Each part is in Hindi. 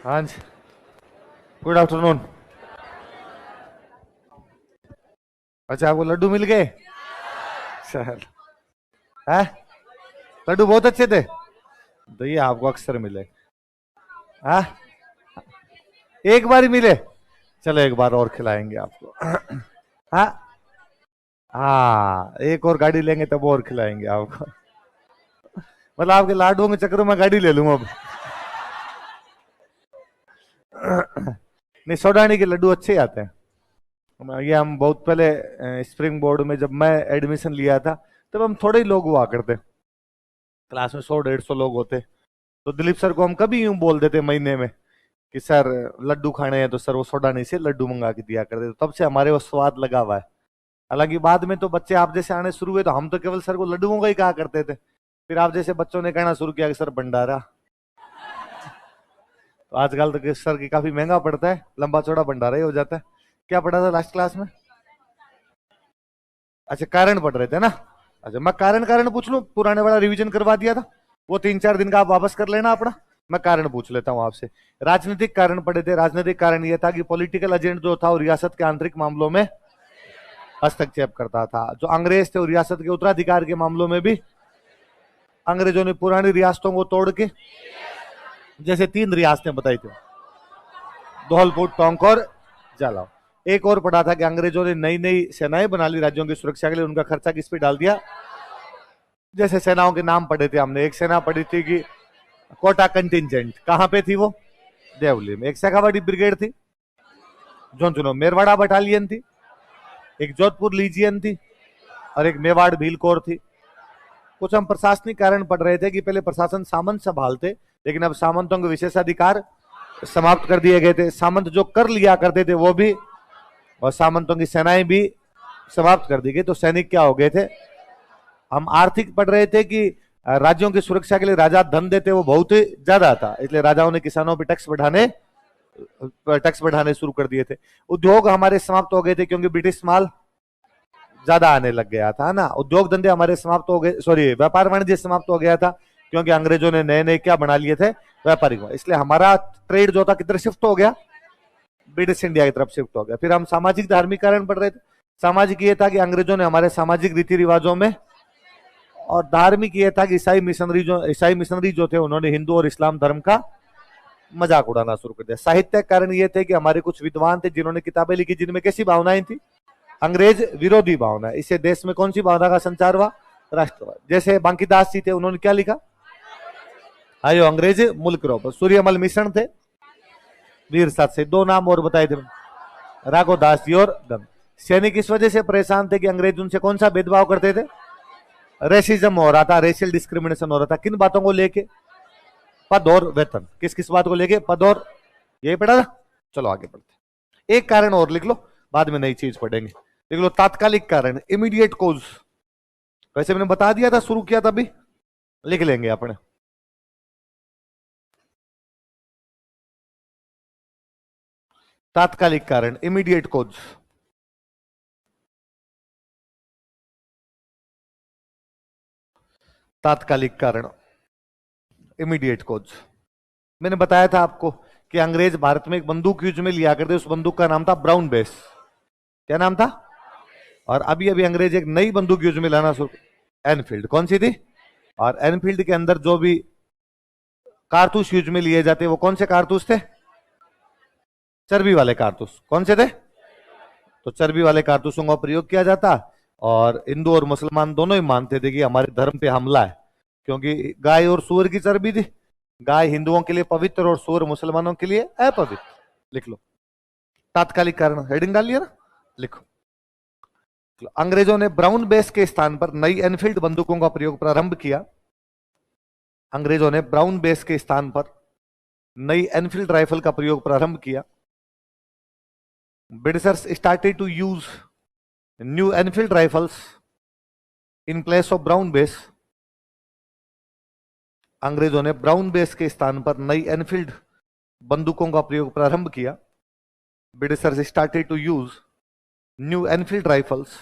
हाँ जी, गुड आफ्टरनून। अच्छा, आपको लड्डू मिल गए? सर, है लड्डू बहुत अच्छे थे। तो ये आपको अक्सर मिले। हाँ, एक बार ही मिले। चलो एक बार और खिलाएंगे आपको। हाँ हाँ, एक और गाड़ी लेंगे तब और खिलाएंगे आपको। मतलब आपके लाडुओं के चक्कर में गाड़ी ले लूंगा अब। नहीं, सोडानी के लड्डू अच्छे आते हैं। ये हम बहुत पहले स्प्रिंग बोर्ड में जब मैं एडमिशन लिया था, तब हम थोड़े ही लोग हुआ करते। क्लास में 100-150 लोग होते। तो दिलीप सर को हम कभी यूं बोल देते महीने में कि सर लड्डू खाने हैं, तो सर वो सोडानी से लड्डू मंगा के दिया करते। तो तब से हमारे वो स्वाद लगा हुआ है। हालांकि बाद में तो बच्चे आप जैसे आने शुरू हुए, तो हम तो केवल सर को लड्डुओं का ही कहा करते थे। फिर आप जैसे बच्चों ने कहना शुरू किया कि सर भंडारा। तो आजकल तो सर की काफी महंगा पड़ता है, लंबा चौड़ा भंडारा ही हो जाता है। क्या पढ़ा था लास्ट क्लास में? अच्छा, कारण पढ़ रहे थे ना। अच्छा, मैं कारण कारण पूछ लूं? पुराने वाला रिवीजन करवा दिया था, वो 3-4 दिन का आप वापस कर लेना अपना। मैं कारण पूछ लेता हूं आपसे। राजनीतिक कारण पढ़े थे। राजनीतिक कारण यह था कि पॉलिटिकल एजेंट जो था वो रियासत के आंतरिक मामलों में हस्तक्षेप करता था। जो अंग्रेज थे वो रियासत के उत्तराधिकार के मामलों में भी। अंग्रेजों ने पुरानी रियासतों को तोड़ के, जैसे 3 रियासतें बताई थी, धौलपुर, टोंक और जालौन। एक और पढ़ा था कि अंग्रेजों ने नई नई सेनाएं बना ली राज्यों की सुरक्षा के लिए। उनका खर्चा किस पे डाल दिया? जैसे सेनाओं के नाम पढ़े थे हमने। एक सेना पढ़ी थी कि कोटा कंटिजेंट, कहां पे थी वो? देवली में। एक शेखावाटी ब्रिगेड थी, झुंझुनू मेरवाड़ा बटालियन थी, एक जोधपुर लीजियन थी, और एक मेवाड़ भील कोर थी। कुछ हम प्रशासनिक कारण पढ़ रहे थे कि पहले प्रशासन सामंत संभालते, लेकिन अब सामंतों के विशेषाधिकार समाप्त कर दिए गए थे। सामंत जो कर लिया करते थे वो भी, और सामंतों की सेनाएं भी समाप्त कर दी गई। तो सैनिक क्या हो गए थे? हम आर्थिक पढ़ रहे थे कि राज्यों की सुरक्षा के लिए राजा धन देते, वो बहुत ही ज्यादा था, इसलिए राजाओं ने किसानों पर टैक्स बढ़ाने शुरू कर दिए थे। उद्योग हमारे समाप्त हो गए थे क्योंकि ब्रिटिश माल ज्यादा आने लग गया था ना। उद्योग धंधे हमारे समाप्त हो गए, सॉरी, व्यापार वाणिज्य समाप्त हो गया था क्योंकि अंग्रेजों ने नए नए क्या बना लिए थे? व्यापारिक। इसलिए हमारा ट्रेड जो था किधर शिफ्ट हो गया? ब्रिटिश इंडिया की तरफ शिफ्ट हो गया। फिर हम सामाजिक धार्मिक कारण पढ़ रहे थे। सामाजिक ये था कि अंग्रेजों ने हमारे सामाजिक रीति रिवाजों में, और धार्मिक ये था कि ईसाई मिशनरी जो थे उन्होंने हिंदू और इस्लाम धर्म का मजाक उड़ाना शुरू कर दिया। साहित्यिक कारण ये थे कि हमारे कुछ विद्वान थे जिन्होंने किताबें लिखी जिनमें कैसी भावनाएं थी? अंग्रेज विरोधी भावना। इससे देश में कौन सी भावना का संचार हुआ? राष्ट्रवाद। जैसे बांकीदास जी थे, उन्होंने क्या लिखा? आयो अंग्रेज मुल्क रो। सूर्यमल मिश्रण थे, वीर साथ से 2 नाम और बताए थे, राघो दास जी और गम। सैनिक इस वजह से परेशान थे कि अंग्रेज उनसे कौन सा भेदभाव करते थे? रेसिज्म हो रहा था, रेशियल डिस्क्रिमिनेशन हो रहा था। किन बातों को लेके? पद और वेतन। किस किस बात को लेके? पद और, यही पढ़ा था। चलो आगे बढ़ते। एक कारण और लिख लो, बाद में नई चीज पढ़ेंगे। लिख लो तात्कालिक कारण, इमीडिएट कोज। वैसे मैंने बता दिया था, शुरू किया तभी, लिख लेंगे अपने। तात्कालिक कारण, इमीडिएट कोज। तात्कालिक कारण, इमीडिएट कोज। मैंने बताया था आपको कि अंग्रेज भारत में एक बंदूक यूज में लिया करते, उस बंदूक का नाम था ब्राउन बेस। क्या नाम था? और अभी अभी अंग्रेज एक नई बंदूक यूज में लाना शुरू, एनफील्ड। कौन सी थी? और एनफील्ड के अंदर जो भी कारतूस यूज में लिए जाते वो कौन से कारतूस थे? चर्बी वाले कारतूस। कौन से थे? तो चर्बी वाले कारतूसों का प्रयोग किया जाता। और हिंदू और मुसलमान दोनों ही मानते थे कि हमारे धर्म पे हमला है, क्योंकि गाय और सूअर की चर्बी थी। गाय हिंदुओं के लिए पवित्र और सूअर मुसलमानों के लिए अपवित्र। लिख लो तात्कालिक कारण, हेडिंग डाल लिया ना, लिखो। अंग्रेजों ने ब्राउन बेस के स्थान पर नई एनफील्ड बंदूकों का प्रयोग प्रारंभ किया। अंग्रेजों ने ब्राउन बेस के स्थान पर नई एनफील्ड राइफल का प्रयोग प्रारंभ किया। Britishers started to use new Enfield rifles in place of brown base. अंग्रेजों ने ब्राउन बेस के स्थान पर नई एनफील्ड बंदूकों का प्रयोग प्रारंभ किया। Britishers started to use new Enfield rifles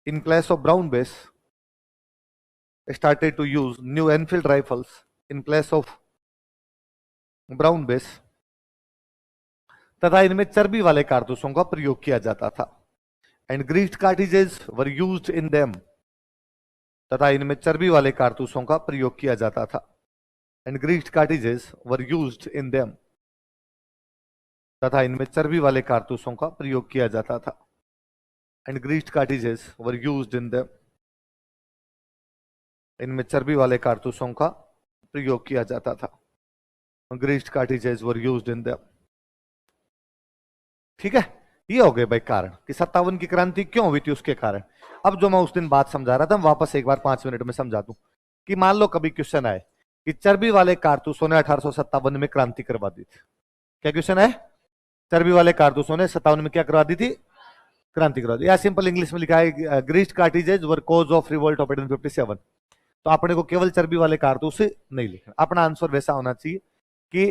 in place of brown base. Started to use new Enfield rifles in place of brown base, तथा इनमें चर्बी वाले कारतूसों का प्रयोग किया जाता था। And greased cartridges were used in them, तथा इनमें चर्बी वाले कारतूसों का प्रयोग किया जाता था। And greased cartridges were used in them, तथा इनमें चर्बी वाले कारतूसों का प्रयोग किया जाता था। And greased cartridges were used in them, इनमें चर्बी वाले कारतूसों का प्रयोग किया जाता था। Greased cartridges were used in them. ठीक है, ये हो गए भाई कारण कि 57 की क्रांति क्यों हुई थी, उसके कारण। अब जो मैं उस दिन बात समझा रहा था, वापस एक बार 5 मिनट में समझा दूं कि मान लो कभी क्वेश्चन आए कि चर्बी वाले कारतूसों ने 1857 में क्रांति करवा दी थी। क्या क्वेश्चन है? चर्बी वाले कारतूसों ने 57 में क्या करवा दी थी? क्रांति करवा दी। या सिंपल इंग्लिश में लिखा है greased cartridges were cause of revolt of 1857। तो अपने को केवल चर्बी वाले कारतूस नहीं लिखना, अपना आंसर वैसा होना चाहिए कि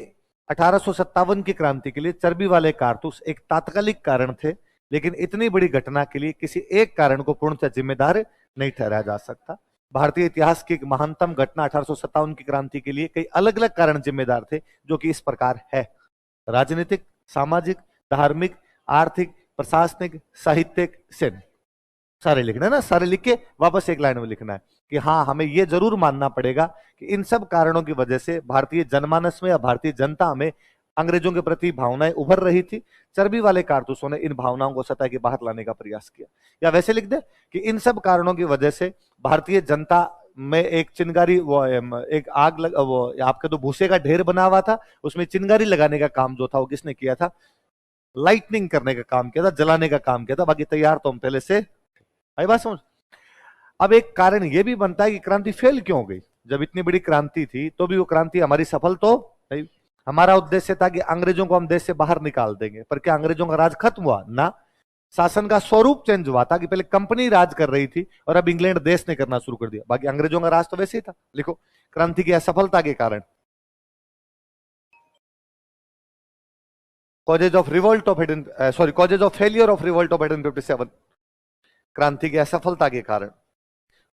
1857 की क्रांति के लिए चर्बी वाले कारतूस एक तात्कालिक कारण थे, लेकिन इतनी बड़ी घटना के लिए किसी एक कारण को पूर्णतः जिम्मेदार नहीं ठहराया जा सकता। भारतीय इतिहास की एक महानतम घटना 1857 की क्रांति के लिए कई अलग अलग कारण जिम्मेदार थे, जो कि इस प्रकार है: राजनीतिक, सामाजिक, धार्मिक, आर्थिक, प्रशासनिक, साहित्यिक, सैन्य। सारे लिखना है ना, सारे लिख के वापस एक लाइन में लिखना है कि हाँ, हमें यह जरूर मानना पड़ेगा कि इन सब कारणों की वजह से भारतीय जनमानस में या भारतीय जनता में अंग्रेजों के प्रति भावनाएं उभर रही थी। चर्बी वाले कारतूसों ने इन भावनाओं को सतह के बाहर लाने का प्रयास किया। या वैसे लिख दे कि इन सब कारणों की वजह से भारतीय जनता में एक चिंगारी, वो एक आग वो आपके तो भूसे का ढेर बना हुआ था, उसमें चिंगारी लगाने का काम जो था वो किसने किया था? लाइटनिंग करने का काम किया था, जलाने का काम किया था। बाकी तैयार तो हम पहले से। आई बात समझ? अब एक कारण यह भी बनता है कि क्रांति फेल क्यों हो गई? जब इतनी बड़ी क्रांति थी तो भी वो क्रांति हमारी सफल तो नहीं। हमारा उद्देश्य था कि अंग्रेजों को हम देश से बाहर निकाल देंगे, पर क्या अंग्रेजों का राज खत्म हुआ? ना, शासन का स्वरूप चेंज हुआ था कि पहले कंपनी राज कर रही थी और अब इंग्लैंड देश ने करना शुरू कर दिया। बाकी अंग्रेजों का राज तो वैसे ही था। लिखो, क्रांति की असफलता के कारण, causes of revolt of causes of failure of revolt of 1857। क्रांति की असफलता के कारण,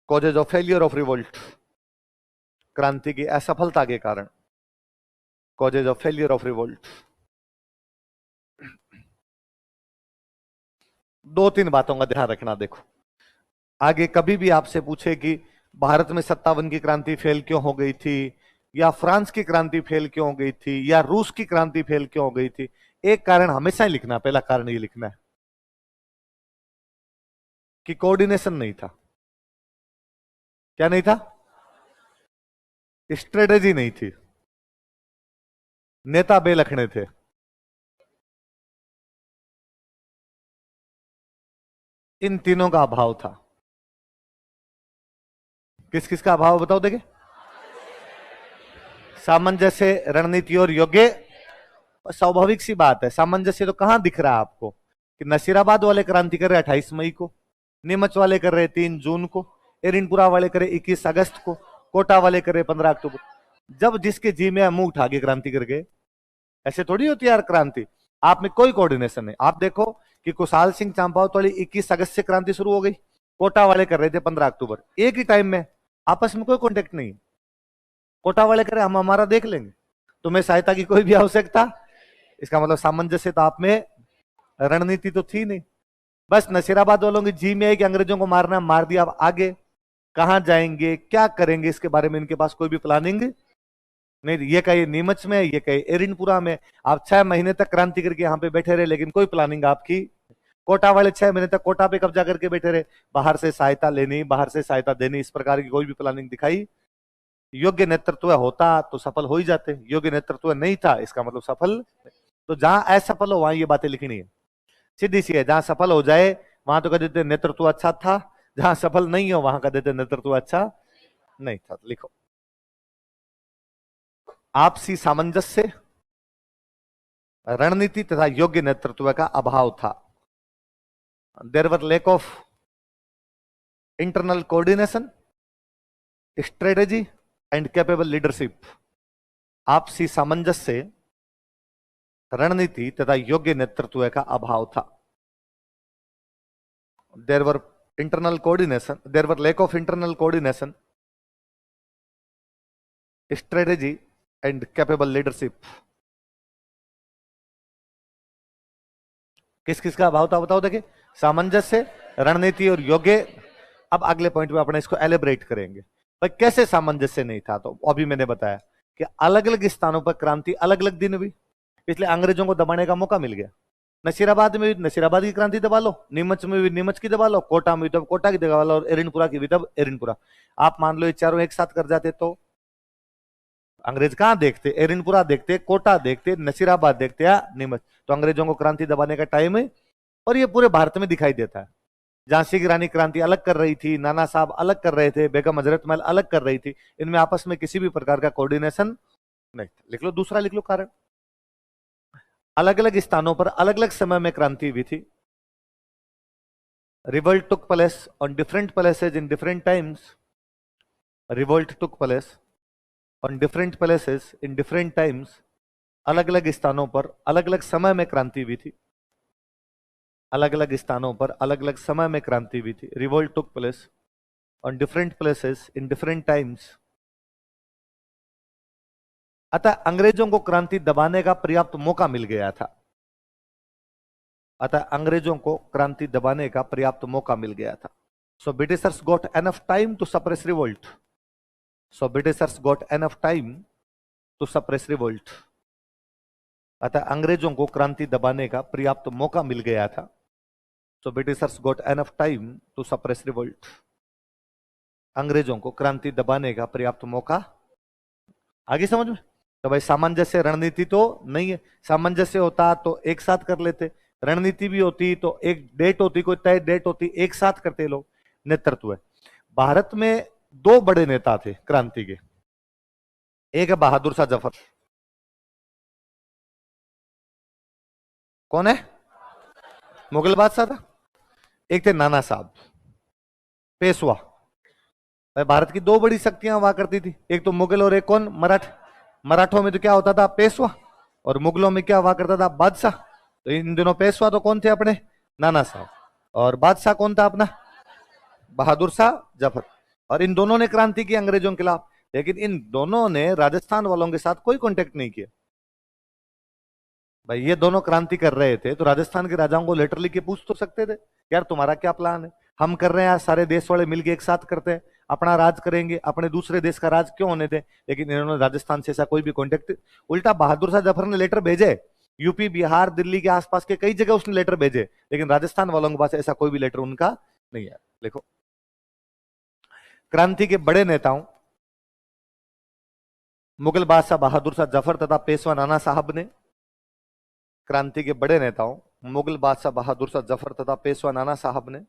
causes of failure of revolt, क्रांति की असफलता के कारण, causes of failure of revolt. दो तीन बातों का ध्यान रखना। देखो, आगे कभी भी आपसे पूछे कि भारत में 57 की क्रांति फेल क्यों हो गई थी, या फ्रांस की क्रांति फेल क्यों हो गई थी, या रूस की क्रांति फेल क्यों हो गई थी, एक कारण हमेशा ही लिखना। पहला कारण ये लिखना है कि कोऑर्डिनेशन नहीं था। क्या नहीं था? स्ट्रेटेजी नहीं थी, नेता बेलखने थे। इन तीनों का अभाव था। किस किस का अभाव बताओ? देखिए, सामंजस्य, रणनीति और योग्य। स्वाभाविक सी बात है, सामंजस्य तो कहां दिख रहा है आपको कि नसीराबाद वाले क्रांति कर रहे 28 मई को, नीमच वाले कर रहे 3 जून को, एरिनपुरा वाले करे 21 अगस्त को, कोटा वाले करे 15 अक्टूबर। जब जिसके जी में मुंह उठा के क्रांति कर गए। ऐसे थोड़ी होती यार क्रांति, आप में कोई कोऑर्डिनेशन नहीं। आप देखो कि कुशाल सिंह चांपावत वाली 21 अगस्त से क्रांति शुरू हो गई, कोटा वाले कर रहे थे 15 अक्टूबर, एक ही टाइम में, आपस में कोई कॉन्टेक्ट नहीं। कोटा वाले करे हम हमारा देख लेंगे, तुम्हें सहायता की कोई भी आवश्यकता। इसका मतलब सामंजस्य तो आप में, रणनीति तो थी नहीं। बस नसीराबाद वालों की जी में है कि अंग्रेजों को मारना, मार दिया, अब आगे कहां जाएंगे, क्या करेंगे, इसके बारे में इनके पास कोई भी प्लानिंग नहीं। ये कहीं नीमच में, ये कहीं एरिनपुरा में, आप 6 महीने तक क्रांति करके यहाँ पे बैठे रहे, लेकिन कोई प्लानिंग आपकी। कोटा वाले 6 महीने तक कोटा पे कब्जा करके बैठे रहे, बाहर से सहायता लेनी, बाहर से सहायता देनी, इस प्रकार की कोई भी प्लानिंग दिखाई। योग्य नेतृत्व होता तो सफल हो ही जाते, योग्य नेतृत्व नहीं था, इसका मतलब सफल। तो जहां असफल हो वहां ये बातें लिखनी है, सीधी सी है। जहां सफल हो जाए वहां तो कह देते नेतृत्व अच्छा था, जहां सफल नहीं हो वहां कह देते नेतृत्व अच्छा नहीं था। लिखो, आपसी सामंजस्य, रणनीति तथा योग्य नेतृत्व का अभाव था। There were lack of internal coordination, strategy and capable leadership. आपसी सामंजस्य, रणनीति तथा योग्य नेतृत्व का अभाव था। There were internal coordination, there were lack of internal coordination, strategy and capable leadership. किस किस का अभाव था बताओ। देखिए, सामंजस्य, रणनीति और योग्य। अब अगले पॉइंट में अपने इसको एलिब्रेट करेंगे भाई कैसे सामंजस्य नहीं था। तो अभी मैंने बताया कि अलग अलग स्थानों पर क्रांति अलग अलग दिन हुई, इसलिए अंग्रेजों को दबाने का मौका मिल गया। नसीराबाद में भी नसीराबाद की क्रांति दबा लो, नीमच में भी नीमच की दबा लो, कोटा में भी तब कोटा की दबा लो, और एरनपुरा की भी तब एरनपुरा। आप मान लो ये चारों एक साथ कर जाते तो अंग्रेज कहां देखते, एरनपुरा देखते, कोटा देखते, नसीराबाद देखते या नीमच। तो अंग्रेजों को क्रांति दबाने का टाइम है। और ये पूरे भारत में दिखाई देता है। झांसी की रानी क्रांति अलग कर रही थी, नाना साहब अलग कर रहे थे, बेगम हजरत महल अलग कर रही थी, इनमें आपस में किसी भी प्रकार का कोऑर्डिनेशन नहीं था। लिख लो दूसरा, लिख लो कारण। अलग अलग स्थानों पर अलग अलग समय में क्रांति हुई थी। Revolt took place on different places in different times. Revolt took place on different places in different times. अलग अलग स्थानों पर अलग अलग समय में क्रांति हुई थी। अलग अलग स्थानों पर अलग अलग समय में क्रांति हुई थी। Revolt took place on different places in different times. अतः अंग्रेजों को क्रांति दबाने का पर्याप्त मौका मिल गया था। अतः अंग्रेजों को क्रांति दबाने का पर्याप्त मौका मिल गया था। So Britishers got enough time to suppress revolt. So Britishers got enough time to suppress revolt. अतः अंग्रेजों को क्रांति दबाने का पर्याप्त मौका मिल गया था। So Britishers got enough time to suppress revolt. अंग्रेजों को क्रांति दबाने का पर्याप्त मौका। आगे समझ में। तो भाई सामंजस्य रणनीति तो नहीं है। सामंजस्य होता तो एक साथ कर लेते, रणनीति भी होती तो एक डेट होती, कोई तय डेट होती, एक साथ करते लोग। नेतृत्व है। भारत में दो बड़े नेता थे क्रांति के। एक है बहादुर शाह जफर। कौन है? मुगल बादशाह था। एक थे नाना साहब पेशवा। भाई भारत की दो बड़ी शक्तियां हुआ करती थी, एक तो मुगल और एक कौन? मराठों में तो क्या होता था? पेशवा। और मुगलों में क्या हुआ करता था? बादशाह। तो इन दिनों पेशवा तो कौन थे अपने? नाना साहब। और बादशाह कौन था अपना? बहादुर शाह जफर। और इन दोनों ने क्रांति की अंग्रेजों के खिलाफ, लेकिन इन दोनों ने राजस्थान वालों के साथ कोई कांटेक्ट नहीं किया। भाई ये दोनों क्रांति कर रहे थे तो राजस्थान के राजाओं को लेटर लिख के पूछ तो सकते थे, यार तुम्हारा क्या प्लान है? हम कर रहे हैं, यार सारे देश वाले मिलके एक साथ करते हैं, अपना राज करेंगे, अपने दूसरे देश का राज क्यों होने थे? लेकिन इन्होंने राजस्थान से ऐसा कोई भी कॉन्टेक्ट। उल्टा बहादुर शाह जफर ने लेटर भेजे, यूपी बिहार दिल्ली के आसपास के कई जगह उसने लेटर भेजे, लेकिन राजस्थान वालों के पास ऐसा कोई भी लेटर उनका नहीं है। देखो, क्रांति के बड़े नेताओं मुगल बादशाह बहादुर शाह जफर तथा पेशवा नाना साहब ने, क्रांति के बड़े नेताओं मुगल बादशाह बहादुर शाह जफर तथा पेशवा नाना साहब ने,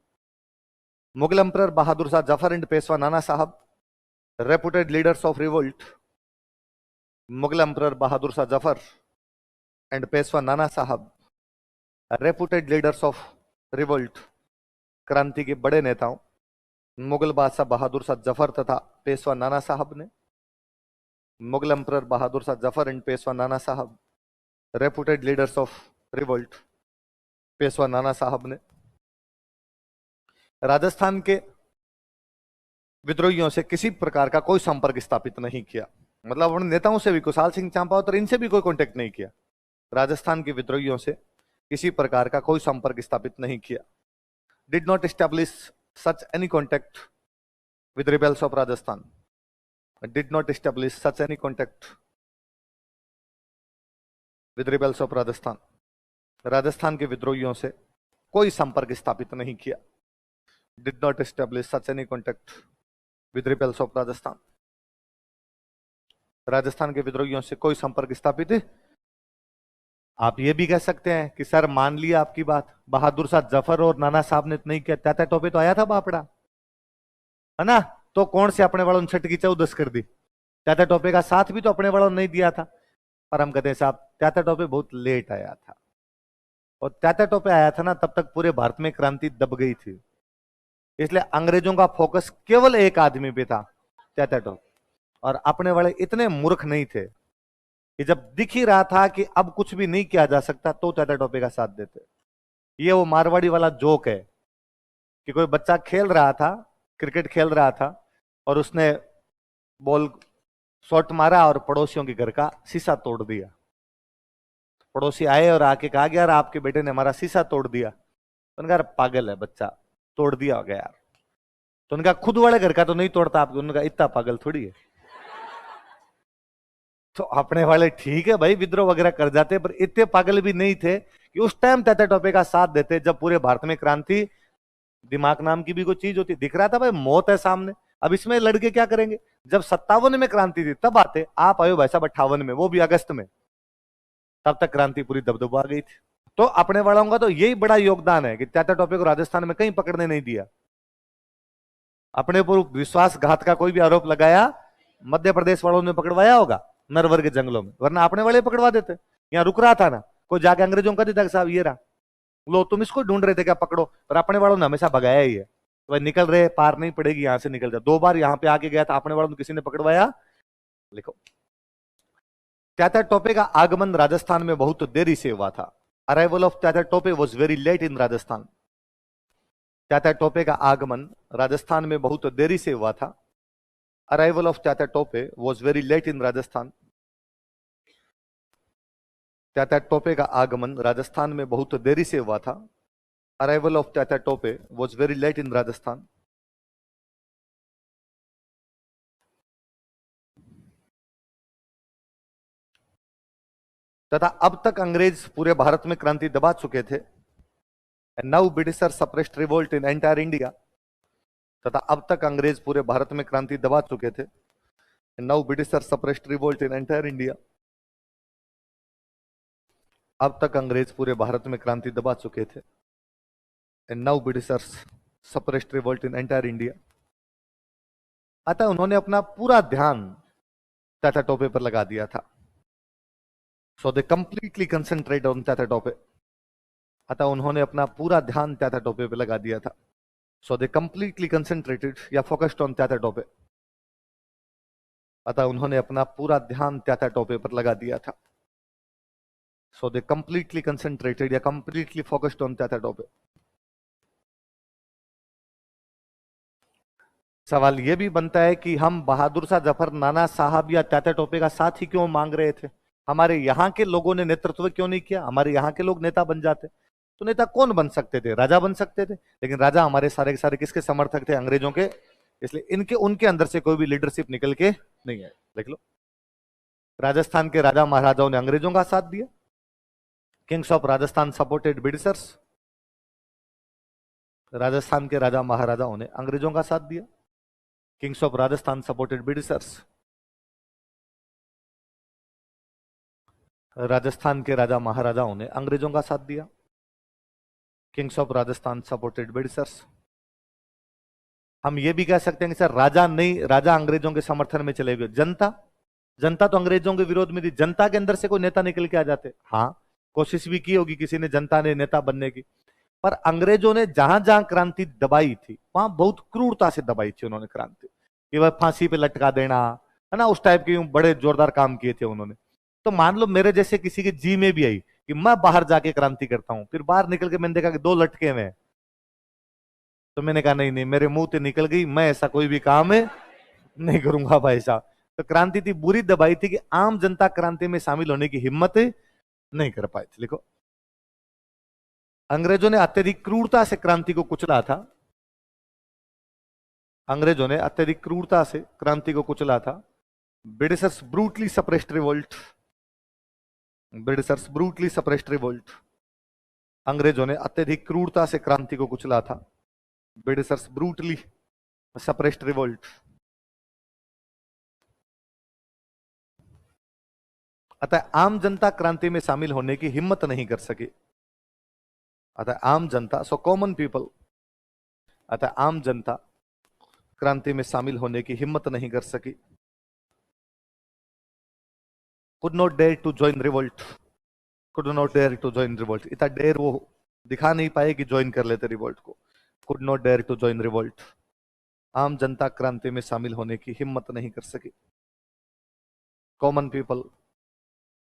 मुगल एम्परर बहादुर शाह जफर एंड पेशवा नाना साहब, reputed leaders of revolt. Mughal emperor Bahadur Shah Zafar and Peshwa नाना साहब, रेपुटेड लीडर्स ऑफ रिवोल्ट। क्रांति के बड़े नेताओं मुगल बादशाह बहादुर शाह जफर तथा पेशवा नाना साहब ने, मुगल एम्परर बहादुर शाह जफर एंड पेशवा नाना साहब, reputed leaders of revolt. Peshwa नाना साहब ने राजस्थान के विद्रोहियों से किसी प्रकार का कोई संपर्क स्थापित नहीं किया। मतलब उन नेताओं से भी, कुशाल सिंह चंपावत और इनसे भी कोई कांटेक्ट नहीं किया। राजस्थान के विद्रोहियों से किसी प्रकार का कोई संपर्क स्थापित नहीं किया। Did not establish such any contact with rebels of Rajasthan. Did not establish such any contact with rebels of Rajasthan. Rajasthan के विद्रोहियों से कोई संपर्क स्थापित नहीं किया। Did not establish such any contact with rebels of Rajasthan. Rajasthan के विद्रोहियों से कोई संपर्क स्थापित है। आप ये भी कह सकते हैं कि सर मान लिया आपकी बात, बहादुर शाह जफर और नाना साहब ने तो नहीं किया, त्याता टोपे तो आया था बापड़ा, है ना? तो कौन से अपने वालों ने छठ की चौदस कर दी? त्याता टोपे का साथ भी तो अपने वालों ने नहीं दिया था। पर हम कहते हैं साहब त्याता टोपे बहुत लेट आया था, और त्याता टोपे आया था ना तब तक पूरे भारत में क्रांति दब गई थी। इसलिए अंग्रेजों का फोकस केवल एक आदमी पे था, त्याता टोपे। और अपने वाले इतने मूर्ख नहीं थे कि जब दिख ही रहा था कि अब कुछ भी नहीं किया जा सकता तो त्याता टोपे का साथ देते। ये वो मारवाड़ी वाला जोक है कि कोई बच्चा खेल रहा था, क्रिकेट खेल रहा था, और उसने बॉल शॉट मारा और पड़ोसियों के घर का शीशा तोड़ दिया। पड़ोसी आए और आके कहा यार आपके बेटे ने हमारा शीशा तोड़ दिया। तो उनका पागल है बच्चा, तोड़ दिया होगा यार। तो उनका खुद वाले घर का तो नहीं तोड़ता आपको, उनका इतना पागल थोड़ी है। तो अपने वाले ठीक है भाई विद्रोह वगैरह कर जाते, पर इतने पागल भी नहीं थे कि उस टाइम तात्या टोपे का साथ देते जब पूरे भारत में क्रांति, दिमाग नाम की भी कोई चीज होती, दिख रहा था भाई मौत है सामने, अब इसमें लड़के क्या करेंगे। जब 57 में क्रांति थी तब आते, आप आयो भाई साहब 58 में, वो भी अगस्त में, तब तक क्रांति पूरी दबदबा गई थी। तो अपने वालों का तो यही बड़ा योगदान है कि तात्या टोपे को राजस्थान में कहीं पकड़ने नहीं दिया। अपने ऊपर विश्वासघात का कोई भी आरोप लगाया, मध्य प्रदेश वालों ने पकड़वाया होगा नरवर के जंगलों में, वरना अपने वाले पकड़वा देते। यहाँ रुक रहा था ना कोई, जाके अंग्रेजों का देता साहब ये रहा लो, तुम इसको ढूंढ रहे थे क्या, पकड़ो। पर अपने वालों ने हमेशा भगाया ही है, तो भाई निकल रहे, पार नहीं पड़ेगी, यहां से निकल जा। 2 बार यहाँ पे आके गया था, अपने वालों ने किसी ने पकड़वाया। लिखो, तात्या टोपे का आगमन राजस्थान में बहुत देरी से हुआ था। Arrival of Tatya Tope was very late in Rajasthan. Tatya Tope का आगमन राजस्थान में बहुत देरी से हुआ था। Arrival of Tatya Tope was very late in Rajasthan. Tatya Tope का आगमन राजस्थान में बहुत देरी से हुआ था। Arrival of Tatya Tope was very late in Rajasthan. तथा अब तक अंग्रेज पूरे भारत में क्रांति दबा चुके थे। And now britisher suppressed revolt in entire India. तथा अब तक अंग्रेज पूरे भारत में क्रांति दबा चुके थे। And now britisher suppressed revolt in entire India. अब तक अंग्रेज पूरे भारत में क्रांति दबा चुके थे। And now Britishers suppressed revolt in entire India. अतः उन्होंने अपना पूरा ध्यान तात्या टोपे पर लगा दिया था। So they completely concentrate on Tatya Tope. अतः उन्होंने अपना पूरा ध्यान तात्या टोपे पर लगा दिया था। सो दे कंप्लीटली कंसंट्रेटेड या फोकस्ड ऑन तात्या टोपे। अतः उन्होंने अपना पूरा ध्यान तात्या टोपे पर लगा दिया था। सो दे कंप्लीटली कंसंट्रेटेड या completely focused on Tatya Tope. सवाल यह भी बनता है कि हम बहादुर शाह जफर, नाना साहब या तात्या टोपे का साथ ही क्यों मांग रहे थे। हमारे यहाँ के लोगों ने नेतृत्व क्यों नहीं किया। हमारे यहाँ के लोग नेता बन जाते तो नेता कौन बन सकते थे, राजा बन सकते थे। लेकिन राजा हमारे सारे के सारे किसके समर्थक थे, अंग्रेजों के। इसलिए इनके उनके अंदर से कोई भी लीडरशिप निकल के नहीं है। देख लो, राजस्थान के राजा महाराजाओं ने अंग्रेजों का साथ दिया। Kings of Rajasthan supported Britishers. Rajasthan के राजा महाराजाओं ने अंग्रेजों का साथ दिया। Kings of Rajasthan supported Britishers. Rajasthan के राजा महाराजाओं ने अंग्रेजों का साथ दिया। Kings of Rajasthan supported Britishers. हम ये भी कह सकते हैं कि सर राजा नहीं, राजा अंग्रेजों के समर्थन में चले गए। जनता, जनता तो अंग्रेजों के विरोध में थी। जनता के अंदर से कोई नेता निकल के आ जाते। हाँ, कोशिश भी की होगी किसी ने, जनता ने नेता बनने की। पर अंग्रेजों ने जहां जहां क्रांति दबाई थी वहां बहुत क्रूरता से दबाई थी उन्होंने क्रांति, कि वह फांसी पे लटका देना, है ना, उस टाइप के बड़े जोरदार काम किए थे उन्होंने। तो मान लो मेरे जैसे किसी के जी में भी आई कि मैं बाहर जाके क्रांति करता हूं, फिर बाहर निकल के मैंने देखा कि 2 लटके में, तो मैंने कहा नहीं नहीं, मेरे मुंह से निकल गई, मैं ऐसा कोई भी काम है नहीं करूंगा भाई साहब। तो क्रांति थी बुरी दबाई थी कि आम जनता क्रांति में शामिल होने की हिम्मत नहीं कर पाई थी। लिखो, अंग्रेजों ने अत्यधिक क्रूरता से क्रांति को कुचला था। अंग्रेजों ने अत्यधिक क्रूरता से क्रांति को कुचला था। Britishers brutally suppressed revolt. Britishers brutally suppressed revolt. अंग्रेजों ने अत्यधिक क्रूरता से क्रांति को कुचला था। Britishers brutally suppressed revolt. अतः आम जनता क्रांति में शामिल होने की हिम्मत नहीं कर सकी। अतः आम जनता, सो कॉमन पीपल, अतः आम जनता क्रांति में शामिल होने की हिम्मत नहीं कर सकी। Could not dare to join revolt. Could not dare to join revolt. इतना डेयर वो दिखा नहीं पाए कि ज्वाइन कर लेते रिवोल्ट को। Could not dare to join revolt. आम जनता क्रांति में शामिल होने की हिम्मत नहीं कर सकी। Common people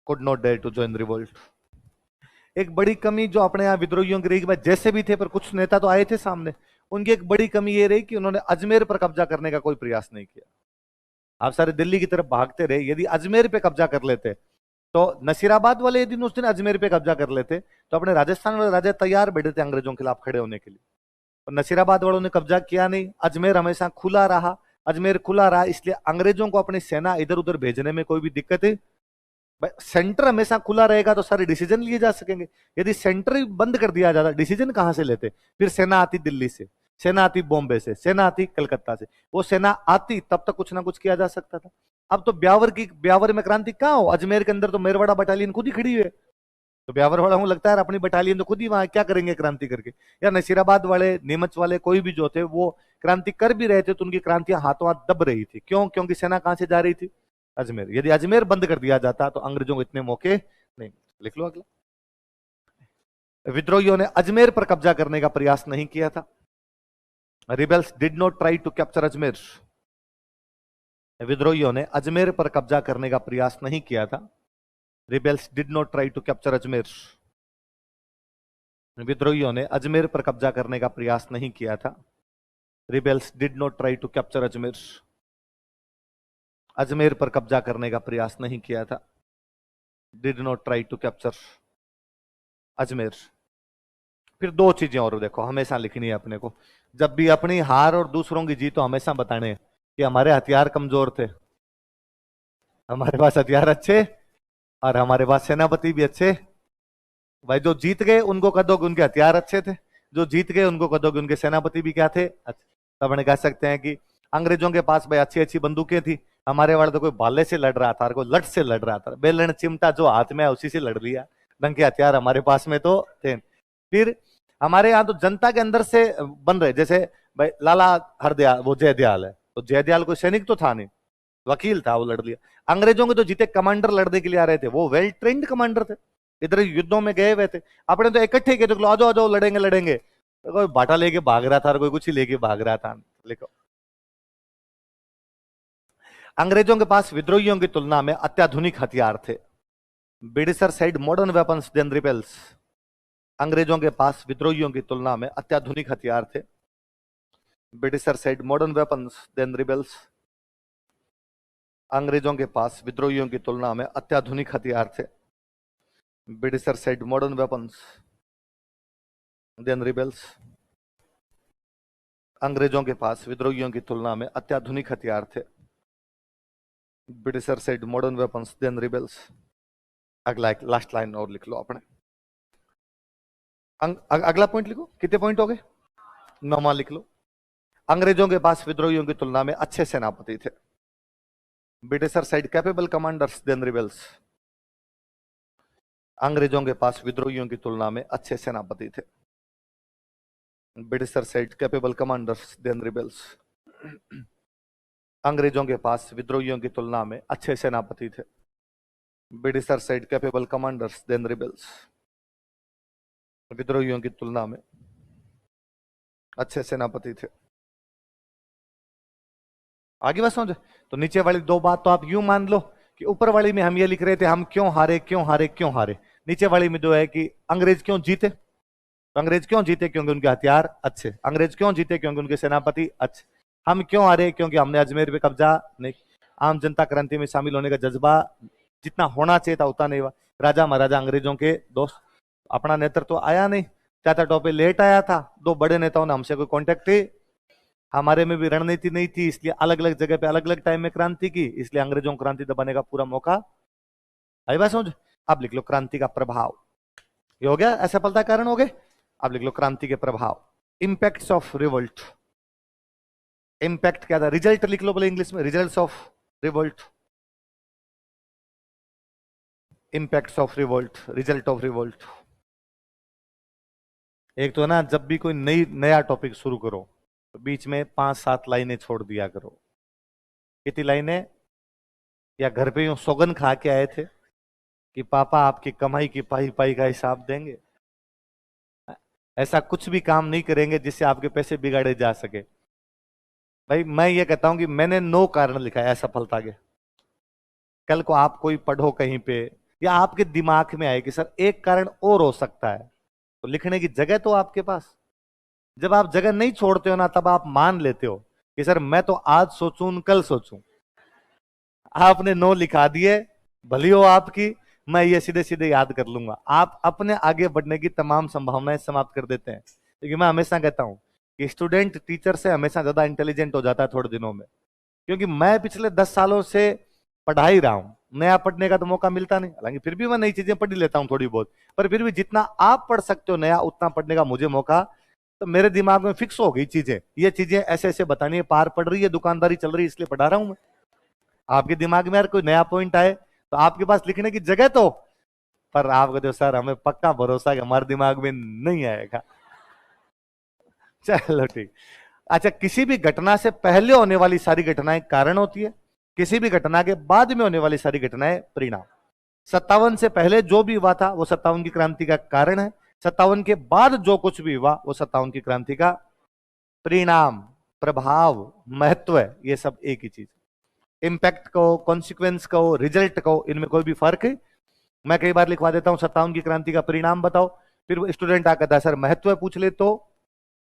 could not dare to join revolt. एक बड़ी कमी जो अपने यहां विद्रोहियों की रही, जैसे भी थे पर कुछ नेता तो आए थे सामने, उनकी एक बड़ी कमी ये रही कि उन्होंने अजमेर पर कब्जा करने का कोई प्रयास नहीं किया। आप सारे दिल्ली की तरफ भागते रहे। यदि अजमेर पे कब्जा कर लेते तो नसीराबाद वाले यदि उस दिन अजमेर पे कब्जा कर लेते तो अपने राजस्थान वाले राजा तैयार बैठे थे अंग्रेजों के खिलाफ खड़े होने के लिए। और नसीराबाद वालों ने कब्जा किया नहीं, अजमेर हमेशा खुला रहा। अजमेर खुला रहा इसलिए अंग्रेजों को अपनी सेना इधर उधर भेजने में कोई भी दिक्कत है। सेंटर हमेशा खुला रहेगा तो सारे डिसीजन लिए जा सकेंगे। यदि सेंटर ही बंद कर दिया जाता, डिसीजन कहां से लेते? फिर सेना आती दिल्ली से, सेना आती बॉम्बे से, सेना आती कलकत्ता से। वो सेना आती तब तक कुछ ना कुछ किया जा सकता था। अब तो ब्यावर में क्रांति कहां हो? अजमेर के अंदर तो मेरवाड़ा बटालियन खुद ही खड़ी है। तो ब्यावर वाला हूं लगता है अपनी बटालियन तो खुद ही वहां क्या करेंगे क्रांति करके। या नसीराबाद वाले, नीमच वाले, कोई भी जो थे वो क्रांति कर भी रहे थे तो उनकी क्रांतियां हाथों हाथ दब रही थी। क्यों? क्योंकि सेना कहां से जा रही थी? अजमेर। यदि अजमेर बंद कर दिया जाता तो अंग्रेजों को इतने मौके नहीं। लिख लो अगला। विद्रोहियों ने अजमेर पर कब्जा करने का प्रयास नहीं किया था। Rebels did not try to capture Ajmer. विद्रोहियों ने अजमेर पर कब्जा करने का प्रयास नहीं किया था। Rebels did not try to capture Ajmer. विद्रोहियों ने अजमेर पर कब्जा करने का प्रयास नहीं किया था। Rebels did not try to capture Ajmer. Ajmer पर कब्जा करने का प्रयास नहीं किया था। Did not try to capture Ajmer. फिर दो चीजें और देखो हमेशा लिखनी है अपने को। जब भी अपनी हार और दूसरों की जीत तो हमेशा बताने कि हमारे हथियार कमजोर थे, हमारे पास हथियार अच्छे और हमारे पास सेनापति भी अच्छे। भाई जो जीत गए उनको कह दो कि उनके हथियार अच्छे थे, जो जीत गए उनको कह दो कि उनके सेनापति भी क्या थे, अच्छे। तब हम कह सकते हैं कि अंग्रेजों के पास भाई अच्छी अच्छी बंदूकें थी, हमारे वाले तो कोई भाले से लड़ रहा था और कोई लठ से लड़ रहा था, बेलन चिमटा जो हाथ में है उसी से लड़ लिया। ढंग के हथियार हमारे पास में तो थे। फिर हमारे यहाँ तो जनता के अंदर से बन रहे, जैसे भाई लाला हरदयाल, वो जयदयाल है, तो जयदयाल कोई सैनिक तो था नहीं, वकील था, वो लड़ लिया। अंग्रेजों के तो जीते कमांडर लड़ने के लिए आ रहे थे, वो वेल ट्रेन्ड कमांडर थे, इधर युद्धों में गए हुए थे। अपने तो इकट्ठे किए तो आ जाओ आ जाओ लड़ेंगे लड़ेंगे, तो कोई बाटा लेके भाग रहा था और कोई कुछ ही लेके भाग रहा था। लिखो, अंग्रेजों के पास विद्रोहियों की तुलना में अत्याधुनिक हथियार थे। Britisher side modern weapons than rebels. अंग्रेजों के पास विद्रोहियों की तुलना में अत्याधुनिक हथियार थे। Britisher side modern weapons than rebels. अंग्रेजों के पास विद्रोहियों की तुलना में अत्याधुनिक हथियार थे। Britisher side modern weapons than rebels. अंग्रेजों के पास विद्रोहियों की तुलना में अत्याधुनिक हथियार थे। Britisher side modern weapons than rebels. अगला एक लास्ट लाइन और लिख लो अपने। अगला पॉइंट लिखो, कितने पॉइंट हो गए? 9वां लिख लो। अंग्रेजों के पास विद्रोहियों की तुलना में अच्छे सेनापति थे। Britisher side capable commanders than rebels. अंग्रेजों के पास विद्रोहियों की तुलना में अच्छे सेनापति थे। Britisher side capable commanders than rebels. अंग्रेजों के पास विद्रोहियों की तुलना में अच्छे सेनापति थे। Britisher side capable commanders than rebels. विद्रोहियों की तुलना में अच्छे सेनापति थे। आगे बात समझे? तो नीचे वाली दो बात तो आप यूं मान लो कि ऊपर वाली में हम ये लिख रहे थे हम क्यों हारे क्यों हारे क्यों हारे, नीचे वाली में जो है कि अंग्रेज क्यों जीते। तो अंग्रेज क्यों जीते? क्योंकि उनके हथियार अच्छे। अंग्रेज क्यों जीते? क्योंकि उनके सेनापति अच्छे। हम क्यों हारे? क्योंकि हमने अजमेर पे कब्जा नहीं। आम जनता क्रांति में शामिल होने का जज्बा जितना होना चाहिए था उतना नहीं हुआ। राजा महाराजा अंग्रेजों के दोस्त, अपना नेतृत्व तो आया नहीं। चाचा टोपे लेट आया था, दो बड़े नेताओं ने हमसे कोई कॉन्टेक्ट ही, हमारे में भी रणनीति नहीं थी, इसलिए अलग अलग जगह पे अलग अलग टाइम में क्रांति की, इसलिए अंग्रेजों को क्रांति दबाने का पूरा मौका। आई बात समझ? अब लिख लो क्रांति का प्रभाव। ये हो गया, असफलता कारण हो गए। अब लिख लो क्रांति के प्रभाव, इंपैक्ट्स ऑफ रिवोल्ट। इंपैक्ट क्या था? रिजल्ट लिख लो बोले इंग्लिश में, results of revolt. Impacts of revolt, result of revolt. एक तो ना जब भी कोई नया टॉपिक शुरू करो तो बीच में 5-7 लाइनें छोड़ दिया करो। कितनी लाइनें? या घर पे यूं सौगन खा के आए थे कि पापा आपकी कमाई की पाई पाई का हिसाब देंगे, ऐसा कुछ भी काम नहीं करेंगे जिससे आपके पैसे बिगाड़े जा सके। भाई मैं ये कहता हूं कि मैंने 9 कारण लिखा है असफलता के। कल को आप कोई पढ़ो कहीं पे या आपके दिमाग में आए कि सर एक कारण और हो सकता है, तो लिखने की जगह तो आपके पास। जब आप जगह नहीं छोड़ते हो ना तब आप मान लेते हो कि सर मैं तो आज सोचूं कल सोचूं। आपने 9 लिखा दिए, भली हो आपकी, मैं ये सीधे सीधे याद कर लूंगा। आप अपने आगे बढ़ने की तमाम संभावनाएं समाप्त कर देते हैं। क्योंकि मैं हमेशा कहता हूं कि स्टूडेंट टीचर से हमेशा ज्यादा इंटेलिजेंट हो जाता है थोड़े दिनों में। क्योंकि मैं पिछले 10 सालों से पढ़ा ही रहा हूं, नया पढ़ने का तो मौका मिलता नहीं, हालांकि फिर भी मैं नई चीजें पढ़ ही लेता हूं थोड़ी बहुत, पर फिर भी जितना आप पढ़ सकते हो नया, उतना पढ़ने का मुझे मौका। तो मेरे दिमाग में फिक्स हो गई चीजें, ये चीजें ऐसे ऐसे बतानी है, पार पड़ रही है, दुकानदारी चल रही है, इसलिए पढ़ा रहा हूं मैं। आपके दिमाग में यार कोई नया पॉइंट आए तो आपके पास लिखने की जगह तो, पर आप कहते हो सर हमें पक्का भरोसा है कि हमारे दिमाग में नहीं आएगा। चलो ठीक। अच्छा, किसी भी घटना से पहले होने वाली सारी घटनाएं कारण होती है, किसी भी घटना के बाद में होने वाली सारी घटनाएं परिणाम। 57 से पहले जो भी हुआ था वो 57 की क्रांति का कारण है, 57 के बाद जो कुछ भी हुआ वो 57 की क्रांति का परिणाम, प्रभाव, महत्व है, ये सब एक ही चीज। इंपैक्ट को, कॉन्सिक्वेंस को, रिजल्ट को, इनमें कोई भी फर्क है। मैं कई बार लिखवा देता हूं 57 की क्रांति का परिणाम बताओ, फिर स्टूडेंट आकर कहता है सर महत्व पूछ ले तो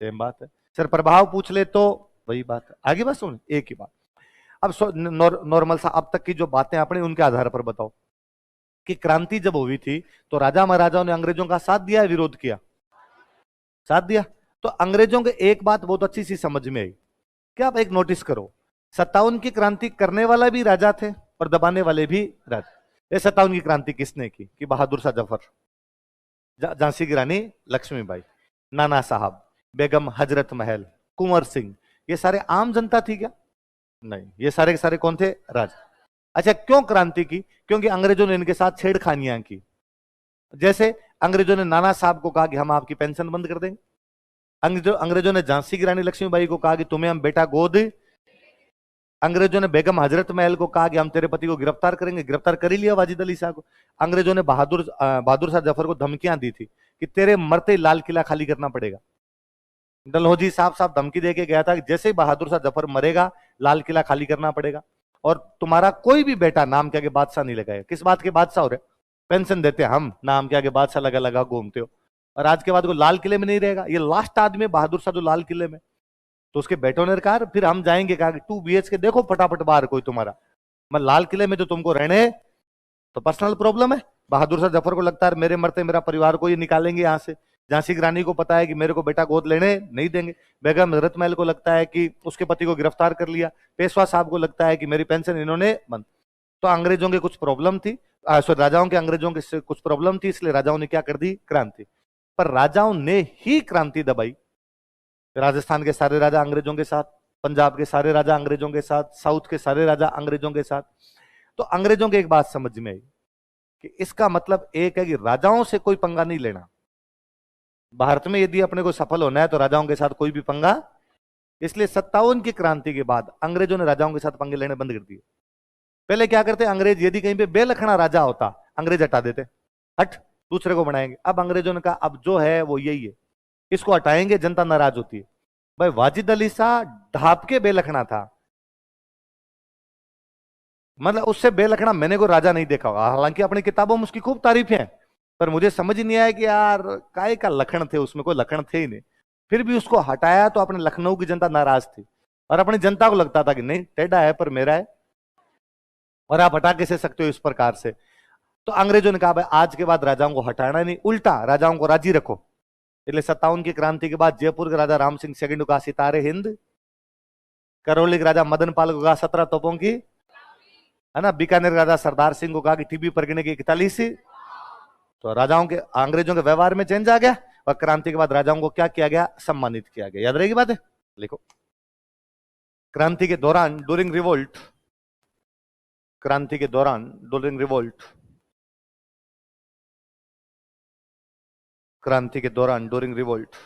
सेम बात है, सर प्रभाव पूछ ले तो वही बात है, आगे बस सुन एक ही बात। अब नॉर्मल सा अब तक की जो बातें आपने उनके आधार पर बताओ कि क्रांति जब हुई थी तो राजा महाराजाओं ने अंग्रेजों का साथ दिया, विरोध किया? साथ दिया। तो अंग्रेजों के एक बात बहुत अच्छी सी समझ में आई, क्या आप एक नोटिस करो, 57 की क्रांति करने वाला भी राजा थे और दबाने वाले भी राजा। ये 57 की क्रांति किसने की? कि बहादुर शाह जफर, झांसी की रानी लक्ष्मीबाई, नाना साहब, बेगम हजरत महल, कुंवर सिंह, ये सारे आम जनता थी क्या? नहीं, ये सारे के सारे कौन थे? राजा। अच्छा, क्यों क्रांति की? क्योंकि अंग्रेजों ने इनके साथ छेड़खानियां की। जैसे अंग्रेजों ने नाना साहब को कहा कि हम आपकी पेंशन बंद कर देंगे, अंग्रेजों ने झांसी की रानी लक्ष्मीबाई को कहा कि तुम्हें हम बेटा गोद, अंग्रेजों ने बेगम हजरत महल को कहा कि हम तेरे पति को गिरफ्तार करेंगे, गिरफ्तार कर ही लिया वाजिद अली शाह को। अंग्रेजों ने बहादुर शाह जफर को धमकियां दी थी कि तेरे मरते ही लाल किला खाली करना पड़ेगा। डलहौजी साहब साहब धमकी देके गया था कि जैसे ही बहादुर शाह जफर मरेगा लाल किला खाली करना पड़ेगा, और तुम्हारा कोई भी बेटा नाम के आगे बादशाह नहीं लगाएगा। किस बात के बादशाह हो रहे? पेंशन देते हम, नाम के आगे बादशाह लगा लगा घूमते हो, और आज के बाद को लाल किले में नहीं रहेगा। ये लास्ट आदमी बहादुर शाह जो लाल किले में, तो उसके बेटों ने कहा फिर हम जाएंगे, कहा 2 BHK देखो फटाफट बाहर कोई तुम्हारा, मैं लाल किले में जो तुमको रहने, तो पर्सनल प्रॉब्लम है। बहादुर शाह जफर को लगता है मेरे मरते मेरा परिवार को ये निकालेंगे यहाँ से। झांसी की रानी को पता है कि मेरे को बेटा गोद लेने नहीं देंगे। बेगम हजरत महल को लगता है कि उसके पति को गिरफ्तार कर लिया। पेशवा साहब को लगता है कि मेरी पेंशन इन्होंने बंद। तो अंग्रेजों के कुछ प्रॉब्लम थी, सॉरी राजाओं के अंग्रेजों के कुछ प्रॉब्लम थी, इसलिए राजाओं ने क्या कर दी? क्रांति। पर राजाओं ने ही क्रांति दबाई। राजस्थान के सारे राजा अंग्रेजों के साथ, पंजाब के सारे राजा अंग्रेजों के साथ, साउथ के सारे राजा अंग्रेजों के साथ। तो अंग्रेजों की एक बात समझ में आई कि इसका मतलब एक है कि राजाओं से कोई पंगा नहीं लेना। भारत में यदि अपने को सफल होना है तो राजाओं के साथ कोई भी पंगा। इसलिए 57 की क्रांति के बाद अंग्रेजों ने राजाओं के साथ पंगे लेने बंद कर दिए। पहले क्या करते अंग्रेज, यदि कहीं पे बेलखना राजा होता अंग्रेज हटा देते, हट दूसरे को बनाएंगे। अब अंग्रेजों ने कहा अब जो है वो यही है, इसको हटाएंगे, जनता नाराज होती है। भाई वाजिद अली शाह ढाप के बेलखना था, मतलब उससे बेलखना मैंने कोई राजा नहीं देखा होगा। हालांकि अपनी किताबों में उसकी खूब तारीफें हैं, पर मुझे समझ ही नहीं आया कि यार काय का लखन थे, उसमें कोई लखन थे ही नहीं। फिर भी उसको हटाया तो अपने लखनऊ की जनता नाराज थी, और अपनी जनता को लगता था कि नहीं टेढ़ा है पर मेरा है, और आप हटा कैसे सकते हो इस प्रकार से। तो अंग्रेजों ने कहा भाई आज के बाद राजाओं को हटाना नहीं, उल्टा राजाओं को राजी रखो। इसलिए 57 की क्रांति के बाद जयपुर के राजा राम सिंह सेकंड का सितारे हिंद, करौली के राजा मदन पाल को कहा 17 तोपों की, है ना, बीकानेर राजा सरदार सिंह को कहा कि टीबी परगने की 41। तो राजाओं के, अंग्रेजों के व्यवहार में चेंज आ गया, और क्रांति के बाद राजाओं को क्या किया गया? सम्मानित किया गया। याद रहेगी बात है, लिखो। क्रांति के दौरान ड्यूरिंग रिवोल्ट, क्रांति के दौरान ड्यूरिंग रिवोल्ट, क्रांति के दौरान ड्यूरिंग रिवोल्ट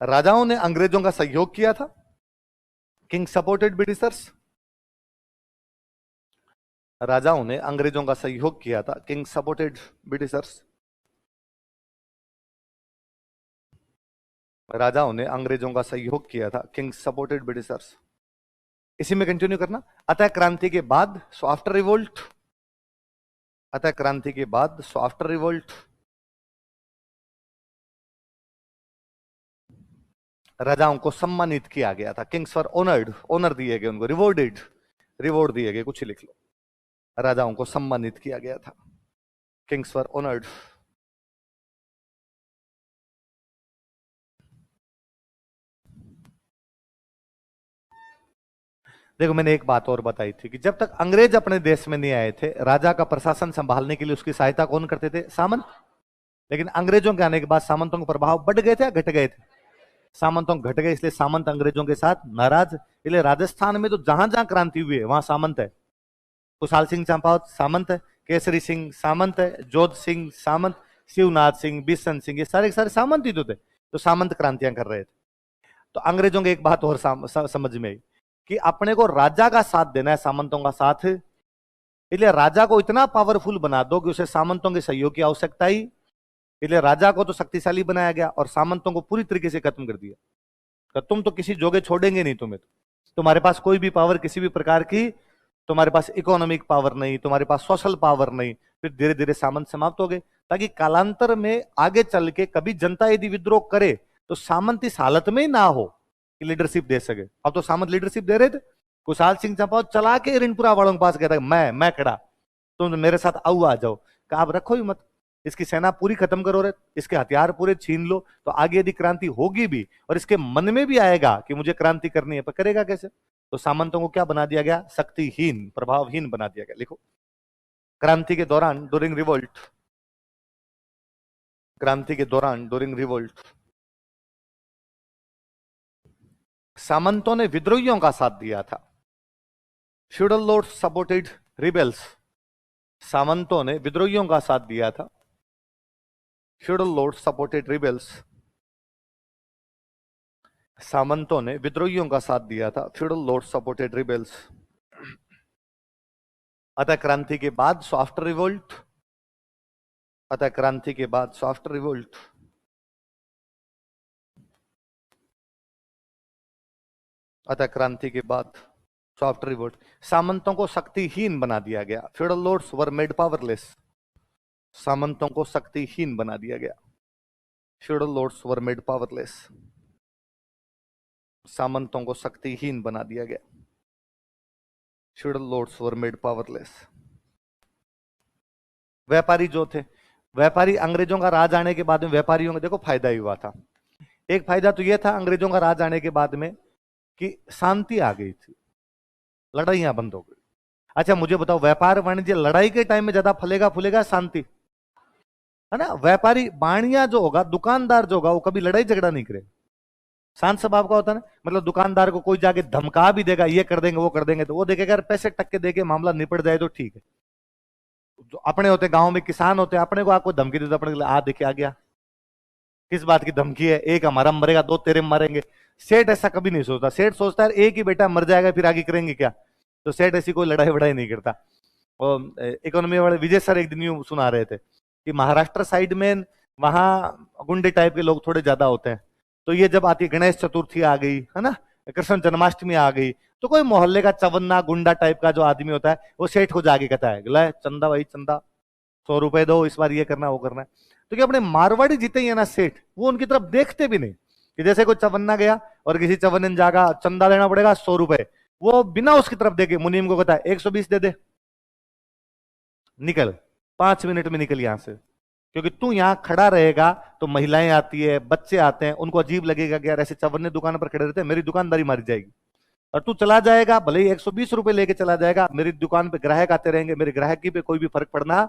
राजाओं ने अंग्रेजों का सहयोग किया था। किंग सपोर्टेड ब्रिटिशर्स, राजाओं ने अंग्रेजों का सहयोग किया था। किंग सपोर्टेड ब्रिटिशर्स, राजाओं ने अंग्रेजों का सहयोग किया था। किंग सपोर्टेड ब्रिटिशर्स, इसी में कंटिन्यू करना। अतः क्रांति के बाद, सो आफ्टर रिवोल्ट, अतः क्रांति के बाद, सो आफ्टर रिवोल्ट राजाओं को सम्मानित किया गया था। किंग्स फॉर ऑनर्ड, ऑनर दिए गए उनको, रिवॉर्डेड, रिवॉर्ड दिए गए, कुछ लिख लो। राजाओं को सम्मानित किया गया था। किंग्स वर ऑनर्ड। देखो मैंने एक बात और बताई थी कि जब तक अंग्रेज अपने देश में नहीं आए थे, राजा का प्रशासन संभालने के लिए उसकी सहायता कौन करते थे? सामंत। लेकिन अंग्रेजों के आने के बाद सामंतों का प्रभाव बढ़ गए थे या घट गए थे? सामंतों घट गए, इसलिए सामंत अंग्रेजों के साथ नाराज। इसलिए राजस्थान में तो जहां जहां क्रांति हुई है वहां सामंत है। कुशाल सिंह चंपावत सामंत है, केसरी सिंह सामंत है, जोध सिंह सामंत, शिवनाथ सिंह, बिशन सिंह, ये सारे के सारे सामंत ही तो थे, तो सामंत क्रांतियां कर रहे थे। तो अंग्रेजों की एक बात और समझ में आई कि अपने को राजा का साथ देना है, सामंतों का साथ। इसलिए राजा को इतना पावरफुल बना दो कि उसे सामंतों के सहयोग की आवश्यकता ही। इसलिए राजा को तो शक्तिशाली बनाया गया और सामंतों को पूरी तरीके से खत्म कर दिया। तो तुम तो किसी जोगे छोड़ेंगे नहीं तुम्हें, तुम्हारे पास कोई भी पावर किसी भी प्रकार की, तुम्हारे पास इकोनॉमिक पावर नहीं, तुम्हारे पास सोशल पावर नहीं। फिर धीरे धीरे सामंत समाप्त हो गए, ताकि कालांतर में आगे चल के कभी जनता यदि विद्रोह करे तो सामंत इस हालत में ना हो कि लीडरशिप दे सके। अब तो सामंत लीडरशिप दे रहे थे। कुशाल सिंह चंपावत चला के रिनपुरा वालों के पास गया था, मैं खड़ा, तुम मेरे साथ आओ आ जाओ। कहा आप रखो ही मत, इसकी सेना पूरी खत्म करो रे, इसके हथियार पूरे छीन लो, तो आगे यदि क्रांति होगी भी और इसके मन में भी आएगा कि मुझे क्रांति करनी है, पर करेगा कैसे? तो सामंतों को क्या बना दिया गया? शक्तिहीन, प्रभावहीन बना दिया गया। लिखो, क्रांति के दौरान ड्यूरिंग रिवोल्ट, क्रांति के दौरान ड्यूरिंग रिवोल्ट सामंतों ने विद्रोहियों का साथ दिया था। फ्यूडल लॉर्ड्स सपोर्टेड रिबेल्स, सामंतों ने विद्रोहियों का साथ दिया था। फ्यूडल लॉर्ड्स सपोर्टेड रिबेल्स, सामंतों ने विद्रोहियों का साथ दिया था। Feudal Lord's supported rebels. अतः क्रांति के बाद आफ्टर रिवोल्ट, अतः क्रांति के बाद आफ्टर रिवोल्ट अतः क्रांति के बाद आफ्टर रिवोल्ट सामंतों को शक्तिहीन बना दिया गया। Feudal lords were made powerless, सामंतों को शक्तिहीन बना दिया गया। Feudal lords were made powerless, सामंतों को शक्तिहीन बना दिया गया। Feudal lords were made powerless. व्यापारी जो थे, व्यापारी, अंग्रेजों का राज आने के बाद में व्यापारियों को देखो फायदा ही हुआ था। एक फायदा तो यह था अंग्रेजों का राज आने के बाद में कि शांति आ गई थी, लड़ाइयां बंद हो गई। अच्छा मुझे बताओ, व्यापार वाणिज्य लड़ाई के टाइम में ज्यादा फलेगा फूलेगा शांति, है ना? व्यापारी बाणिया जो होगा, दुकानदार जो होगा, वो कभी लड़ाई झगड़ा नहीं करे, शांत स्वभाव का होता है ना। मतलब दुकानदार को कोई जाके धमका भी देगा, ये कर देंगे वो कर देंगे, तो वो देखेगा यार पैसे टक्के देके मामला निपट जाए तो ठीक है। जो अपने होते गांव में किसान होते, अपने को आपको धमकी देते, अपने आ देखे आ गया, किस बात की धमकी है? एक हमारा मरेगा, दो तेरे मरेंगे। सेठ ऐसा कभी नहीं सोचता, सेठ सोचता है एक ही बेटा मर जाएगा, फिर आगे करेंगे क्या? तो सेठ ऐसी कोई लड़ाई वड़ाई नहीं करता। और इकोनॉमी वाले विजय सर एक दिन यूं सुना रहे थे कि महाराष्ट्र साइड में वहां गुंडे टाइप के लोग थोड़े ज्यादा होते हैं, तो ये जब आती गणेश चतुर्थी आ गई है ना, कृष्ण जन्माष्टमी आ गई, तो कोई मोहल्ले का चवन्ना गुंडा टाइप का जो आदमी होता है वो सेठ को जाके कहता है, गला चंदा भाई चंदा, 100 रुपए दो, इस बार ये करना वो करना है। तो क्या अपने मारवाड़ी जीते ही है ना सेठ, वो उनकी तरफ देखते भी नहीं कि जैसे कोई चवन्ना गया और किसी चवन्ने ने जागा चंदा देना पड़ेगा 100 रुपए, वो बिना उसकी तरफ देखे मुनीम को कहता है 120 दे दे, निकल 5 मिनट में निकल यहां से, क्योंकि तू यहां खड़ा रहेगा तो महिलाएं आती है, बच्चे आते हैं, उनको अजीब लगेगा कि यार ऐसे चवन्ने दुकान पर खड़े रहते हैं, मेरी दुकानदारी मारी जाएगी। और तू चला जाएगा, भले ही 120 रुपए लेके चला जाएगा, मेरी दुकान पे ग्राहक आते रहेंगे, मेरे ग्राहकी पे कोई भी फर्क पड़ना,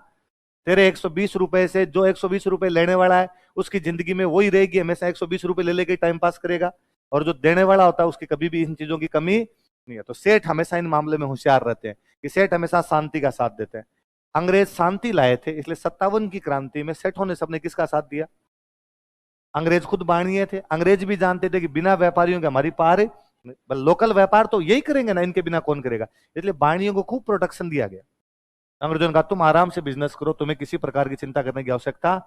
तेरे 120 रुपए से जो 120 रुपए लेने वाला है उसकी जिंदगी में वही रहेगी, हमेशा 120 रुपए ले लेके टाइम पास करेगा, और जो देने वाला होता है उसकी कभी भी इन चीजों की कमी नहीं है। तो सेठ हमेशा इन मामले में होशियार रहते हैं कि सेठ हमेशा शांति का साथ देते हैं। अंग्रेज शांति लाए थे, इसलिए 57 की क्रांति में सेठों ने सबने किसका साथ दिया? अंग्रेज खुद बाणिये थे, अंग्रेज भी जानते थे कि बिना व्यापारियों के हमारी पार, लोकल व्यापार तो यही करेंगे ना, इनके बिना कौन करेगा, इसलिए बाणियों को खूब प्रोटेक्शन दिया गया। अंग्रेजों ने कहा तुम आराम से बिजनेस करो, तुम्हें किसी प्रकार की चिंता करने की आवश्यकता,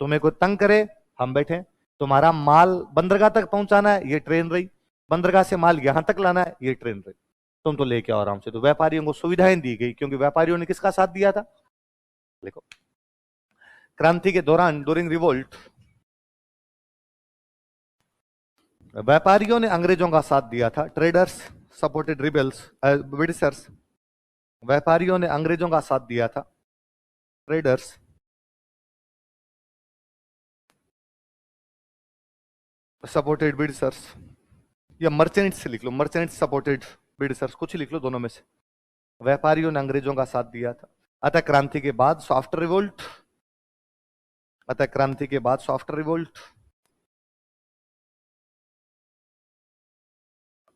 तुम्हें कोई तंग करे हम बैठे, तुम्हारा माल बंदरगाह तक पहुंचाना है ये ट्रेन रही, बंदरगाह से माल यहां तक लाना है ये ट्रेन रही, तुम तो लेके आओ आराम से। तो व्यापारियों को सुविधाएं दी गई, क्योंकि व्यापारियों ने किसका साथ दिया था? देखो, क्रांति के दौरान ड्यूरिंग रिवोल्ट व्यापारियों ने अंग्रेजों का साथ दिया था। ट्रेडर्स सपोर्टेड रिबेल्स, ब्रिटिशर्स, व्यापारियों ने अंग्रेजों का साथ दिया था। ट्रेडर्स सपोर्टेड ब्रिटिशर्स, या मर्चेंट्स लिख लो, मर्चेंट्स सपोर्टेड ब्रिटिशर्स, कुछ लिख लो दोनों में से। व्यापारियों ने अंग्रेजों का साथ दिया था। अतः क्रांति के बाद सॉफ्ट रिवोल्ट, अतः क्रांति के बाद सॉफ्ट रिवोल्ट,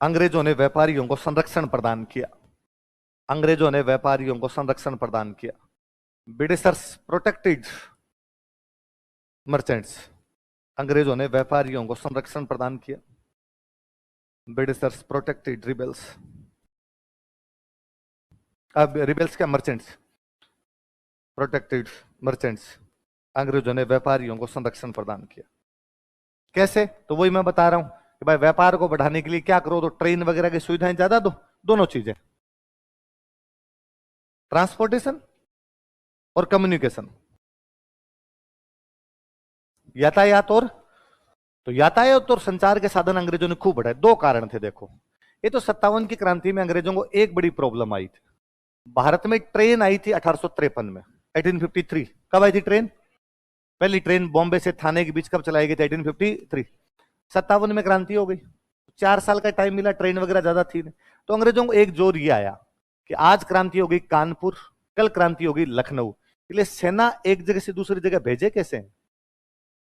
अंग्रेजों ने व्यापारियों को संरक्षण प्रदान किया, अंग्रेजों ने व्यापारियों को संरक्षण प्रदान किया। ब्रिटिशर्स प्रोटेक्टेड मर्चेंट्स, अंग्रेजों ने व्यापारियों को संरक्षण प्रदान किया। ब्रिटिशर्स प्रोटेक्टेड रिबेल्स, अब रिबेल्स क्या, मर्चेंट्स, प्रोटेक्टेड मर्चेंट्स, अंग्रेजों ने व्यापारियों को संरक्षण प्रदान किया। कैसे? तो वही मैं बता रहा हूं कि भाई व्यापार को बढ़ाने के लिए क्या करो, तो ट्रेन वगैरह की सुविधाएं ज्यादा दो, दोनों चीजें, ट्रांसपोर्टेशन और कम्युनिकेशन, यातायात और, तो यातायात और संचार के साधन अंग्रेजों ने खूब बढ़ाए। दो कारण थे देखो, ये तो 57 की क्रांति में अंग्रेजों को एक बड़ी प्रॉब्लम आई थी। भारत में ट्रेन आई थी 1853 में, 1853। कब आई थी ट्रेन? पहली ट्रेन बॉम्बे से थाने के बीच कब चलाई गई थी? 1853। 57 में क्रांति हो गई, 4 साल का टाइम मिला, ट्रेन वगैरह ज्यादा थी नहीं। तो अंग्रेजों को एक जोर ये आया कि आज क्रांति होगी कानपुर, कल क्रांति होगी लखनऊ, इसलिए सेना एक जगह से दूसरी जगह भेजे कैसे?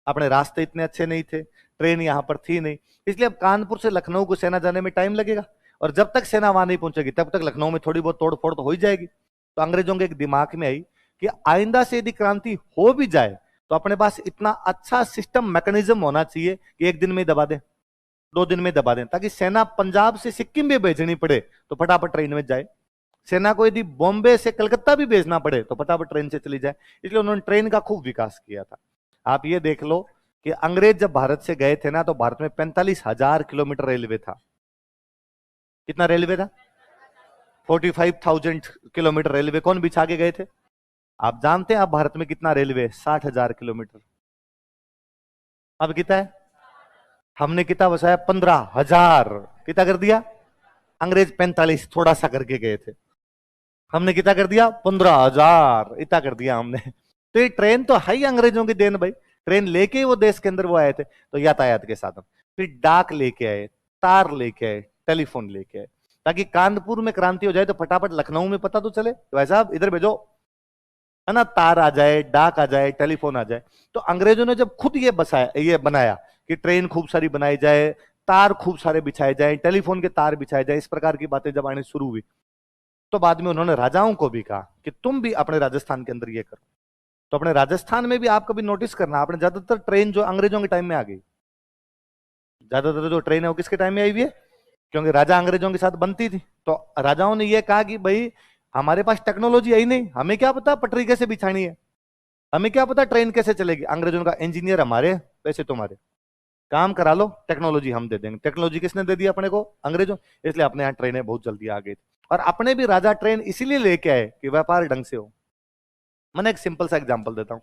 अपने रास्ते इतने अच्छे नहीं थे, ट्रेन यहां पर थी नहीं, इसलिए अब कानपुर से लखनऊ को सेना जाने में टाइम लगेगा, और जब तक सेना वहां नहीं पहुंचेगी तब तक लखनऊ में थोड़ी बहुत तोड़ फोड़ तो हो ही जाएगी। तो अंग्रेजों के एक दिमाग में आई कि आइंदा से यदि क्रांति हो भी जाए तो अपने पास इतना अच्छा सिस्टम मैकेनिज्म होना चाहिए कि एक दिन में दबा दें, 2 दिन में दबा दें, ताकि सेना पंजाब से सिक्किम भी भेजनी पड़े तो फटाफट ट्रेन में जाए, सेना को यदि बॉम्बे से कलकत्ता भी भेजना पड़े तो फटाफट ट्रेन से चली जाए। इसलिए उन्होंने ट्रेन का खूब विकास किया था। आप ये देख लो कि अंग्रेज जब भारत से गए थे ना, तो भारत में 45,000 किलोमीटर रेलवे था। कितना रेलवे था? 45,000 किलोमीटर रेलवे कौन बिछा के गए थे? आप जानते हैं अब भारत में कितना रेलवे? 60,000 किलोमीटर। अब कितना है? हमने कितना बसाया? 15,000। कितना कर दिया? अंग्रेज 45 थोड़ा सा करके गए थे, हमने कितना कर दिया? 15,000, इतना कर दिया हमने। तो ये ट्रेन तो है ही अंग्रेजों की देन भाई, ट्रेन लेके वो देश के अंदर वो आए थे। तो यातायात के साधन, फिर डाक लेके आए, तार लेके आए, टेलीफोन लेके आए, ताकि कानपुर में क्रांति हो जाए तो फटाफट लखनऊ में पता तो चले तो भाई साहब इधर भेजो, है ना, तार आ जाए, डाक आ जाए, टेलीफोन आ जाए। तो अंग्रेजों ने जब खुद ये बनाया कि ट्रेन खूब सारी बनाई जाए, तार खूब सारे बिछाए जाए, टेलीफोन के तार बिछाए जाए, इस प्रकार की बातें जब आनी शुरू हुई, तो बाद में उन्होंने राजाओं को भी कहा कि तुम भी अपने राजस्थान के अंदर ये करो। तो अपने राजस्थान में भी आप कभी नोटिस करना, आपने ज्यादातर ट्रेन जो अंग्रेजों के टाइम में आ गई, ज्यादातर जो ट्रेन है वो किसके टाइम में आई हुई है? क्योंकि राजा अंग्रेजों के साथ बनती थी। तो राजाओं ने यह कहा कि भाई हमारे पास टेक्नोलॉजी है ही नहीं, हमें क्या पता पटरी कैसे बिछानी है, हमें क्या पता ट्रेन कैसे चलेगी। अंग्रेजों का इंजीनियर हमारे, पैसे तुम्हारे, काम करा लो, टेक्नोलॉजी हम दे देंगे। टेक्नोलॉजी किसने दे दी अपने को? अंग्रेजों। इसलिए अपने यहाँ ट्रेनें बहुत जल्दी आ गई थी, और अपने भी राजा ट्रेन इसीलिए लेके आए कि व्यापार ढंग से हो। मैंने एक सिंपल सा एग्जांपल देता हूं।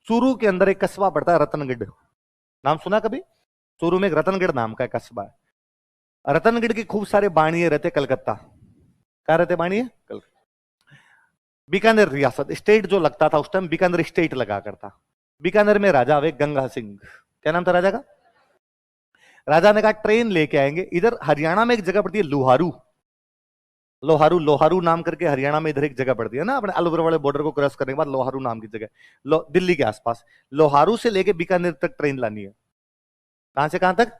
चूरू के अंदर एक कस्बा पड़ता है रतनगढ़, नाम सुना कभी? चूरू में एक रतनगढ़ नाम का एक कस्बा है। रतनगढ़ के खूब सारे बाणिये रहते कलकत्ता, क्या रहते बाणिये? कलकत्ता। बीकानेर रियासत, स्टेट जो लगता था उस टाइम बीकानेर स्टेट लगा करता। बीकानेर में राजा वे गंगा सिंह, क्या नाम था राजा का? राजा ने कहा ट्रेन लेके आएंगे। इधर हरियाणा में एक जगह पड़ती है लोहारू, लोहारू, लोहारू नाम करके हरियाणा में इधर एक जगह पड़ती है ना, अपने अलवर वाले बॉर्डर को क्रॉस करने के बाद लोहारू नाम की जगह, दिल्ली के आसपास। लोहारू से लेके बीकानेर तक ट्रेन लानी है। कहां से कहां तक?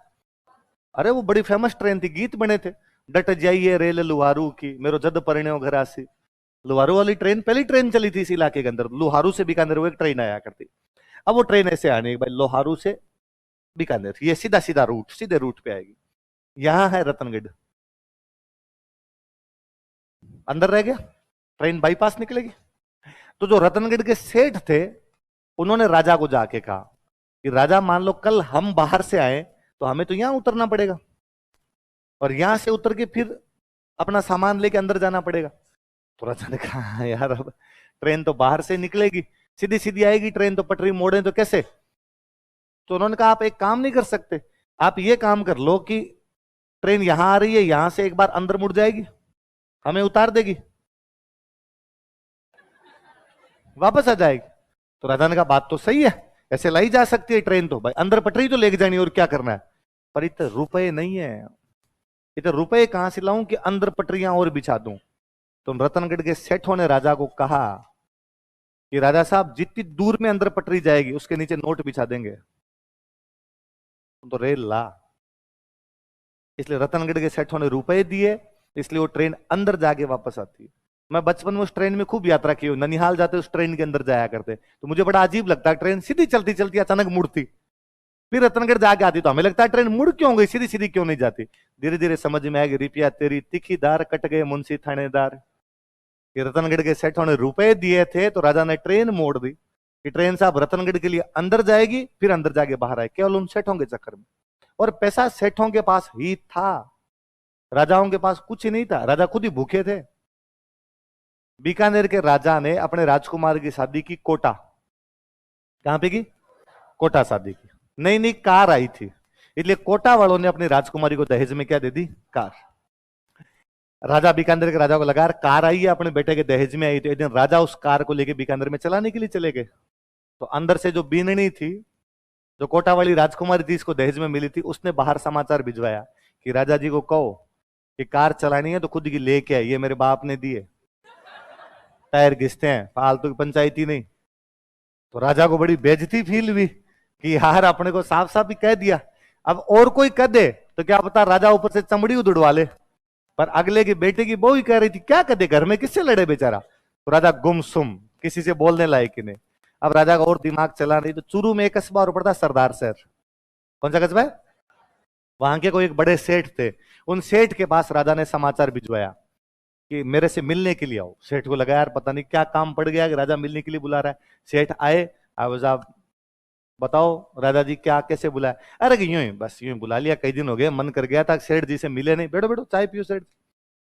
अरे वो बड़ी फेमस ट्रेन थी, गीत बने थे, डट जाइए रेल लोहारू की, मेरो जद परिणय घरासी। लोहारू वाली ट्रेन पहली ट्रेन चली थी इस इलाके के अंदर, लोहारू से बीकानेर वो एक ट्रेन आया करती। अब वो ट्रेन ऐसे आने भाई, लोहारू से बीकानेर, ये सीधा सीधा रूट, सीधे रूट पे आएगी। यहां है रतनगढ़, अंदर रह गया, ट्रेन बाईपास निकलेगी। तो जो रतनगढ़ के सेठ थे उन्होंने राजा को जाके कहा कि राजा मान लो कल हम बाहर से आए तो हमें तो यहां उतरना पड़ेगा, और यहां से उतर के फिर अपना सामान लेके अंदर जाना पड़ेगा। तो राजा ने कहा यार अब ट्रेन तो बाहर से निकलेगी, सीधी सीधी आएगी ट्रेन, तो पटरी मोड़े तो कैसे? तो उन्होंने कहा आप एक काम नहीं कर सकते, आप ये काम कर लो कि ट्रेन यहां आ रही है, यहां से एक बार अंदर मुड़ जाएगी, हमें उतार देगी, वापस आ जाएगी। तो राजा ने कहा बात तो सही है, ऐसे लाई जा सकती है ट्रेन, तो भाई अंदर पटरी तो लेके जानी और क्या करना है, पर इतने रुपए नहीं है, इतने रुपए कहां से लाऊं कि अंदर पटरियां और बिछा दूं। तो रतनगढ़ के सेठों ने राजा को कहा कि राजा साहब जितनी दूर में अंदर पटरी जाएगी उसके नीचे नोट बिछा देंगे। तो रेल ला, इसलिए रतनगढ़ के सेठों ने रुपए दिए, इसलिए वो ट्रेन अंदर जाके वापस आती है। मैं बचपन में उस ट्रेन में खूब यात्रा की हूं, ननिहाल जाते उस ट्रेन के अंदर जाया करते, तो मुझे बड़ा अजीब लगता है, ट्रेन सीधी चलती चलती अचानक मुड़ती, फिर रतनगढ़ जाके आती, तो हमें लगता है ट्रेन मुड़ क्यों गई, सीधी सीधी क्यों नहीं जाती। धीरे धीरे समझ में आएगी, रिपिया तेरी तिखी दार कट गए मुंशी थानेदार। कि रतनगढ़ के सेठों ने रुपए दिए थे तो राजा ने ट्रेन मोड़ दी कि ट्रेन साहब रतनगढ़ के लिए अंदर जाएगी, फिर अंदर जाके बाहर आए, केवल उन सेठों के चक्कर में। और पैसा सेठों के पास ही था, राजाओं के पास कुछ ही नहीं था, राजा खुद ही भूखे थे। बीकानेर के राजा ने अपने राजकुमार की शादी की कोटा, कहां पे की, कोटा शादी की, नई नई कार आई थी, इसलिए कोटा वालों ने अपनी राजकुमारी को दहेज में क्या दे दी, कार। राजा बीकानेर के राजा को लगा कार आई है, अपने बेटे के दहेज में आई, तो एक दिन राजा उस कार को लेके बीकानेर में चलाने के लिए चले गए। तो अंदर से जो बीननी थी, जो कोटा वाली राजकुमारी थी, इसको दहेज में मिली थी, उसने बाहर समाचार भिजवाया कि राजा जी को कहो कि कार चलानी है तो खुद की लेके आए, ये मेरे बाप ने दिए, टायर घिसते हैं, फालतू की पंचायती नहीं। तो राजा को बड़ी बेइज्जती फील हुई कि यार अपने को साफ साफ ही कह दिया, अब और कोई कह दे तो क्या पता राजा ऊपर से चमड़ी उड़वा ले, पर अगले की बेटे की बहू ही कह रही थी क्या कह दे, घर में किससे लड़े बेचारा। तो राजा गुमसुम, किसी से बोलने लायक ही नहीं। अब राजा का और दिमाग चला नहीं, तो चूरू में एक कस्बा और पड़ता सरदार शहर, कौन सा कस्बा है, वहां के कोई एक बड़े सेठ थे, उन सेठ के पास राजा ने समाचार भिजवाया कि मेरे से मिलने के लिए आओ। सेठ को लगा यार पता नहीं क्या काम पड़ गया कि राजा मिलने के लिए बुला रहा है। सेठ आए, आप बताओ राजा जी क्या कैसे बुलाया, अरे यूं ही बस यूं ही बुला लिया, कई दिन हो गए मन कर गया था सेठ जी से मिले नहीं, बैठो बैठो चाय पियो सेठ,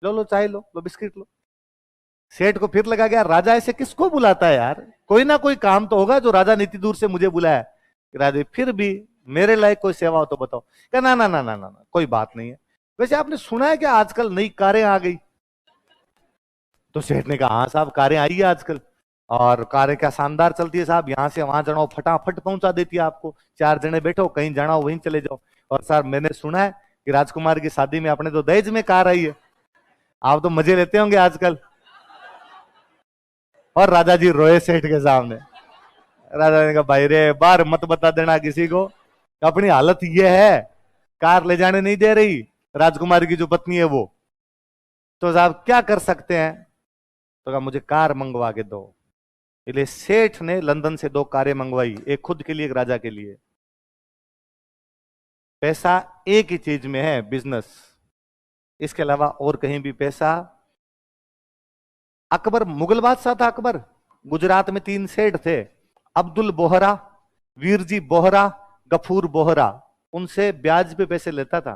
लो लो चाय लो, लो बिस्किट लो। सेठ को फिर लगा गया राजा ऐसे किसको बुलाता है यार, कोई ना कोई काम तो होगा जो राजा नीति दूर से मुझे बुलाया। राजा फिर भी मेरे लायक कोई सेवा हो तो बताओ। क्या ना ना ना ना ना ना कोई बात नहीं है, वैसे आपने सुना है कि आजकल नई कारें आ गई। तो सेठ ने कहा हाँ साहब कारें आई है आजकल, और कारें क्या शानदार चलती है साहब, यहाँ से वहां जाना हो फटाफट पहुंचा देती है आपको, 4 जने बैठो कहीं जाना हो वहीं चले जाओ। और सर मैंने सुना है कि राजकुमार की शादी में अपने तो दहेज में कार आई है, आप तो मजे लेते होंगे आजकल। और राजा जी रोए सेठ के सामने। राजा ने कहा भाई रे बार मत बता देना किसी को, अपनी हालत ये है, कार ले जाने नहीं दे रही राजकुमार की जो पत्नी है वो, तो साहब क्या कर सकते हैं। तो कहा मुझे कार मंगवा के दो। इसलिए सेठ ने लंदन से 2 कारें मंगवाई, एक खुद के लिए एक राजा के लिए। पैसा एक ही चीज में है, बिजनेस, इसके अलावा और कहीं भी पैसा। अकबर मुगल बादशाह था, अकबर गुजरात में 3 सेठ थे, अब्दुल बोहरा, वीरजी बोहरा, गफूर बोहरा, उनसे ब्याज पे पैसे लेता था।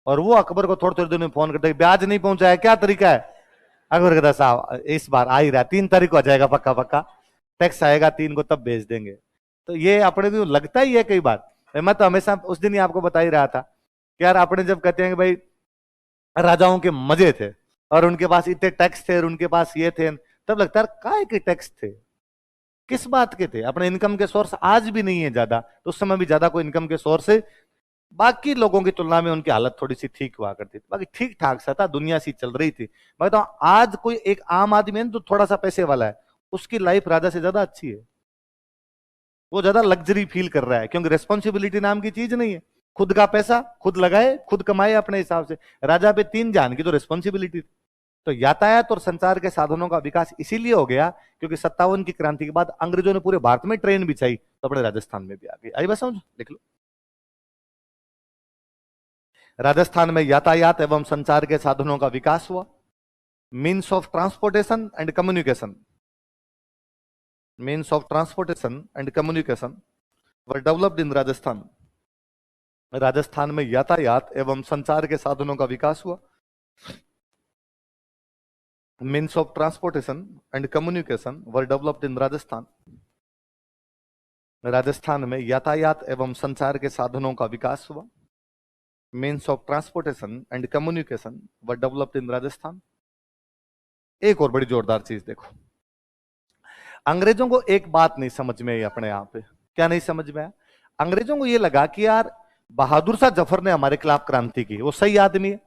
और वो अकबर को थोड़े थोड़े दिन में फोन करते ब्याज नहीं पहुंचाया क्या तरीका है। अकबर कहता साहब इस बार आ ही रहा, 3 तारीख को आ जाएगा पक्का पक्का, टैक्स आएगा 3 को तब भेज देंगे। तो ये अपने को लगता ही है कई बार, मैं तो हमेशा उस दिन ही आपको बता ही रहा था कि यार अपने जब कहते हैं कि भाई राजाओं के मजे थे और उनके पास इतने टैक्स थे और उनके पास ये थे, तब लगता है काय के टैक्स थे, किस बात के थे, अपने इनकम के सोर्स आज भी नहीं है ज्यादा, तो उस समय भी ज्यादा कोई इनकम के सोर्स है, बाकी लोगों की तुलना में उनकी हालत थोड़ी सी ठीक हुआ करती थी, बाकी ठीक ठाक सा था, दुनिया सी चल रही थी। मैं तो आज कोई एक आम आदमी है जो थोड़ा सा पैसे वाला है, उसकी लाइफ राजा से ज्यादा अच्छी है, वो ज्यादा लग्जरी फील कर रहा है, क्योंकि रेस्पॉन्सिबिलिटी नाम की चीज नहीं है, खुद का पैसा खुद लगाए खुद कमाए अपने हिसाब से। राजा पे 3 जान की तो रेस्पॉन्सिबिलिटी थी। तो यातायात और संचार के साधनों का विकास इसीलिए हो गया क्योंकि 57 की क्रांति के बाद अंग्रेजों ने पूरे भारत में ट्रेन बिछाई, तो अपने राजस्थान में भी आ गई। आई बस समझ, लिख लो। राजस्थान में यातायात एवं संचार के साधनों का विकास हुआ, means of transportation and communication, means of transportation and communication were developed in Rajasthan. Rajasthan में यातायात एवं संचार के साधनों का विकास हुआ, means of transportation and communication were developed in Rajasthan. Rajasthan में यातायात एवं संचार के साधनों का विकास हुआ, means of transportation and communication were developed in Rajasthan. एक और बड़ी जोरदार चीज देखो, अंग्रेजों को एक बात नहीं समझ में आई अपने यहाँ पे। क्या नहीं समझ में आया? अंग्रेजों को ये लगा कि यार बहादुर शाह जफर ने हमारे खिलाफ क्रांति की, वो सही आदमी है,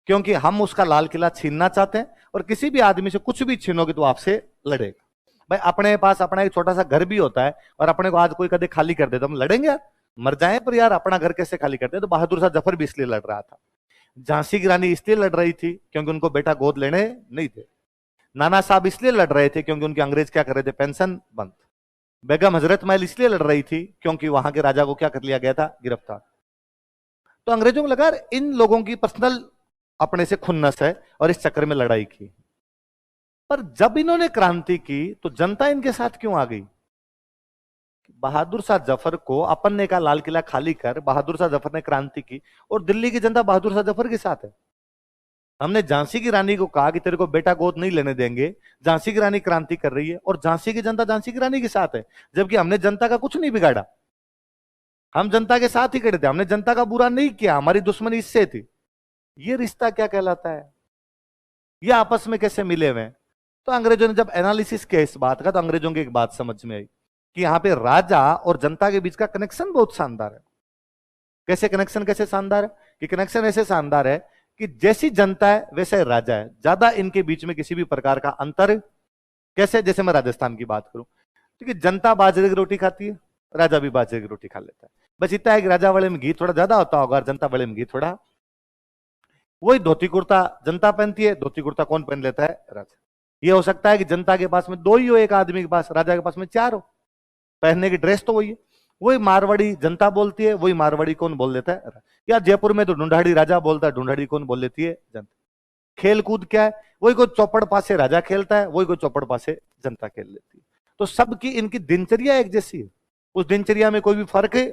क्योंकि हम उसका लाल किला छीनना चाहते हैं और किसी भी आदमी से कुछ भी छीनोगे तो आपसे लड़ेगा। भाई अपने पास अपना एक छोटा सा घर भी होता है और अपने को आज कोई कदे खाली कर दे तो हम लड़ेंगे यार, मर जाए, पर यार अपना घर कैसे खाली करते हैं। तो बहादुर शाह जफर भी इसलिए लड़ रहा था। झांसी की रानी इसलिए लड़ रही थी क्योंकि उनको बेटा गोद लेने नहीं थे। नाना साहब इसलिए लड़ रहे थे क्योंकि उनके अंग्रेज क्या कर रहे थे, पेंशन बंद। बेगम हजरत महल इसलिए लड़ रही थी क्योंकि वहां के राजा को क्या कर लिया गया था, गिरफ्तार। तो अंग्रेजों को लगा इन लोगों की पर्सनल अपने से खुन्नस है और इस चक्कर में लड़ाई की। पर जब इन्होंने क्रांति की तो जनता इनके साथ क्यों आ गई? बहादुर शाह जफर को अपन ने कहा लाल किला खाली कर, बहादुर शाह जफर ने क्रांति की और दिल्ली की जनता बहादुर शाह जफर के साथ है। हमने झांसी की रानी को कहा कि तेरे को बेटा गोद नहीं लेने देंगे, झांसी की रानी क्रांति कर रही है और झांसी की जनता झांसी की रानी के साथ है, जबकि हमने जनता का कुछ नहीं बिगाड़ा। हम जनता के साथ ही खड़े थे, हमने जनता का बुरा नहीं किया, हमारी दुश्मनी इससे थी। ये रिश्ता क्या कहलाता है? ये आपस में कैसे मिले हुए? तो अंग्रेजों ने जब एनालिसिस किया इस बात का तो अंग्रेजों की एक बात समझ में आई कि यहां पे राजा और जनता के बीच का कनेक्शन बहुत शानदार है। कैसे कनेक्शन, कैसे शानदार है? कि कनेक्शन ऐसे शानदार है कि जैसी जनता है वैसे राजा है, ज्यादा इनके बीच में किसी भी प्रकार का अंतर। कैसे? जैसे मैं राजस्थान की बात करूं तो कि जनता बाजरे की रोटी खाती है, राजा भी बाजरे की रोटी खा लेता है, बस इतना है कि राजा वाले में घी थोड़ा ज्यादा होता होगा और जनता वाले में घी थोड़ा। वही धोती कुर्ता जनता पहनती है, धोती कुर्ता कौन पहन लेता है? राजा। ये हो सकता है कि जनता के पास में दो ही हो, एक आदमी के पास, राजा के पास में चार हो, पहनने की ड्रेस तो वही है। वही मारवाड़ी जनता बोलती है, वही मारवाड़ी कौन बोल देता है? या जयपुर में तो ढूंढाड़ी राजा बोलता है, ढूंढाड़ी कौन बोल लेती है? जनता। खेल कूद क्या है? वही कोई चौपड़ पासे राजा खेलता है, वही कोई चौपड़ पासे जनता खेल लेती है। तो सबकी इनकी दिनचर्या एक जैसी है, उस दिनचर्या में कोई भी फर्क है?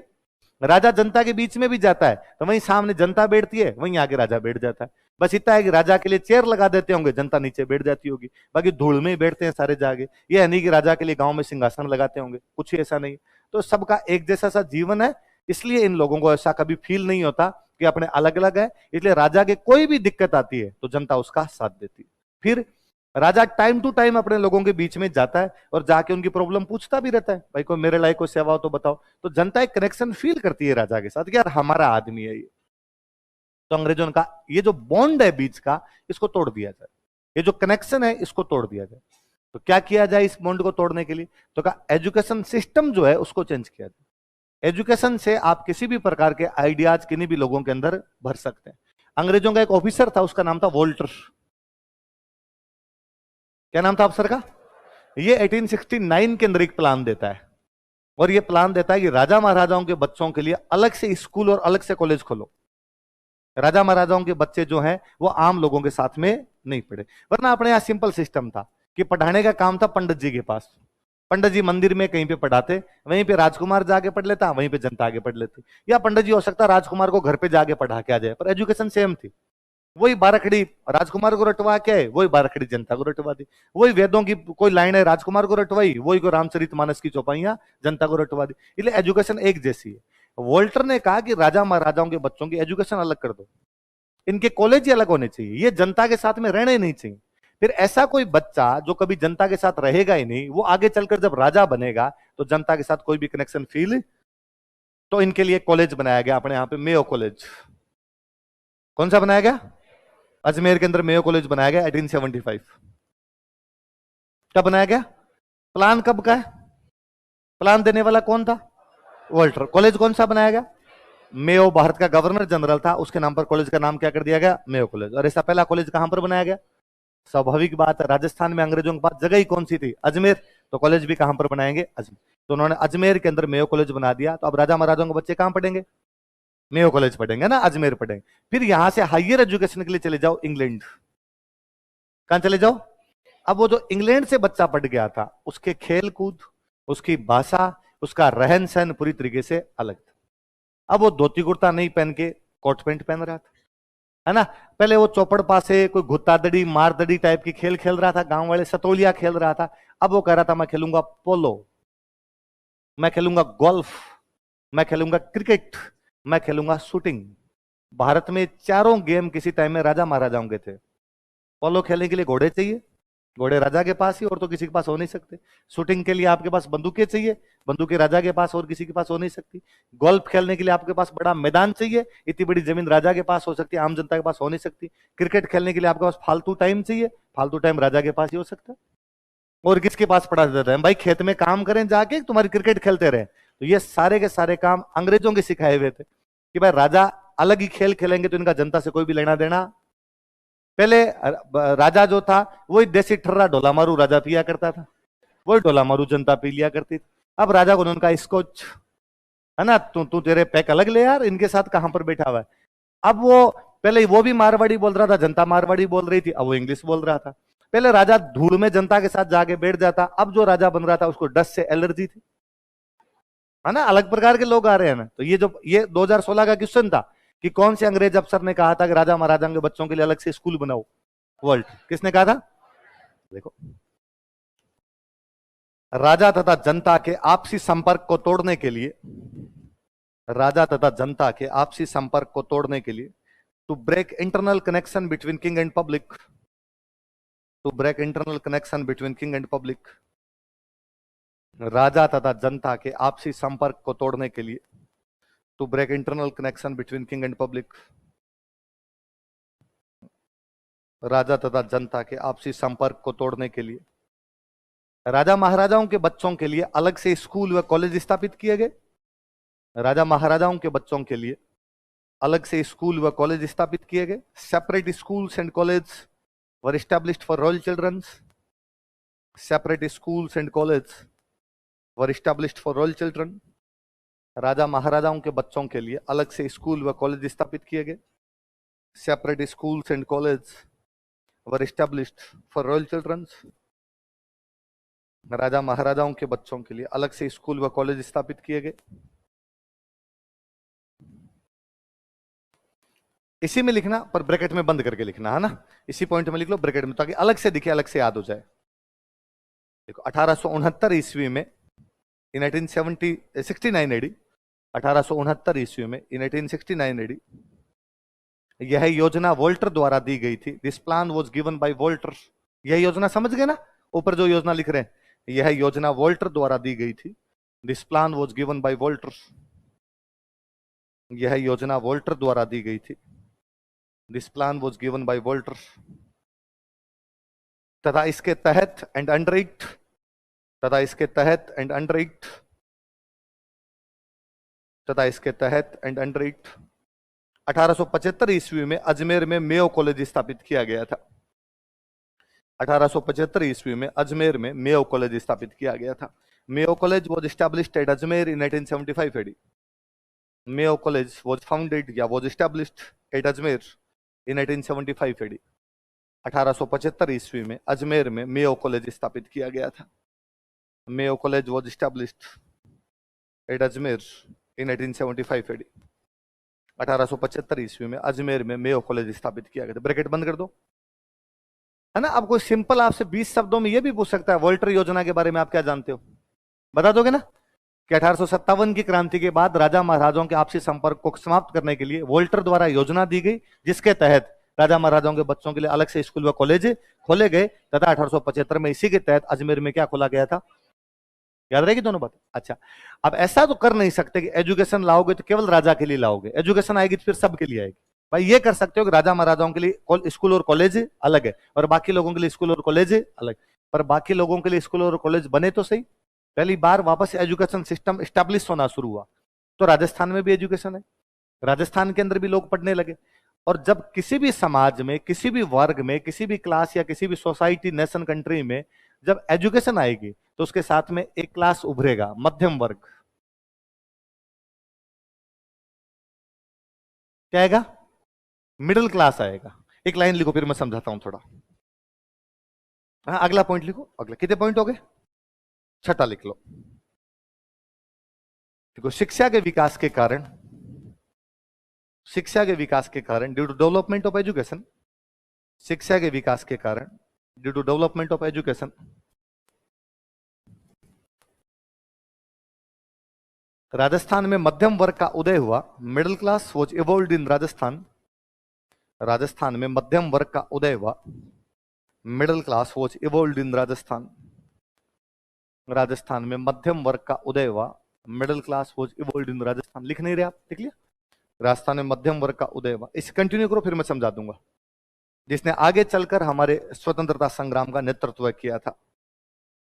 राजा जनता के बीच में भी जाता है तो वहीं सामने जनता बैठती है, वहीं आगे राजा बैठ जाता है। बस इतना है कि राजा के लिए चेयर लगा देते होंगे, जनता नीचे बैठ जाती होगी, बाकी धूल में ही बैठते हैं सारे जागे। ये नहीं कि राजा के लिए गांव में सिंहासन लगाते होंगे, कुछ ही ऐसा नहीं। तो सबका एक जैसा सा जीवन है, इसलिए इन लोगों को ऐसा कभी फील नहीं होता कि अपने अलग अलग है। इसलिए राजा के कोई भी दिक्कत आती है तो जनता उसका साथ देती है। फिर राजा टाइम टू टाइम अपने लोगों के बीच में जाता है और जाके उनकी प्रॉब्लम पूछता भी रहता है, भाई कोई मेरे लायक कोई सेवा हो तो बताओ। तो जनता एक कनेक्शन फील करती है राजा के साथ कि यार हमारा आदमी है ये। तो अंग्रेजों ने कहा ये जो बॉन्ड है बीच का, इसको तोड़ दिया जाए, ये जो कनेक्शन है इसको तोड़ दिया जाए। तो क्या किया जाए इस बॉन्ड को तोड़ने के लिए? तो कहा एजुकेशन सिस्टम जो है उसको चेंज किया जाए। एजुकेशन से आप किसी भी प्रकार के आइडियाज किन्हीं भी लोगों के अंदर भर सकते हैं। अंग्रेजों का एक ऑफिसर था, उसका नाम था वोल्टर। क्या नाम था अफसर का? ये 1869 के अंदर एक प्लान देता है और ये प्लान देता है कि राजा महाराजाओं के बच्चों के लिए अलग से स्कूल और अलग से कॉलेज खोलो। राजा महाराजाओं के बच्चे जो हैं वो आम लोगों के साथ में नहीं पढ़े, वरना अपने यहां सिंपल सिस्टम था कि पढ़ाने का काम था पंडित जी के पास। पंडित जी मंदिर में कहीं पे पढ़ाते, वहीं पे राजकुमार जाके पढ़ लेता, वहीं पे जनता आगे पढ़ लेती। या पंडित जी हो सकता राजकुमार को घर पे जाके पढ़ा के आ जाए, पर एजुकेशन सेम थी। वही बारखड़ी राजकुमार को रटवा के है, वही बारखड़ी जनता को रटवा दी। वही वेदों की कोई लाइन है राजकुमार को रटवाई, वही को रामचरितमानस की चौपाइयां जनता को रटवा दी। इसलिए एजुकेशन एक जैसी है। वोल्टर ने कहा कि राजा महाराजाओं के बच्चों की एजुकेशन अलग कर दो, इनके कॉलेज ही अलग होने चाहिए, ये जनता के साथ में रहने ही नहीं चाहिए। फिर ऐसा कोई बच्चा जो कभी जनता के साथ रहेगा ही नहीं, वो आगे चलकर जब राजा बनेगा तो जनता के साथ कोई भी कनेक्शन फील। तो इनके लिए कॉलेज बनाया गया अपने यहाँ पे, मेयो कॉलेज। कौन सा बनाया गया? अजमेर के अंदर मेयो कॉलेज बनाया गया 1875। कब बनाया गया? प्लान कब का है? प्लान देने वाला कौन था? वोल्टर। कॉलेज कौन सा बनाया गया? मेयो, भारत का गवर्नर जनरल था, उसके नाम पर कॉलेज का नाम क्या कर दिया गया? Mayo college. और ऐसा पहला कॉलेज कहां पर बनाया गया? स्वाभाविक बात है, राजस्थान में अंग्रेजों के पास जगह ही कौन सी थी? अजमेर। तो कॉलेज भी कहां पर बनाएंगे? अजमेर। तो उन्होंने अजमेर के अंदर मेयो कॉलेज बना दिया। तो अब राजा महाराजाओं के बच्चे कहां पढ़ेंगे? मेयो कॉलेज पढ़ेंगे ना, अजमेर पढ़ेंगे। फिर यहां से हायर एजुकेशन के लिए चले जाओ इंग्लैंड। कहां चले जाओ? अब वो जो इंग्लैंड से बच्चा पढ़ गया था, उसके खेल कूद, उसकी भाषा, उसका रहन सहन पूरी तरीके से अलग था। अब वो धोती कुर्ता नहीं पहन के कोट पैंट पहन रहा था, है ना। पहले वो चौपड़ पासे कोई घुत्तादड़ी मारदड़ी टाइप की खेल खेल रहा था, गांव वाले सतोलिया खेल रहा था। अब वो कह रहा था मैं खेलूंगा पोलो, मैं खेलूंगा गोल्फ, मैं खेलूंगा क्रिकेट, मैं खेलूंगा शूटिंग। भारत में चारों गेम किसी टाइम में राजा महाराजाओं के थे। पोलो खेलने के लिए घोड़े चाहिए, घोड़े राजा के पास ही, और तो किसी के पास हो नहीं सकते। शूटिंग के लिए आपके पास बंदूकें चाहिए, बंदूकें राजा के पास और किसी के पास हो नहीं सकती। गोल्फ खेलने के लिए आपके पास बड़ा मैदान चाहिए, इतनी बड़ी जमीन राजा के पास हो सकती है, आम जनता के पास हो नहीं सकती। क्रिकेट खेलने के लिए आपके पास फालतू टाइम चाहिए, फालतू टाइम राजा के पास ही हो सकता है। और किसके पास पड़ा देता है, भाई खेत में काम करें जाके, तुम्हारी क्रिकेट खेलते रहे। तो ये सारे के सारे काम अंग्रेजों के सिखाए हुए थे कि भाई राजा अलग ही खेल खेलेंगे तो इनका जनता से कोई भी लेना देना। पहले राजा जो था वही देसी ठर्रा ढोला मारू राजा पिया करता था, वही ढोला मारू जनता पी लिया करती थी। अब राजा को उनका स्कॉच है ना, तू तू तेरे पैक अलग ले यार, इनके साथ कहां पर बैठा हुआ है। अब वो पहले वो भी मारवाड़ी बोल रहा था, जनता मारवाड़ी बोल रही थी, अब वो इंग्लिश बोल रहा था। पहले राजा धूल में जनता के साथ जाके बैठ जाता, अब जो राजा बन रहा था उसको डस्ट से एलर्जी थी, है ना, अलग प्रकार के लोग आ रहे हैं ना। तो ये 2016 का क्वेश्चन था कि कौन से अंग्रेज अफसर ने कहा था कि राजा महाराजा के बच्चों के लिए अलग से स्कूल बनाओ, वर्ल्ड किसने कहा था? देखो, राजा तथा जनता के आपसी संपर्क को तोड़ने के लिए, राजा तथा जनता के आपसी संपर्क को तोड़ने के लिए, to break internal connection between king and public, to break internal connection between king and public, राजा तथा जनता के आपसी संपर्क को तोड़ने के लिए, to break internal connection between king and public, राजा तथा जनता के आपसी संपर्क को तोड़ने के लिए राजा महाराजाओं के बच्चों के लिए अलग से स्कूल व कॉलेज स्थापित किए गए। राजा महाराजाओं के बच्चों के लिए अलग से स्कूल व कॉलेज स्थापित किए गए। Separate schools and college were established for royal children, separate schools and college were established for royal children. राजा महाराजाओं के बच्चों के लिए अलग से स्कूल व कॉलेज स्थापित किए गए। Separate schools and college were established for royal children. राजा महाराजाओं के बच्चों के लिए अलग से स्कूल व कॉलेज स्थापित किए गए। इसी में लिखना, पर ब्रैकेट में बंद करके लिखना, है ना, इसी पॉइंट में लिख लो ब्रैकेट में, ताकि अलग से दिखे, अलग से याद हो जाए। देखो 1869 ईस्वी में, इन 1869 एडी, 1869 ईस्वी में, इन 1869 एडी, यह योजना वोल्टर द्वारा दी गई थी। This plan was given by Walter. यह योजना समझ गए ना, ऊपर जो योजना लिख रहे हैं, यह योजना वोल्टर द्वारा दी गई थी। This plan was given by Walter. यह योजना वोल्टर द्वारा दी गई थी। This plan was given by Walter. तथा इसके तहत एंड अंडर इट, तथा इसके तहत एंड अंडर इट, तथा इसके तहत एंड अंडर इट 1875 ईस्वी में अजमेर में मेयो कॉलेज स्थापित किया गया था। 1875 ईस्वी में अजमेर में मेयो कॉलेज स्थापित किया गया था। Mayo college was established at Ajmer in 1875 AD. Mayo college was founded या was established at Ajmer in 1875 AD. 1875 ईस्वी में अजमेर में मेयो कॉलेज स्थापित किया गया था। Mayo college was established at Ajmer in 1875 AD. 1875 ईस्वी में अजमेर में मेयो कॉलेज स्थापित किया गया था। ब्रैकेट बंद कर दो, है ना। अब कोई सिंपल आपसे 20 शब्दों में यह भी पूछ सकता है, वोल्टर योजना के बारे में आप क्या जानते हो, बता दोगे ना, कि 1857 की क्रांति के बाद राजा महाराजाओं के आपसी संपर्क को समाप्त करने के लिए वोल्टर द्वारा योजना दी गई, जिसके तहत राजा महाराजाओं के बच्चों के लिए अलग से स्कूल व कॉलेज खोले गए। तथा 1875 में इसी के तहत अजमेर में क्या खोला गया था, याद रहेगी दोनों बात। अच्छा, अब ऐसा तो कर नहीं सकते कि एजुकेशन लाओगे तो केवल राजा के लिए लाओगे, एजुकेशन आएगी तो फिर सबके लिए आएगी। भाई ये कर सकते हो कि राजा महाराजाओं के लिए स्कूल और कॉलेज अलग है और बाकी लोगों के लिए स्कूल और कॉलेज अलग, पर बाकी लोगों के लिए स्कूल और कॉलेज बने तो सही। पहली बार वापस एजुकेशन सिस्टम स्टैब्लिश होना शुरू हुआ तो राजस्थान में भी एजुकेशन है, राजस्थान के अंदर भी लोग पढ़ने लगे। और जब किसी भी समाज में, किसी भी वर्ग में, किसी भी क्लास या किसी भी सोसाइटी, नेशन, कंट्री में जब एजुकेशन आएगी तो उसके साथ में एक क्लास उभरेगा, मध्यम वर्ग। क्या आएगा? मिडिल क्लास आएगा। एक लाइन लिखो, फिर मैं समझाता हूं थोड़ा। हाँ, अगला पॉइंट लिखो। अगला कितने पॉइंट हो गए? छठा लिख लो। देखो, शिक्षा के विकास के कारण, शिक्षा के विकास के कारण, due to development of education, शिक्षा के विकास के कारण, due to development of education, Rajasthan में मध्यम वर्ग का उदय हुआ। Middle class was evolved in Rajasthan. Rajasthan में मध्यम वर्ग का उदय हुआ। Middle class was evolved in Rajasthan. Rajasthan में मध्यम वर्ग का उदय हुआ। Middle class was evolved in Rajasthan. लिख नहीं रहे आप? लिख लिया? राजस्थान में मध्यम वर्ग का उदय हुआ। इसे कंटिन्यू करो, फिर मैं समझा दूंगा। जिसने आगे चलकर हमारे स्वतंत्रता संग्राम का नेतृत्व किया था,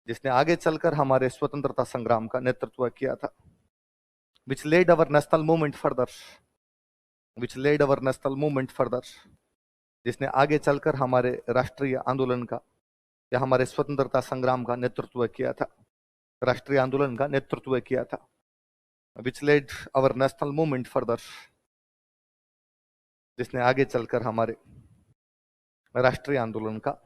जिसने आगे चलकर हमारे स्वतंत्रता संग्राम का नेतृत्व किया था, which led our national movement further, which led our national movement further, जिसने आगे चलकर हमारे राष्ट्रीय आंदोलन का या हमारे स्वतंत्रता संग्राम का नेतृत्व किया था, राष्ट्रीय आंदोलन का नेतृत्व किया था, which led our national movement further, जिसने आगे चलकर हमारे राष्ट्रीय आंदोलन का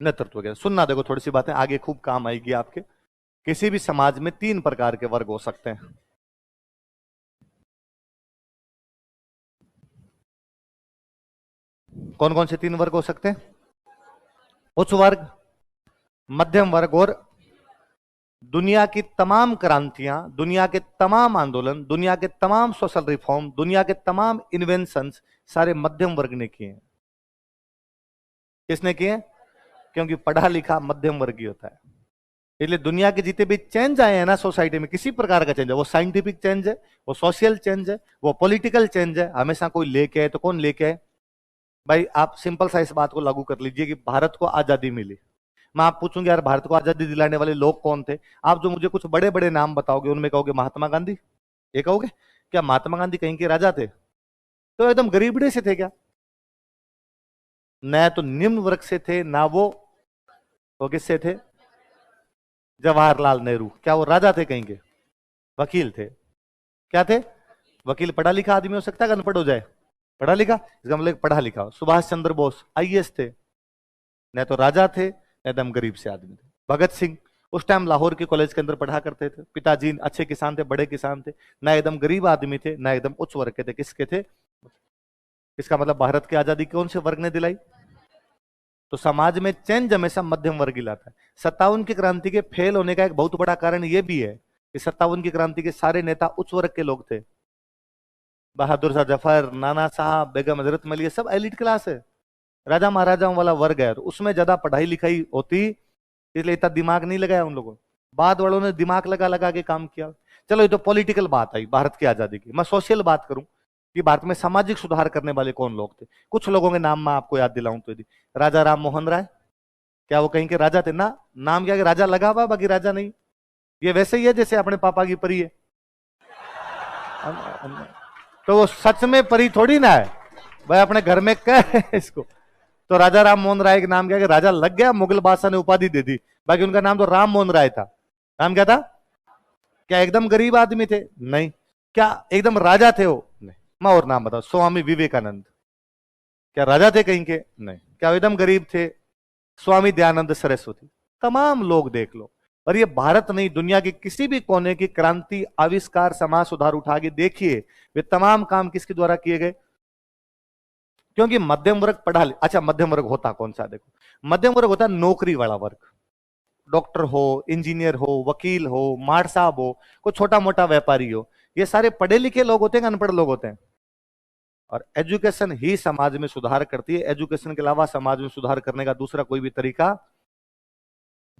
नेतृत्व किया। सुनना, देखो थोड़ी सी बातें आगे खूब काम आएगी आपके। किसी भी समाज में 3 प्रकार के वर्ग हो सकते हैं। कौन कौन से 3 वर्ग हो सकते हैं? उच्च वर्ग, मध्यम वर्ग और दुनिया की तमाम क्रांतियां, दुनिया के तमाम आंदोलन, दुनिया के तमाम सोशल रिफॉर्म, दुनिया के तमाम इन्वेंशंस सारे मध्यम वर्ग ने किए हैं। किसने किए? क्योंकि पढ़ा लिखा मध्यम वर्गीय होता है। इसलिए दुनिया के जितने भी चेंज आए हैं ना सोसाइटी में, किसी प्रकार का चेंज है, वो साइंटिफिक चेंज है, वो सोशल चेंज है, वो पॉलिटिकल चेंज है, हमेशा कोई लेके आए। तो कौन लेके आए भाई? आप सिंपल सा इस बात को लागू कर लीजिए कि भारत को आजादी मिली। मैं आप पूछूंगी यार भारत को आजादी दिलाने वाले लोग कौन थे? आप जो मुझे कुछ बड़े बड़े नाम बताओगे उनमें कहोगे महात्मा गांधी। ये कहोगे? क्या महात्मा गांधी कहीं के राजा थे? तो एकदम गरीबड़े से थे क्या? न तो निम्न वर्ग से थे, ना वो किससे थे? जवाहरलाल नेहरू। क्या वो राजा थे कहीं के? वकील थे। क्या थे? वकील। पढ़ा लिखा आदमी हो सकता है कि अनपढ़ हो जाए? पढ़ा लिखा, इसका मतलब पढ़ा लिखा हो। सुभाष चंद्र बोस आईएएस थे। न तो राजा थे, न एकदम गरीब से आदमी थे। भगत सिंह उस टाइम लाहौर के कॉलेज के अंदर पढ़ा करते थे। पिताजी अच्छे किसान थे, बड़े किसान थे, ना एकदम गरीब आदमी थे, ना एकदम उच्च वर्ग के थे। किसके थे? इसका मतलब भारत की आजादी कौन से वर्ग ने दिलाई? तो समाज में चेंज हमेशा मध्यम वर्ग ही लाता है। 57 की क्रांति के फेल होने का एक बहुत बड़ा कारण यह भी है कि 57 की क्रांति के सारे नेता उच्च वर्ग के लोग थे। बहादुर शाह जफर, नाना साहब, बेगम हजरत मलिया, सब एलिट क्लास है, राजा महाराजाओं वाला वर्ग है। उसमें ज्यादा पढ़ाई लिखाई होती, इसलिए इतना दिमाग नहीं लगाया उन लोगों। बाद वालों ने दिमाग लगा लगा के काम किया। चलो ये तो पॉलिटिकल बात आई भारत की आजादी की। मैं सोशल बात करूं कि भारत में सामाजिक सुधार करने वाले कौन लोग थे। कुछ लोगों के नाम मैं आपको याद दिलाऊं तो यदि राजा राम मोहन राय, क्या वो कहीं के राजा थे? ना, नाम क्या कि राजा लगा हुआ, बाकी राजा नहीं। ये वैसे ही है जैसे अपने पापा की परी है। तो वो सच में परी थोड़ी ना है भाई, अपने घर में कह इसको। तो राजा राम मोहन राय के नाम क्या कि राजा लग गया, मुगल बादशाह ने उपाधि दे दी, बाकी उनका नाम तो राम मोहन राय था। नाम क्या था? क्या एकदम गरीब आदमी थे? नहीं। क्या एकदम राजा थे वो? नहीं। मैं और नाम बताओ। स्वामी विवेकानंद, क्या राजा थे कहीं के? नहीं। क्या एकदम गरीब थे? स्वामी दयानंद सरस्वती। तमाम लोग देख लो। और ये भारत नहीं, दुनिया के किसी भी कोने की क्रांति, आविष्कार, समाज सुधार उठा के देखिए, वे तमाम काम किसके द्वारा किए गए? क्योंकि मध्यम वर्ग पढ़ा। अच्छा, मध्यम वर्ग होता कौन सा? देखो, मध्यम वर्ग होता नौकरी वाला वर्ग। डॉक्टर हो, इंजीनियर हो, वकील हो, मार साहब हो, कोई छोटा मोटा व्यापारी हो, ये सारे पढ़े लिखे लोग होते हैं, अनपढ़ लोग होते हैं। और एजुकेशन ही समाज में सुधार करती है। एजुकेशन के अलावा समाज में सुधार करने का दूसरा कोई भी तरीका,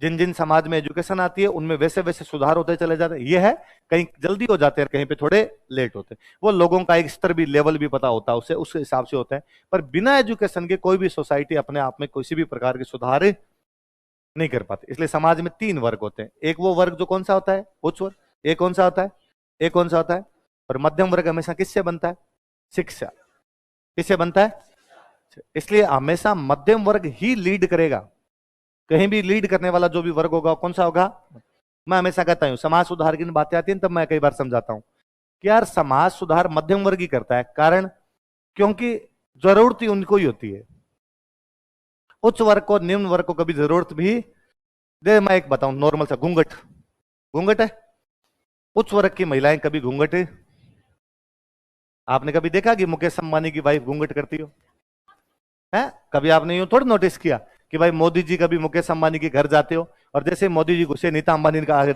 जिन जिन समाज में एजुकेशन आती है उनमें वैसे वैसे सुधार होते चले जाते हैं। यह है कहीं जल्दी हो जाते हैं, कहीं पे थोड़े लेट होते हैं। वो लोगों का एक स्तर भी, लेवल भी पता होता है उसे, उस हिसाब से होता है। पर बिना एजुकेशन के कोई भी सोसाइटी अपने आप में किसी भी प्रकार के सुधार नहीं कर पाती। इसलिए समाज में 3 वर्ग होते हैं। एक वो वर्ग जो कौन सा होता है? उच्च वर्ग। एक कौन सा होता है? एक कौन सा होता है? और मध्यम वर्ग हमेशा किससे बनता है? शिक्षा। किससे बनता है? इसलिए हमेशा मध्यम वर्ग ही लीड करेगा। कहीं भी लीड करने वाला जो भी वर्ग होगा कौन सा होगा? मैं हमेशा कहता हूं, समाज सुधार की बातें आती हैं तब मैं कई बार समझाता हूं कि यार समाज सुधार मध्यम वर्ग ही करता है। कारण क्योंकि जरूरत ही उनको ही होती है। उच्च वर्ग को, निम्न वर्ग को कभी जरूरत भी दे। मैं एक बताऊं नॉर्मल सा, घूंघट, घूंघट है। उच्च वर्ग की महिलाएं कभी घूंघट, आपने कभी देखा कि मुकेश अंबानी की वाइफ घूंघट करती हो? है? कभी आपने यूं थोड़ा नोटिस किया कि भाई मोदी जी कभी मुकेश अंबानी के घर जाते हो और जैसे मोदी जी घुसे, नीता अंबानी का आगे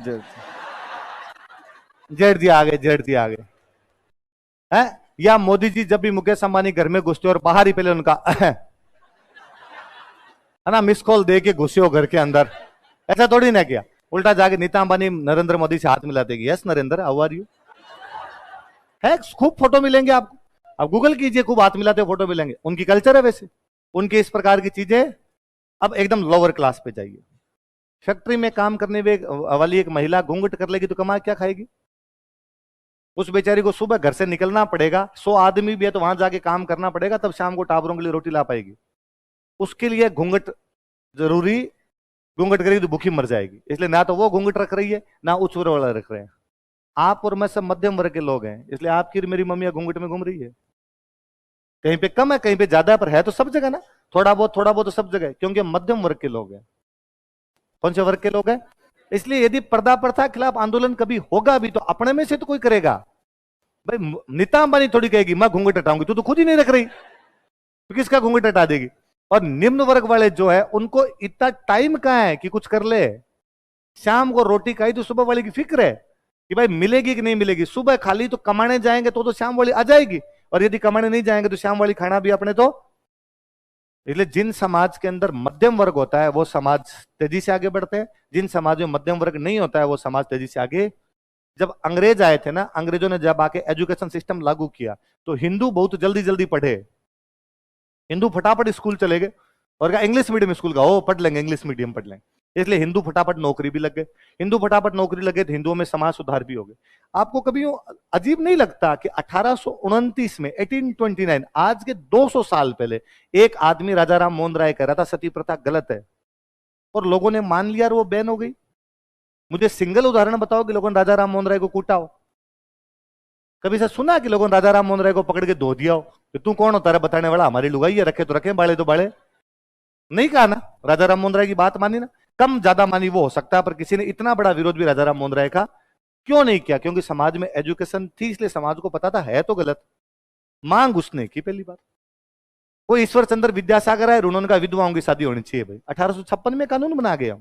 जेठ जी आ गए, जेठ जी आ गए। है? या मोदी जी जब भी मुकेश अंबानी घर में घुसते और बाहर ही पहले उनका है ना, मिस कॉल दे के घुसे हो घर के अंदर, ऐसा थोड़ी ना किया। उल्टा जाके नीता अंबानी नरेंद्र मोदी से हाथ मिलाते कि yes Narendra how are you, है खूब फोटो मिलेंगे आपको, आप गूगल कीजिए, खूब हाथ मिलाते फोटो मिलेंगे। उनकी कल्चर है वैसे, उनकी इस प्रकार की चीजें। अब एकदम लोअर क्लास पे जाइए, फैक्ट्री में काम करने वाली एक महिला घूंघट कर लेगी तो कमा क्या खाएगी? उस बेचारी को सुबह घर से निकलना पड़ेगा, 100 आदमी भी है तो वहां जाके काम करना पड़ेगा, तब शाम को टाबरों के लिए रोटी ला पाएगी। उसके लिए घूंघट जरूरी, घूंघट करेगी तो भूखी मर जाएगी। इसलिए ना तो वो घूंघट रख रही है, ना उच्च वर्ग वाला रख रहे हैं। आप और मैं सब मध्यम वर्ग के लोग हैं, इसलिए आपकी मेरी मम्मियां घूंघट में घूम रही है। कहीं पे कम है, कहीं पे ज्यादा, पर है तो सब जगह ना, थोड़ा बहुत तो सब जगह, क्योंकि मध्यम वर्ग के लोग हैं। कौन से वर्ग के लोग हैं? इसलिए यदि पर्दा प्रथा के खिलाफ आंदोलन कभी होगा भी तो अपने में से तो कोई करेगा। भाई नीता अंबानी थोड़ी कहेगी मैं घूंघट हटाऊंगी, तू तो खुद ही नहीं रख रही, तो किसका घूंघट हटा देगी? और निम्न वर्ग वाले जो है उनको इतना टाइम कहां है कि कुछ कर ले। शाम को रोटी खाई तो सुबह वाले की फिक्र है कि भाई मिलेगी कि नहीं मिलेगी। सुबह खाली तो कमाने जाएंगे तो शाम वाली आ जाएगी, और यदि कमाने नहीं जाएंगे तो शाम वाली खाना भी अपने तो। इसलिए जिन समाज के अंदर मध्यम वर्ग होता है वो समाज तेजी से आगे बढ़ते हैं, जिन समाज में मध्यम वर्ग नहीं होता है वो समाज तेजी से आगे। जब अंग्रेज आए थे ना, अंग्रेजों ने जब आके एजुकेशन सिस्टम लागू किया तो हिंदू बहुत जल्दी जल्दी पढ़े, हिंदू फटाफट स्कूल चले गए और कहा इंग्लिश मीडियम स्कूल का हो पढ़ लेंगे, इंग्लिश मीडियम पढ़ लेंगे। इसलिए हिंदू फटाफट नौकरी भी लग गए, हिंदू फटाफट नौकरी लगे तो हिंदुओं में समाज सुधार भी हो गए। आपको कभी अजीब नहीं लगता कि 1829 में 1829, आज के 200 साल पहले एक आदमी राजा राम मोहन राय कह रहा था सती प्रथा गलत है, और लोगों ने मान लिया और वो बैन हो गई। मुझे सिंगल उदाहरण बताओ कि लोगों ने राजा राम मोहन राय को कूटा हो? कभी से सुना कि लोगों ने राजा राम मोहन राय को पकड़ के धो दिया हो कि तू कौन होता है बताने वाला, हमारी लुगाई है, रखे तो रखे, बाले तो बाले? नहीं कहा ना, राजा राम मोहन राय की बात मानी ना। कम ज्यादा मानी वो हो सकता है, पर किसी ने इतना बड़ा विरोध भी राजा राम मोहन राय का क्यों नहीं किया? क्योंकि समाज में एजुकेशन थी, इसलिए समाज को पता था है तो गलत, मांग उसने की। पहली बात, कोई ईश्वर चंद्र विद्यासागर है, उन्होंने कहा विधवाओं की शादी होनी चाहिए। भाई 1856 में कानून बना गया,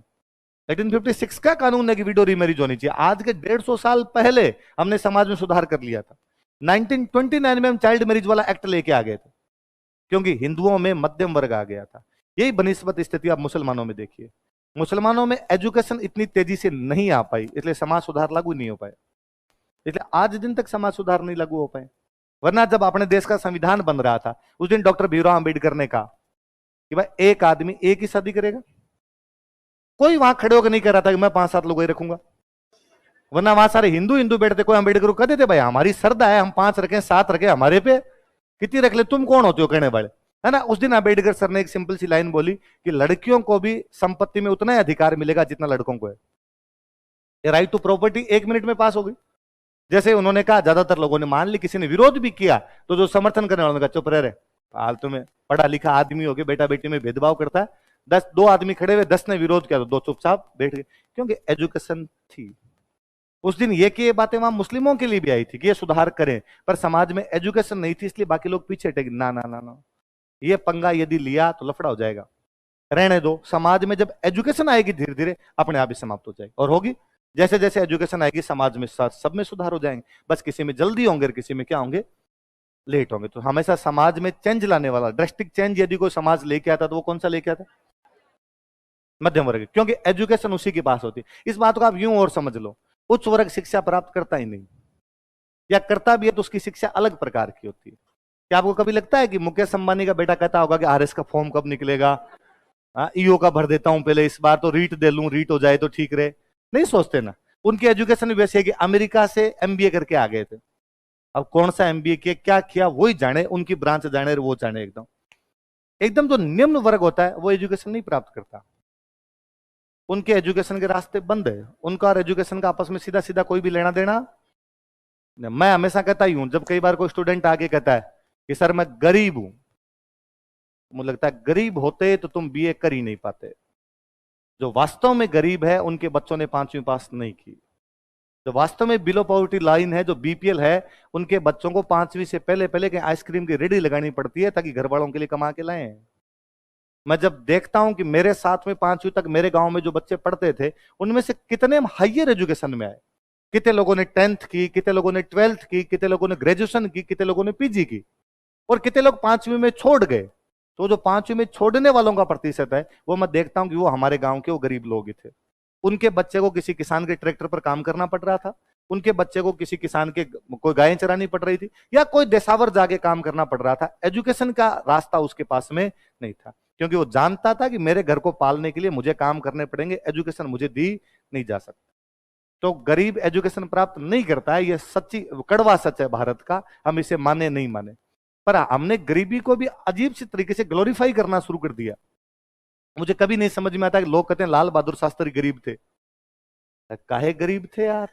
1856 का कानून है कि विडो रीमैरिज होनी चाहिए। आज के 150 साल पहले हमने समाज में सुधार कर लिया था। 1929 में हम चाइल्ड मैरिज वाला एक्ट लेके आ गए थे, क्योंकि हिंदुओं में मध्यम वर्ग आ गया था। यही बनिस्बत स्थिति आप मुसलमानों में देखिए, मुसलमानों में एजुकेशन इतनी तेजी से नहीं आ पाई, इसलिए समाज सुधार लागू नहीं हो पाए, इसलिए आज दिन तक समाज सुधार नहीं लागू हो पाए। वरना जब अपने देश का संविधान बन रहा था उस दिन डॉक्टर भीमराव अंबेडकर ने कहा कि भाई एक आदमी एक ही शादी करेगा। कोई वहां खड़े होकर नहीं कह रहा था कि मैं 5-7 लोग ही रखूंगा, वरना वहां सारे हिंदू हिंदू बैठते। कोई अंबेडकर को कहते थे भाई हमारी श्रद्धा है, हम 5 रखें 7 रखें, हमारे पे कितनी रख ले, तुम कौन होते हो कहने वाले, है ना। उस दिन अंबेडकर सर ने एक सिंपल सी लाइन बोली कि लड़कियों को भी संपत्ति में उतना ही अधिकार मिलेगा जितना लड़कों को है। ये राइट टू प्रॉपर्टी 1 मिनट में पास हो गई। जैसे उन्होंने कहा, ज्यादातर लोगों ने मान ली, किसी ने विरोध भी किया तो जो समर्थन करने वालों ने कहा चुप रहे, फालतू में पढ़ा लिखा आदमी हो गया, बेटा बेटी में भेदभाव करता है। 2 आदमी खड़े हुए, 10 ने विरोध किया तो 2 चुपचाप बैठ गए, क्योंकि एजुकेशन थी। उस दिन ये कि ये बातें वहां मुस्लिमों के लिए भी आई थी कि ये सुधार करें, पर समाज में एजुकेशन नहीं थी, इसलिए बाकी लोग पीछे हटे। ना ना ना ना, ये पंगा यदि लिया तो लफड़ा हो जाएगा, रहने दो। समाज में जब एजुकेशन आएगी धीरे धीरे अपने आप ही समाप्त हो जाएगी, और होगी जैसे जैसे एजुकेशन आएगी समाज में सब में सुधार हो जाएंगे। बस किसी में जल्दी होंगे और किसी में क्या होंगे, लेट होंगे। तो हमेशा समाज में चेंज लाने वाला, ड्रेस्टिक चेंज यदि कोई समाज लेके आता तो वो कौन सा लेके आता? मध्यम वर्ग, क्योंकि एजुकेशन उसी के पास होती है। इस बात को आप यूं और समझ लो, उच्च वर्ग शिक्षा प्राप्त करता ही नहीं, या करता भी है तो उसकी शिक्षा अलग प्रकार की होती है। क्या आपको कभी लगता है कि मुकेश अंबानी का बेटा कहता होगा कि आरएस का फॉर्म कब निकलेगा, ईओ का भर देता हूं पहले, इस बार तो रीट दे लूं, रीट हो जाए तो ठीक रहे? नहीं सोचते ना। उनकी एजुकेशन भी वैसे है कि अमेरिका से एमबीए करके आ गए थे। अब कौन सा एमबीए किया, क्या किया, वही जाने, उनकी ब्रांच जाने, वो जाने। एकदम एकदम जो निम्न वर्ग होता है वो एजुकेशन नहीं प्राप्त करता, उनके एजुकेशन के रास्ते बंद है, उनका और एजुकेशन का आपस में सीधा सीधा कोई भी लेना देना। मैं हमेशा कहता ही हूं, जब कई बार कोई स्टूडेंट आके कहता है कि सर मैं गरीब हूं, मुझे लगता है गरीब होते तो तुम बीए कर ही नहीं पाते। जो वास्तव में गरीब है उनके बच्चों ने 5वीं पास नहीं की। जो वास्तव में बिलो पॉवर्टी लाइन है, जो बीपीएल है, उनके बच्चों को 5वीं से पहले पहले कहीं आइसक्रीम की रेडी लगानी पड़ती है ताकि घर वालों के लिए कमा के लाएं। मैं जब देखता हूं कि मेरे साथ में 5वीं तक मेरे गांव में जो बच्चे पढ़ते थे उनमें से कितने हाइयर एजुकेशन में आए, कितने लोगों ने 10th की, कितने लोगों ने 12th की, कितने लोगों ने ग्रेजुएशन की, कितने लोगों ने पीजी की, और कितने लोग 5वीं में छोड़ गए। तो जो 5वीं में छोड़ने वालों का प्रतिशत है वो मैं देखता हूं कि वो हमारे गांव के वो गरीब लोग ही थे। उनके बच्चे को किसी किसान के ट्रैक्टर पर काम करना पड़ रहा था, उनके बच्चे को किसी किसान के कोई गायें चरानी पड़ रही थी, या कोई देशावर जाके काम करना पड़ रहा था। एजुकेशन का रास्ता उसके पास में नहीं था, क्योंकि वो जानता था कि मेरे घर को पालने के लिए मुझे काम करने पड़ेंगे, एजुकेशन मुझे दी नहीं जा सकती। तो गरीब एजुकेशन प्राप्त नहीं करता है, ये सच्ची कड़वा सच है भारत का, हम इसे माने नहीं माने। पर हमने गरीबी को भी अजीब सी तरीके से ग्लोरीफाई करना शुरू कर दिया। मुझे कभी नहीं समझ में आता कि लोग कहते हैं लाल बहादुर शास्त्री गरीब थे। काहे गरीब थे यार?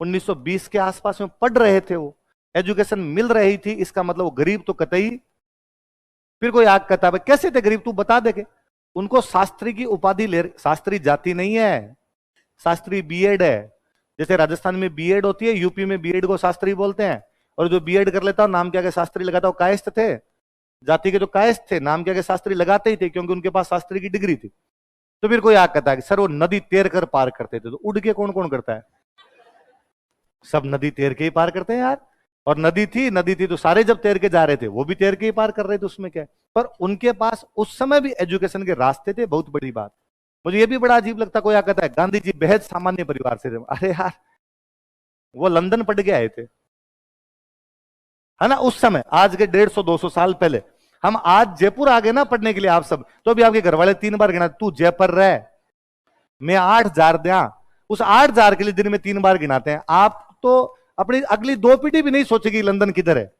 1920 के आसपास में पढ़ रहे थे, वो एजुकेशन मिल रही थी, इसका मतलब वो गरीब तो कतई। फिर कोई आग कहता है कैसे थे गरीब, तू बता दे के। उनको शास्त्री की उपाधि ले, शास्त्री जाति नहीं है, शास्त्री बीएड है। जैसे राजस्थान में बीएड होती है, यूपी में बीएड को शास्त्री बोलते हैं, और जो बीएड कर लेता नाम क्या के शास्त्री लगाता, वो कायस्थ थे, जाति के जो कायस्थ थे नाम क्या के शास्त्री लगाते ही थे, क्योंकि उनके पास शास्त्री की डिग्री थी। तो फिर कोई आग कहता है कि सर वो नदी तैर कर पार करते थे, तो उड़ के कौन कौन करता है? सब नदी तैर के ही पार करते हैं यार। और नदी थी तो सारे जब तैर के जा रहे थे वो भी तैर के ही पार कर रहे थे, उसमें क्या है? पर उनके पास उस समय भी एजुकेशन के रास्ते थे, बहुत बड़ी बात। मुझे ये भी बड़ा अजीब लगता, कोई कहता है गांधी जी बेहद सामान्य परिवार से थे। अरे यार वो लंदन पढ़ के आए थे, है ना, उस समय, आज के 150-200 साल पहले। हम आज जयपुर आ गए ना पढ़ने के लिए आप सब, तो अभी आपके घर वाले 3 बार गिना, तू जयपुर रह, मैं 8,000 दिया, उस 8,000 के लिए दिन में 3 बार गिनाते हैं। आप तो अपनी अगली 2 पीढ़ी भी नहीं सोचेगी लंदन किधर है।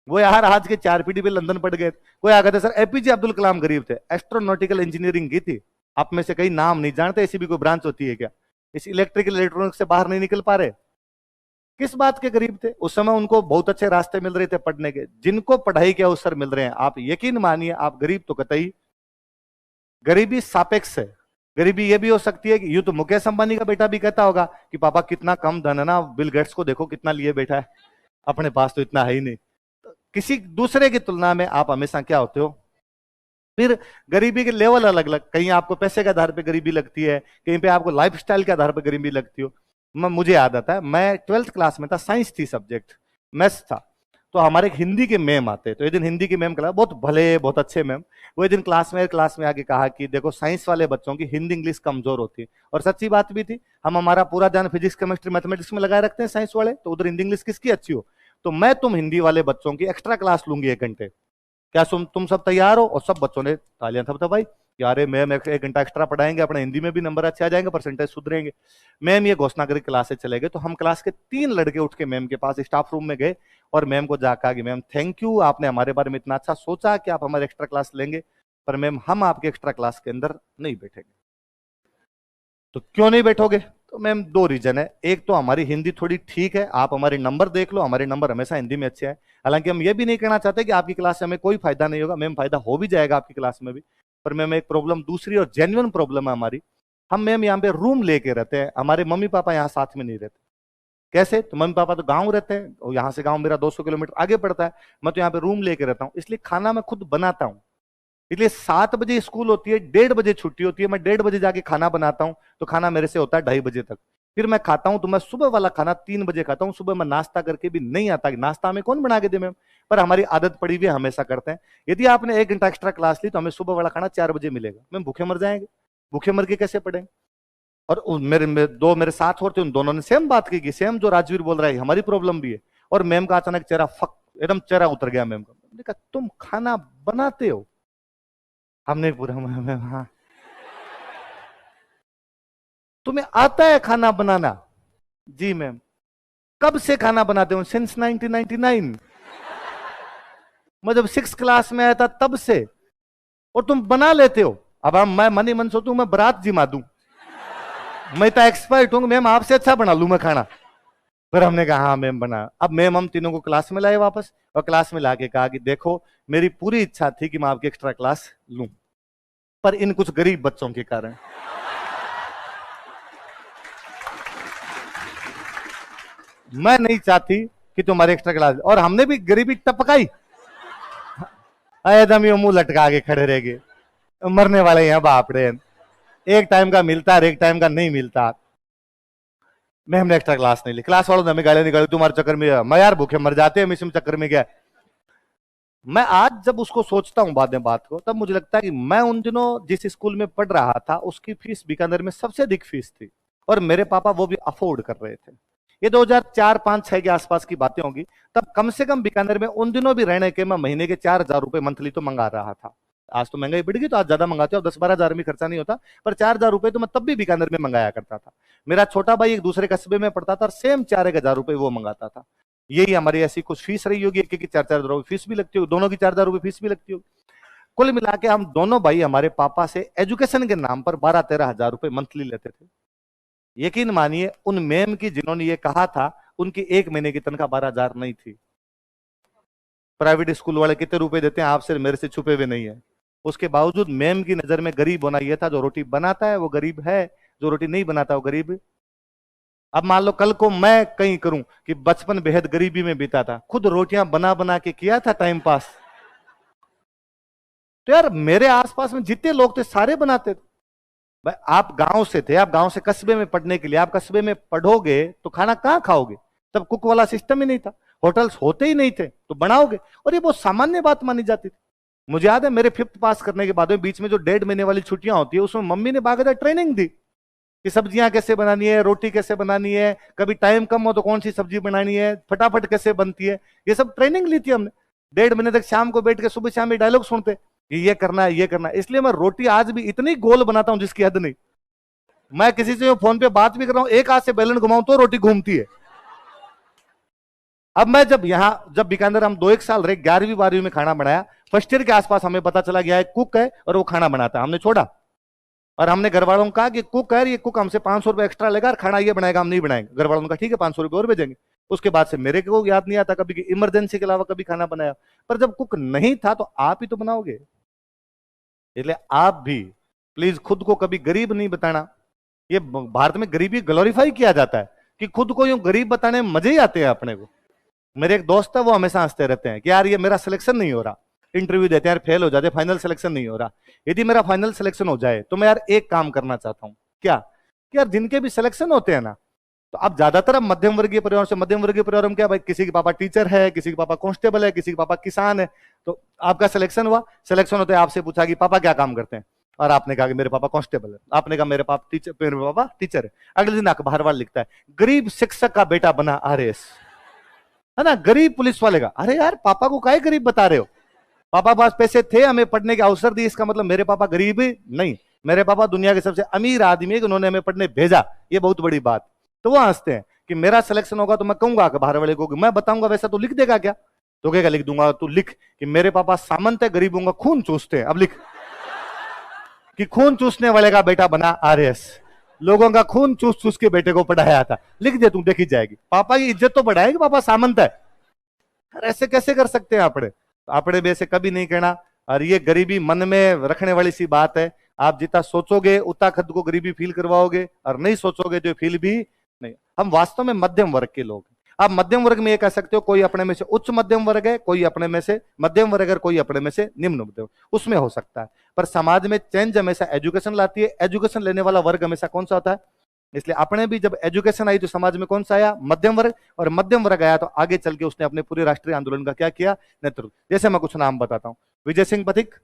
वो यार आज के 4 पीढ़ी पे लंदन पढ़ गए। कोई आ गए थे सर एपीजे अब्दुल कलाम गरीब थे, एस्ट्रोनॉटिकल इंजीनियरिंग की थी, आप में से कई नाम नहीं जानते, ऐसी भी कोई ब्रांच होती है क्या? इस इलेक्ट्रिकल इलेक्ट्रॉनिक्स से बाहर नहीं निकल पा रहे। किस बात के गरीब थे? उस समय उनको बहुत अच्छे रास्ते मिल रहे थे पढ़ने के, जिनको पढ़ाई के अवसर मिल रहे हैं। आप यकीन मानिए आप गरीब तो कतई। गरीबी सापेक्ष है। गरीबी ये भी हो सकती है कि यूं तो मुकेश अंबानी का बेटा भी कहता होगा कि पापा कितना कम धन है ना, बिल गेट्स को देखो कितना लिए बैठा है, अपने पास तो इतना है ही नहीं। तो किसी दूसरे की तुलना में आप हमेशा क्या होते हो? फिर गरीबी के लेवल अलग अलग, कहीं आपको पैसे के आधार पर गरीबी लगती है, कहीं पे आपको लाइफस्टाइल के आधार पर गरीबी लगती हो। मुझे याद आता है, मैं 12th क्लास में था, साइंस थी सब्जेक्ट, मैथ्स था। तो हमारे एक हिंदी के मैम आते, तो एक दिन हिंदी की मैम क्लास, बहुत भले बहुत अच्छे मैम, वो एक दिन क्लास में आके कहा कि देखो साइंस वाले बच्चों की हिंदी इंग्लिश कमजोर होती है। और सच्ची बात भी थी, हम हमारा पूरा ध्यान फिजिक्स केमिस्ट्री मैथमेटिक्स में लगाए रखते हैं साइंस वाले, तो उधर हिंदी इंग्लिश किसकी अच्छी हो। तो मैं तुम हिंदी वाले बच्चों की एक्स्ट्रा क्लास लूंगी 1 घंटे, क्या तुम सब तैयार हो? और सब बच्चों ने तालियां थपथपाई, यार मैम 1 घंटा एक्स्ट्रा पढ़ाएंगे, अपने हिंदी में भी नंबर अच्छे आ जाएंगे, परसेंटेज सुधरेंगे। मैम ये घोषणा करके क्लास से चले गए। तो हम क्लास के 3 लड़के उठ के मैम के पास स्टाफ रूम में गए और मैम को जाकर कहा कि मैम थैंक यू, आपने हमारे बारे में इतना अच्छा सोचा कि आप हमारे एक्स्ट्रा क्लास लेंगे, पर मैम हम आपके एक्स्ट्रा क्लास के अंदर नहीं बैठेंगे। तो क्यों नहीं बैठोगे? तो मैम 2 रीजन है, एक तो हमारी हिंदी थोड़ी ठीक है, आप हमारे नंबर देख लो, हमारे नंबर हमेशा हिंदी में अच्छे हैं। हालांकि हम ये भी नहीं कहना चाहते कि आपकी क्लास से हमें कोई फायदा नहीं होगा, मैम फायदा हो भी जाएगा आपकी क्लास में भी। पर मैम एक प्रॉब्लम दूसरी और जेन्युइन प्रॉब्लम है हमारी, हम मैम यहाँ पे रूम लेके रहते हैं, हमारे मम्मी पापा यहाँ साथ में नहीं रहते। कैसे? तो मम्मी पापा तो गांव रहते हैं, और यहाँ से गांव मेरा 200 किलोमीटर आगे पड़ता है, मैं तो यहाँ पे रूम लेके रहता हूँ, इसलिए खाना मैं खुद बनाता हूँ। इसलिए 7 बजे स्कूल होती है, 1:30 बजे छुट्टी होती है, मैं 1:30 बजे जाके खाना बनाता हूँ, तो खाना मेरे से होता है 2:30 बजे तक। फिर मैं खाता हूं, तो मैं सुबह वाला खाना 3 बजे खाता हूं। सुबह मैं नाश्ता करके भी नहीं आता कि नाश्ता हमें कौन बना के दे मैम, पर हमारी आदत पड़ी हुई हमेशा करते हैं। यदि आपने 1 घंटा एक्स्ट्रा क्लास ली तो हमें सुबह वाला खाना 4 बजे मिलेगा। मैम भूखे मर जाएंगे, भूखे मर के कैसे पढ़ेंगे? और दो मेरे साथ और थे, उन दोनों ने सेम बात की, सेम जो राजवीर बोल रहा है हमारी प्रॉब्लम भी है। और मैम का अचानक चेहरा एकदम चेहरा उतर गया मैम का। मैंने कहा तुम खाना बनाते हो? हमने पूरा मैम हाँ, तुम्हें आता है खाना बनाना? जी मैम। कब से खाना बनाते हो? सिंस 1999। मैं जब 6 क्लास में आया था तब से, और तुम बना लेते हो। अब मैं मन ही मन सोचूं मैं बारात जिमा दूं, मैं तो एक्सपर्ट हूं मैम, आपसे अच्छा बना लूं मैं खाना। फिर हमने कहा हाँ मैम बना। अब मैम हम तीनों को क्लास में लाए वापस, और क्लास में लाके कहा कि देखो मेरी पूरी इच्छा थी कि मैं आपकी एक्स्ट्रा क्लास लूं, पर इन कुछ गरीब बच्चों के कारण मैं नहीं चाहती कि तुम्हारे एक्स्ट्रा क्लास। और हमने भी गरीबी टपकाई, एकदम मुंह लटका के खड़े रह गए, मरने वाले हैं बाप रे। एक टाइम का मिलता है, एक टाइम का नहीं मिलता। मैं हमने एक्स्ट्रा क्लास नहीं ली, क्लास वालों ने हमें गालियां निकाली, तुम्हारे चक्कर में मैं यार भूखे मर जाते हैं, मिशन चक्कर में क्या। मैं आज जब उसको सोचता हूं बाद में बात को, तब मुझे लगता है कि मैं उन दिनों जिस स्कूल में पढ़ रहा था उसकी फीस बीकानेर में सबसे अधिक फीस थी, और मेरे पापा वो भी अफोर्ड कर रहे थे। ये 2004-5-6 के आसपास की बातें होंगी। तब कम से कम बीकानेर में उन दिनों भी रहने के मैं महीने के 4,000 रुपए मंथली तो मंगा रहा था। आज तो महंगाई बढ़ गई, तो आज ज्यादा मंगाते हो, 10-12 हजार में खर्चा नहीं होता, पर 4,000 रुपए तो मैं तब भी बीकानेर में मंगाया करता था। मेरा छोटा भाई एक दूसरे कस्बे में पढ़ता था और सेम 4,000 रुपए वो मंगाता था। यही हमारी ऐसी कुछ फीस रही होगी, एक की 4,000 रुपए फीस भी लगती होगी, दोनों की 4,000 रुपए फीस भी लगती होगी। कुल मिला के हम दोनों भाई हमारे पापा से एजुकेशन के नाम पर 12-13 हजार रुपए मंथली लेते थे। यकीन मानिए उन मैम की जिन्होंने ये कहा था, उनकी एक महीने की तनख्वाह 12,000 नहीं थी। प्राइवेट स्कूल वाले कितने रुपए देते हैं आपसे मेरे से छुपे हुए नहीं है। उसके बावजूद मैम की नजर में गरीब होना यह था, जो रोटी बनाता है वो गरीब है, जो रोटी नहीं बनाता वो गरीब। अब मान लो कल को मैं कहीं करूं कि बचपन बेहद गरीबी में बीता था, खुद रोटियां बना बना के किया था टाइम पास, तो यार मेरे आसपास में जितने लोग थे सारे बनाते थे। भाई आप गांव से थे, आप गांव से कस्बे में पढ़ने के लिए, आप कस्बे में पढ़ोगे तो खाना कहां खाओगे? तब कुक वाला सिस्टम ही नहीं था, होटल्स होते ही नहीं थे, तो बनाओगे। और ये बहुत सामान्य बात मानी जाती थी। मुझे याद है मेरे 5th पास करने के बाद में बीच में जो 1.5 महीने वाली छुट्टियां होती है, उसमें मम्मी ने बाकायदा ट्रेनिंग दी कि सब्जियां कैसे बनानी है, रोटी कैसे बनानी है, कभी टाइम कम हो तो कौन सी सब्जी बनानी है, फटाफट कैसे बनती है, ये सब ट्रेनिंग ली थी हमने। 1.5 महीने तक शाम को बैठ के सुबह शाम में डायलॉग सुनते कि ये करना है, ये करना है। इसलिए मैं रोटी आज भी इतनी गोल बनाता हूं जिसकी हद नहीं। मैं किसी से फोन पे बात भी कर रहा हूं, एक हाथ से बेलन घुमाऊं तो रोटी घूमती है। अब मैं जब बीकानेर हम 2-1 साल रहे, 11वीं-12वीं में खाना बनाया। फर्स्ट ईयर के आसपास हमें पता चला गया एक कुक है और वो खाना बनाता है, हमने छोड़ा। और हमने घर वालों को कहा कि कुक है, ये कुक हमसे 500 रुपए एक्स्ट्रा लेगा और खाना ये बनाएगा, हम नहीं बनाएंगे। घर वालों ने कहा ठीक है 500 रुपए और भेजेंगे। उसके बाद से मेरे को याद नहीं आता कभी कि इमरजेंसी के अलावा कभी खाना बनाया। पर जब कुक नहीं था तो आप ही तो बनाओगे। इसलिए आप भी प्लीज खुद को कभी गरीब नहीं बताना। ये भारत में गरीबी ग्लोरीफाई किया जाता है कि खुद को यूं गरीब बताने में मजे ही आते हैं अपने को। मेरे एक दोस्त है, वो हमेशा हंसते रहते हैं कि यार ये मेरा सिलेक्शन नहीं हो रहा, इंटरव्यू देते हैं यार फेल हो जाते, फाइनल सिलेक्शन नहीं हो रहा। यदि मेरा फाइनल सिलेक्शन हो जाए तो मैं यार एक काम करना चाहता हूं। क्या? कि यार जिनके भी सिलेक्शन होते हैं ना, तो अब ज्यादातर अब मध्यम वर्गीय परिवार से, मध्यम वर्गीय परिवार में क्या भाई, किसी के पापा टीचर है, किसी के पापा कांस्टेबल है, किसी के पापा किसान है। तो आपका सिलेक्शन हुआ, सिलेक्शन होते आपसे पूछा कि पापा क्या काम करते हैं, और आपने कहा कि मेरे पापा कांस्टेबल है, आपने कहा मेरे पापा टीचर है। अगले दिन अखबार वाला लिखता है गरीब शिक्षक का बेटा बना आरएएस, है ना, गरीब पुलिस वाले का। अरे यार पापा को काहे गरीब बता रहे हो? पापा पास पैसे थे, हमें पढ़ने के अवसर दिए, इसका मतलब मेरे पापा गरीब नहीं। मेरे पापा दुनिया के सबसे अमीर आदमी है कि उन्होंने हमें पढ़ने भेजा, ये बहुत बड़ी बात। तो वो हंसते हैं कि मेरा सिलेक्शन होगा तो मैं कहूंगा कि बाहर वाले को, मैं बताऊंगा वैसा तो लिख देगा क्या? तो कहेगा लिख दूंगा। तू लिख कि मेरे पापा सामंत है, गरीबों का खून चूसते हैं। अब लिख कि खून चूसने वाले का बेटा बना आरएएस, लोगों का खून चूस चूस के बेटे को पढ़ाया था। लिख दे, तू देखी जाएगी। पापा की इज्जत तो बढ़ाएगी, पापा सामंत है। ऐसे कैसे कर सकते हैं आपने? आपने भी ऐसे कभी नहीं कहना। और ये गरीबी मन में रखने वाली सी बात है। आप जितना सोचोगे उतना खुद को गरीबी फील करवाओगे, और नहीं सोचोगे तो फील भी नहीं। हम वास्तव में मध्यम वर्ग के लोग। आप मध्यम वर्ग में ये कह सकते हो कोई अपने में से उच्च मध्यम वर्ग है, कोई अपने में से मध्यम वर्ग है, कोई अपने में से निम्न मध्यम, उसमें हो सकता है। पर समाज में चेंज हमेशा एजुकेशन लाती है। एजुकेशन लेने वाला वर्ग हमेशा कौन सा होता है? इसलिए अपने भी जब एजुकेशन आई तो समाज में कौन सा आया? मध्यम वर्ग। और मध्यम वर्ग आया तो आगे चल के उसने अपने पूरे राष्ट्रीय आंदोलन का क्या किया? नेतृत्व। जैसे मैं कुछ नाम बताता हूं। विजय सिंह पथिक,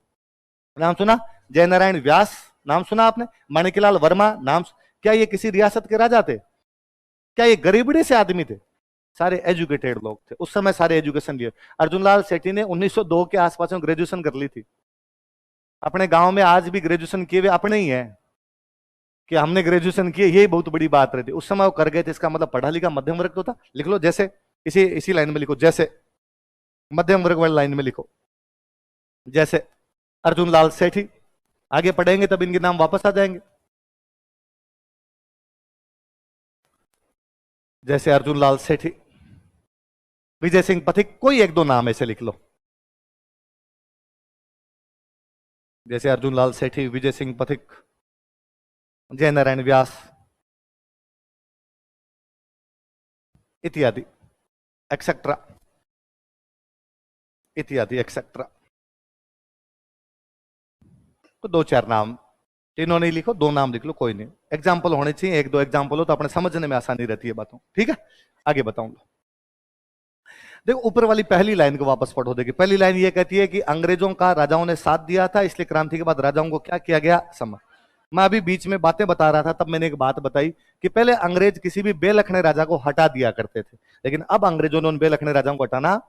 नाम सुना? जयनारायण व्यास, नाम सुना आपने? माणिकलाल वर्मा, नाम? क्या ये किसी रियासत के राजा थे? क्या ये गरीबड़ी से आदमी थे? सारे एजुकेटेड लोग थे उस समय, सारे एजुकेशन लिए। अर्जुन लाल सेठी ने 1902 के आसपास में ग्रेजुएशन कर ली थी। अपने गांव में आज भी ग्रेजुएशन किए हुए अपने ही है कि हमने ग्रेजुएशन किए, यही बहुत बड़ी बात रहती। उस समय वो कर गए थे, इसका मतलब पढ़ा लिखा मध्यम वर्ग तो था। लिख लो, जैसे इसी लाइन में लिखो, जैसे मध्यम वर्ग वाली लाइन में लिखो, जैसे अर्जुन लाल सेठी। आगे पढ़ेंगे तब इनके नाम वापस आ जाएंगे। जैसे अर्जुन लाल सेठी, विजय सिंह पथिक, कोई एक दो नाम ऐसे लिख लो। जैसे अर्जुन लाल सेठी, विजय सिंह पथिक, जयनारायण व्यास इत्यादि, एक्सेट्रा इत्यादि एक्सेट्रा। तो 2-4 नाम, तीनों नहीं लिखो, 2 नाम लिख लो, कोई नहीं। एग्जाम्पल होने चाहिए, 1-2 एग्जाम्पल हो तो अपने समझने में आसानी रहती है बातों। ठीक है, आगे बताऊंगा। देखो ऊपर वाली पहली लाइन को वापस पढ़ो। देखिए पहली लाइन ये कहती है कि अंग्रेजों का राजाओं ने साथ दिया था, इसलिए क्रांति के बाद राजाओं को क्या किया गया, समझ। मैं अभी बीच में बातें बता रहा था, तब मैंने एक बात बताई कि पहले अंग्रेज किसी भी बेलखने राजा को हटा दिया करते थे, लेकिन अब अंग्रेजों ने उन बेलखने राजाओं को हटाना,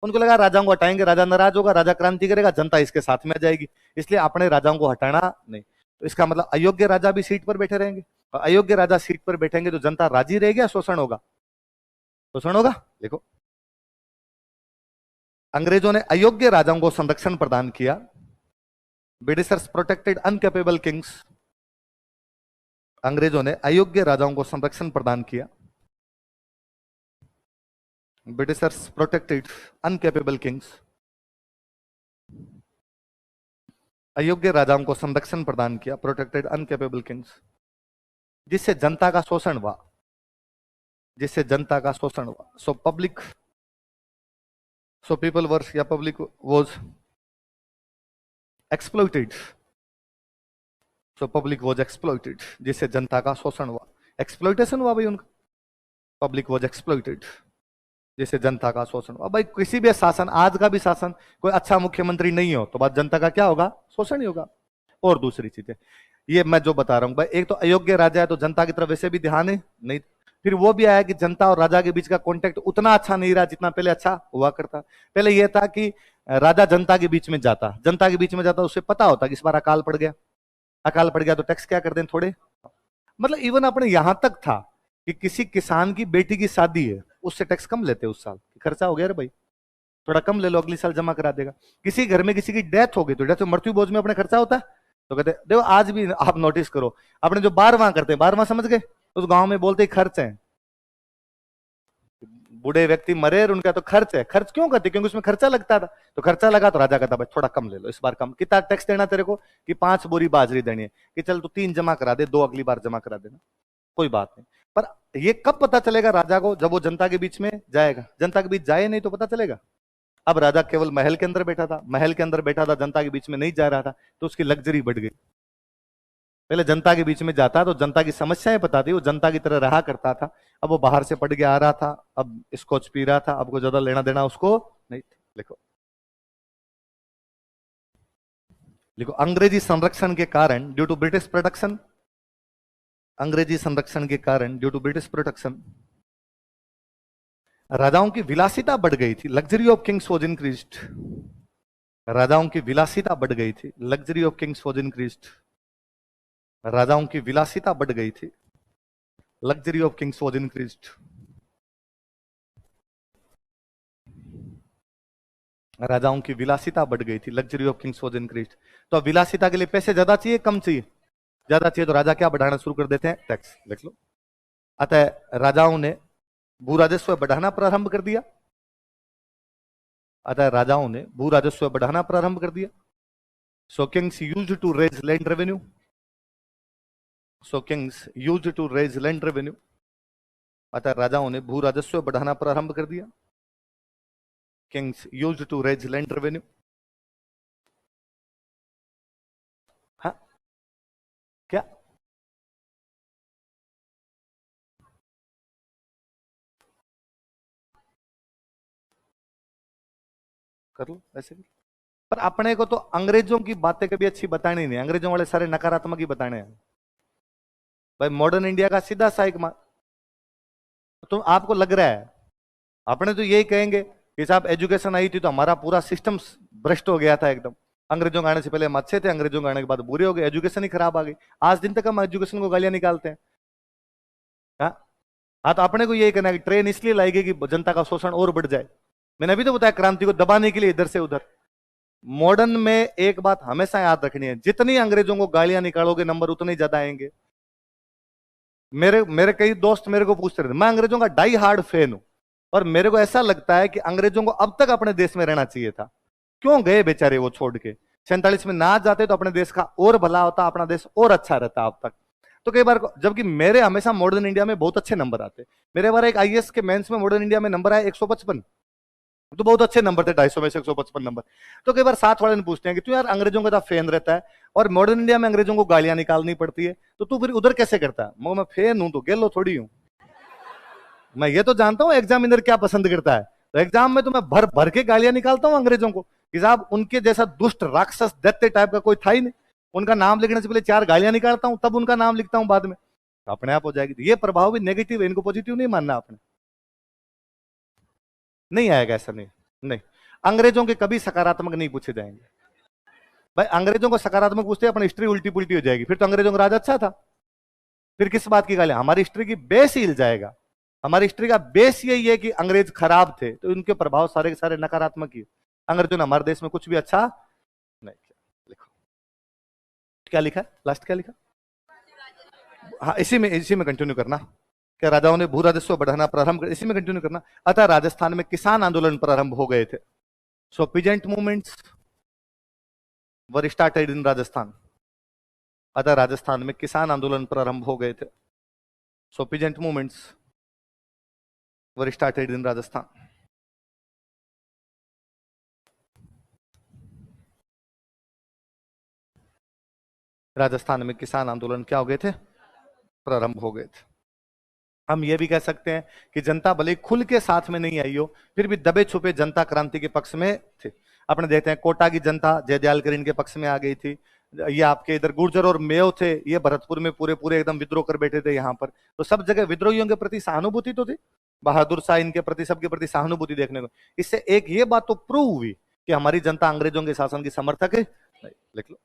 उनको लगा राजाओं को हटाएंगे राजा नाराज होगा, राजा क्रांति करेगा, जनता इसके साथ में आ जाएगी, इसलिए अपने राजाओं को हटाना नहीं। तो इसका मतलब अयोग्य राजा भी सीट पर बैठे रहेंगे, और अयोग्य राजा सीट पर बैठेंगे तो जनता राजी रहेगी या शोषण होगा, शोषण होगा। देखो अंग्रेजों ने अयोग्य राजाओं को संरक्षण प्रदान किया, ब्रिटिशर्स प्रोटेक्टेड अनकेपेबल किंग्स, अंग्रेजों ने अयोग्य राजाओं को संरक्षण प्रदान किया, ब्रिटिशर्स प्रोटेक्टेड अनकेपेबल किंग्स, अयोग्य राजाओं को संरक्षण प्रदान किया, प्रोटेक्टेड अनकेपेबल किंग्स, जिससे जनता का शोषण हुआ, जिससे जनता का शोषण हुआ। So public, so people were या public was exploited, so public was exploited, जिससे जनता का शोषण हुआ, एक्सप्लॉइटेशन हुआ भाई उनका, पब्लिक वॉज एक्सप्लॉइटेड, जिससे जनता का शोषण हुआ। भाई किसी भी शासन, आज का भी शासन, कोई अच्छा मुख्यमंत्री नहीं हो तो बात जनता का क्या होगा, शोषण ही होगा। और दूसरी चीजें ये मैं जो बता रहा हूं भाई, एक तो अयोग्य राजा है तो जनता की तरफ वैसे भी ध्यान है नहीं, फिर वो भी आया कि जनता और राजा के बीच का कॉन्टेक्ट उतना अच्छा नहीं रहा जितना पहले अच्छा हुआ करता। पहले यह था कि राजा जनता के बीच में जाता, जनता के बीच में जाता, उसे पता होता कि इस बार अकाल पड़ गया, अकाल पड़ गया तो टैक्स क्या कर दें थोड़े, मतलब इवन अपने यहां तक था कि किसी किसान की बेटी की शादी है उससे टैक्स कम लेते उस साल, खर्चा हो गया रे भाई थोड़ा कम ले लो, अगली साल जमा करा देगा। किसी घर में किसी की डेथ हो गई तो डेथ मृत्यु भोज में अपने खर्चा होता है, तो कहते देखो आज भी आप नोटिस करो, अपने जो 12वां करते हैं, 12वां समझ गए, उस गांव में बोलते खर्च है, बूढ़े व्यक्ति मरे और उनका तो खर्च है, खर्च क्यों करते, क्योंकि उसमें खर्चा लगता था, तो खर्चा लगा तो राजा कहता भाई थोड़ा कम ले लो, इस बार कम, कितना टैक्स देना तेरे को, कि 5 बोरी बाजरी देनी है, कि चल तू 3 जमा करा दे, 2 अगली बार जमा करा देना, कोई बात नहीं। पर ये कब पता चलेगा राजा को, जब वो जनता के बीच में जाएगा, जनता के बीच जाए नहीं तो पता चलेगा। अब राजा केवल महल के अंदर बैठा था, महल के अंदर बैठा था, जनता के बीच में नहीं जा रहा था, तो उसकी लग्जरी बढ़ गई। पहले जनता के बीच में जाता तो जनता की समस्याएं बताती, वो जनता की तरह रहा करता था। अब वो बाहर से पढ़ के आ रहा था, अब स्कॉच पी रहा था, अब कोई ज्यादा लेना देना उसको नहीं था। लिखो लिखो, अंग्रेजी संरक्षण के कारण, ड्यू टू ब्रिटिश प्रोटेक्शन, अंग्रेजी संरक्षण के कारण, ड्यू टू ब्रिटिश प्रोटेक्शन, राजाओं की विलासिता बढ़ गई थी, luxury of Kings was increased, राजाओं की विलासिता बढ़ गई थी, luxury of Kings was increased, राजाओं की विलासिता बढ़ गई थी, luxury of Kings was increased, राजाओं की विलासिता बढ़ गई थी, luxury of Kings was increased. तो अब विलासिता के लिए पैसे ज्यादा चाहिए कम चाहिए, ज्यादा चाहिए, तो राजा क्या बढ़ाना शुरू कर देते हैं, टैक्स। देख लो, अतः राजाओं ने भू राजस्व बढ़ाना प्रारंभ कर दिया, अतः राजाओं ने भू राजस्व बढ़ाना प्रारंभ कर दिया। So kings used to raise land revenue, so kings used to raise land revenue, अतः राजाओं ने भू राजस्व बढ़ाना प्रारंभ कर दिया। Kings used to raise land revenue, हाँ क्या कर लो ऐसे भी। पर अपने को तो अंग्रेजों की बातें कभी अच्छी बतानी नहीं, अंग्रेजों वाले सारे नकारात्मक ही बताने हैं भाई। मॉडर्न इंडिया का सीधा सा एक तो आपको लग रहा है, अपने तो यही कहेंगे कि साहब एजुकेशन आई थी तो हमारा पूरा सिस्टम भ्रष्ट हो गया था एकदम, अंग्रेजों के आने से पहले हम अच्छे थे, अंग्रेजों के आने के बाद बुरे हो गए, एजुकेशन ही खराब आ गई। आज दिन तक हम एजुकेशन को गालियां निकालते हैं। हाँ हाँ, तो अपने को यही कहना है कि ट्रेन इसलिए लाएगी कि जनता का शोषण और बढ़ जाए। मैंने अभी तो बताया, क्रांति को दबाने के लिए इधर से उधर। मॉडर्न में एक बात हमेशा याद रखनी है, जितनी अंग्रेजों को गालियां निकालोगे नंबर उतने ही ज्यादा आएंगे। मेरे मेरे कई दोस्त मेरे को पूछते रहते, मैं अंग्रेजों का डाई हार्ड फैन हूं, और मेरे को ऐसा लगता है कि अंग्रेजों को अब तक अपने देश में रहना चाहिए था। क्यों गए बेचारे वो छोड़ के, 47 में ना जाते तो अपने देश का और भला होता, अपना देश और अच्छा रहता अब तक। तो कई बार, जबकि मेरे हमेशा मॉडर्न इंडिया में बहुत अच्छे नंबर आते, मेरे बार एक आईएएस के मेंस में मॉडर्न इंडिया में नंबर आया 155, तो बहुत अच्छे नंबर थे, 250 में से 155 नंबर। तो कई बार साथ वाले ने पूछते हैं कि तू यार अंग्रेजों का फैन रहता है और मॉडर्न इंडिया में अंग्रेजों को गालियां निकालनी पड़ती है, तो तू फिर उधर कैसे करता है? मैं फैन हूं तो गेलो थोड़ी हूं, मैं ये तो जानता हूं एग्जामिनर क्या पसंद करता है, तो एग्जाम में तो मैं भर भर के गालियां निकालता हूं अंग्रेजों को कि साहब उनके जैसा दुष्ट राक्षस दैत्य टाइप का कोई था ही नहीं। उनका नाम लिखने से पहले 4 गालियां निकालता हूं, तब उनका नाम लिखता हूं बाद में, तो अपने आप हो जाएगी। तो ये प्रभाव भी नेगेटिव है, इनको पॉजिटिव नहीं मानना आपने। नहीं आएगा ऐसा, नहीं नहीं। अंग्रेजों के कभी सकारात्मक नहीं पूछे जाएंगे भाई। अंग्रेजों को सकारात्मक पूछते अपनी हिस्ट्री उल्टी पुल्टी हो जाएगी, फिर तो अंग्रेजों का राज अच्छा था। फिर किस बात की गाली, हमारी हिस्ट्री की बेस ही हिल जाएगा। हमारी हिस्ट्री का बेस यही है कि अंग्रेज खराब थे, तो इनके प्रभाव सारे के सारे नकारात्मक ही। अंग्रेजों ने हमारे देश में कुछ भी अच्छा नहीं किया। लिखो क्या लिखा है, लास्ट क्या लिखा। हाँ इसी में कंटिन्यू करना। क्या राजाओं ने भू राजस्व बढ़ाना प्रारंभ कर, इसी में कंटिन्यू करना। अतः राजस्थान में किसान आंदोलन प्रारंभ हो गए थे। So peasant movements were started in Rajasthan. अतः राजस्थान में किसान आंदोलन प्रारंभ हो गए थे। So peasant movements were started in Rajasthan. Rajasthan में किसान आंदोलन क्या हो गए थे, प्रारंभ हो गए थे। हम ये भी कह सकते हैं कि जनता भले खुल के साथ में नहीं आई हो, फिर भी दबे छुपे जनता क्रांति के पक्ष में थे। अपने देखते हैं कोटा की जनता जयदयाल करीन के पक्ष में आ गई थी। ये आपके इधर गुर्जर और मेयो थे, ये भरतपुर में पूरे पूरे एकदम विद्रोह कर बैठे थे यहाँ पर। तो सब जगह विद्रोहियों के प्रति सहानुभूति तो थी, बहादुर शाह इनके प्रति सबके प्रति सहानुभूति देखने को। इससे एक ये बात तो प्रूव हुई कि हमारी जनता अंग्रेजों के शासन की समर्थक है। लिख लो,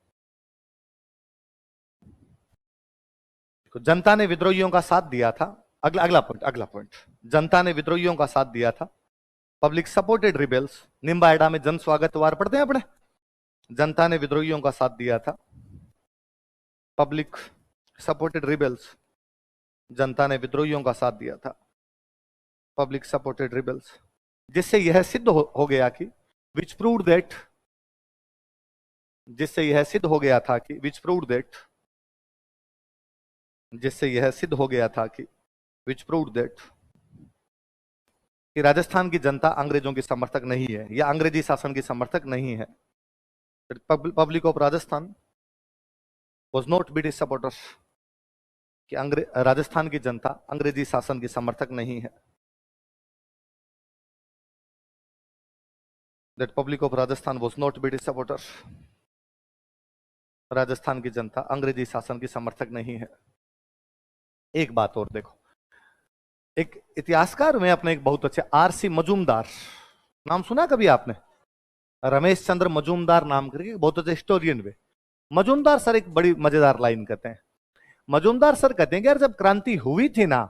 जनता ने विद्रोहियों का साथ दिया था। अगला पॉइंट, जनता ने विद्रोहियों का साथ दिया था। Public supported rebels. निम्बाएडा में जन स्वागत वार पढ़ते हैं अपने। जनता ने विद्रोहियों का साथ दिया था। पब्लिक सपोर्टेड रिबेल्स, जनता ने विद्रोहियों का साथ दिया था। पब्लिक सपोर्टेड रिबेल्स, जिससे यह सिद्ध हो गया कि विच प्रूव्ड दैट, जिससे यह सिद्ध हो गया था कि विच प्रूव्ड दैट, जिससे यह सिद्ध हो गया था कि विच प्रूव्ड दैट कि राजस्थान की जनता अंग्रेजों की समर्थक नहीं है या अंग्रेजी शासन की समर्थक नहीं है। Public of Rajasthan was not British supporters, कि राजस्थान की जनता अंग्रेजी शासन की समर्थक नहीं है। That public of Rajasthan was not British supporters, Rajasthan की जनता अंग्रेजी शासन की समर्थक नहीं है। एक बात और देखो, एक इतिहासकार में अपने एक बहुत अच्छे आरसी मजूमदार, नाम सुना कभी आपने, रमेश चंद्र मजूमदार नाम करके बहुत अच्छे हिस्टोरियन वे। मजूमदार सर एक बड़ी मजेदार लाइन कहते हैं। मजूमदार सर कहते हैं कि यार जब क्रांति हुई थी ना,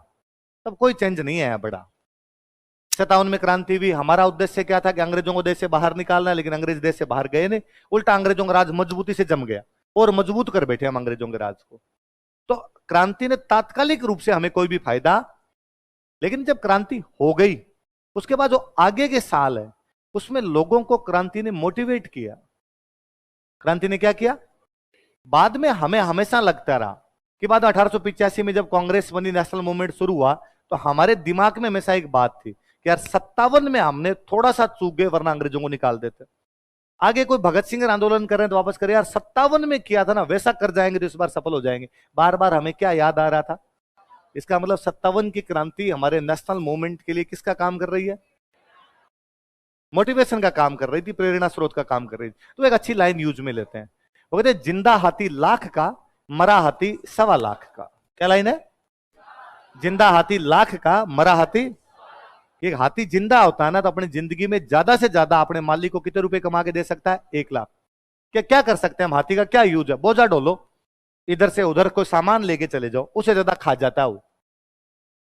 तब कोई चेंज नहीं आया बड़ा। 57 में क्रांति हुई, हमारा उद्देश्य क्या था कि अंग्रेजों को देश से बाहर निकालना, लेकिन अंग्रेज देश से बाहर गए नहीं, उल्टा अंग्रेजों का राज मजबूती से जम गया और मजबूत कर बैठे हम अंग्रेजों के राज को। तो क्रांति ने तात्कालिक रूप से हमें कोई भी फायदा, लेकिन जब क्रांति हो गई उसके बाद जो आगे के साल है उसमें लोगों को क्रांति ने मोटिवेट किया। क्रांति ने क्या किया, बाद में हमें हमेशा लगता रहा कि बाद 1885 में जब कांग्रेस बनी, नेशनल मूवमेंट शुरू हुआ, तो हमारे दिमाग में हमेशा एक बात थी कि यार 57 में हमने थोड़ा सा चूक गए वरना अंग्रेजों को निकाल देते। आगे कोई भगत सिंह आंदोलन कर रहे हैं तो वापस करें, यार 57 में किया था ना वैसा कर जाएंगे तो इस बार सफल हो जाएंगे। बार बार हमें क्या याद आ रहा था, इसका मतलब 57 की क्रांति हमारे नेशनल मूवमेंट के लिए किसका काम कर रही है, मोटिवेशन का काम कर रही थी, प्रेरणा स्रोत का काम कर रही थी। तो एक अच्छी लाइन यूज में लेते हैं, वो कहते हैं जिंदा हाथी लाख का, मरा हाथी 1.25 लाख का। क्या लाइन है, जिंदा हाथी लाख का, मरा हाथी। एक हाथी जिंदा होता है ना तो अपनी जिंदगी में ज्यादा से ज्यादा अपने मालिक को कितने रुपए कमा के दे सकता है, 1 लाख। क्या क्या कर सकते हैं हम, हाथी का क्या यूज है, बोझा डोलो, इधर से उधर कोई सामान लेके चले जाओ, उससे ज्यादा खा जाता है वो,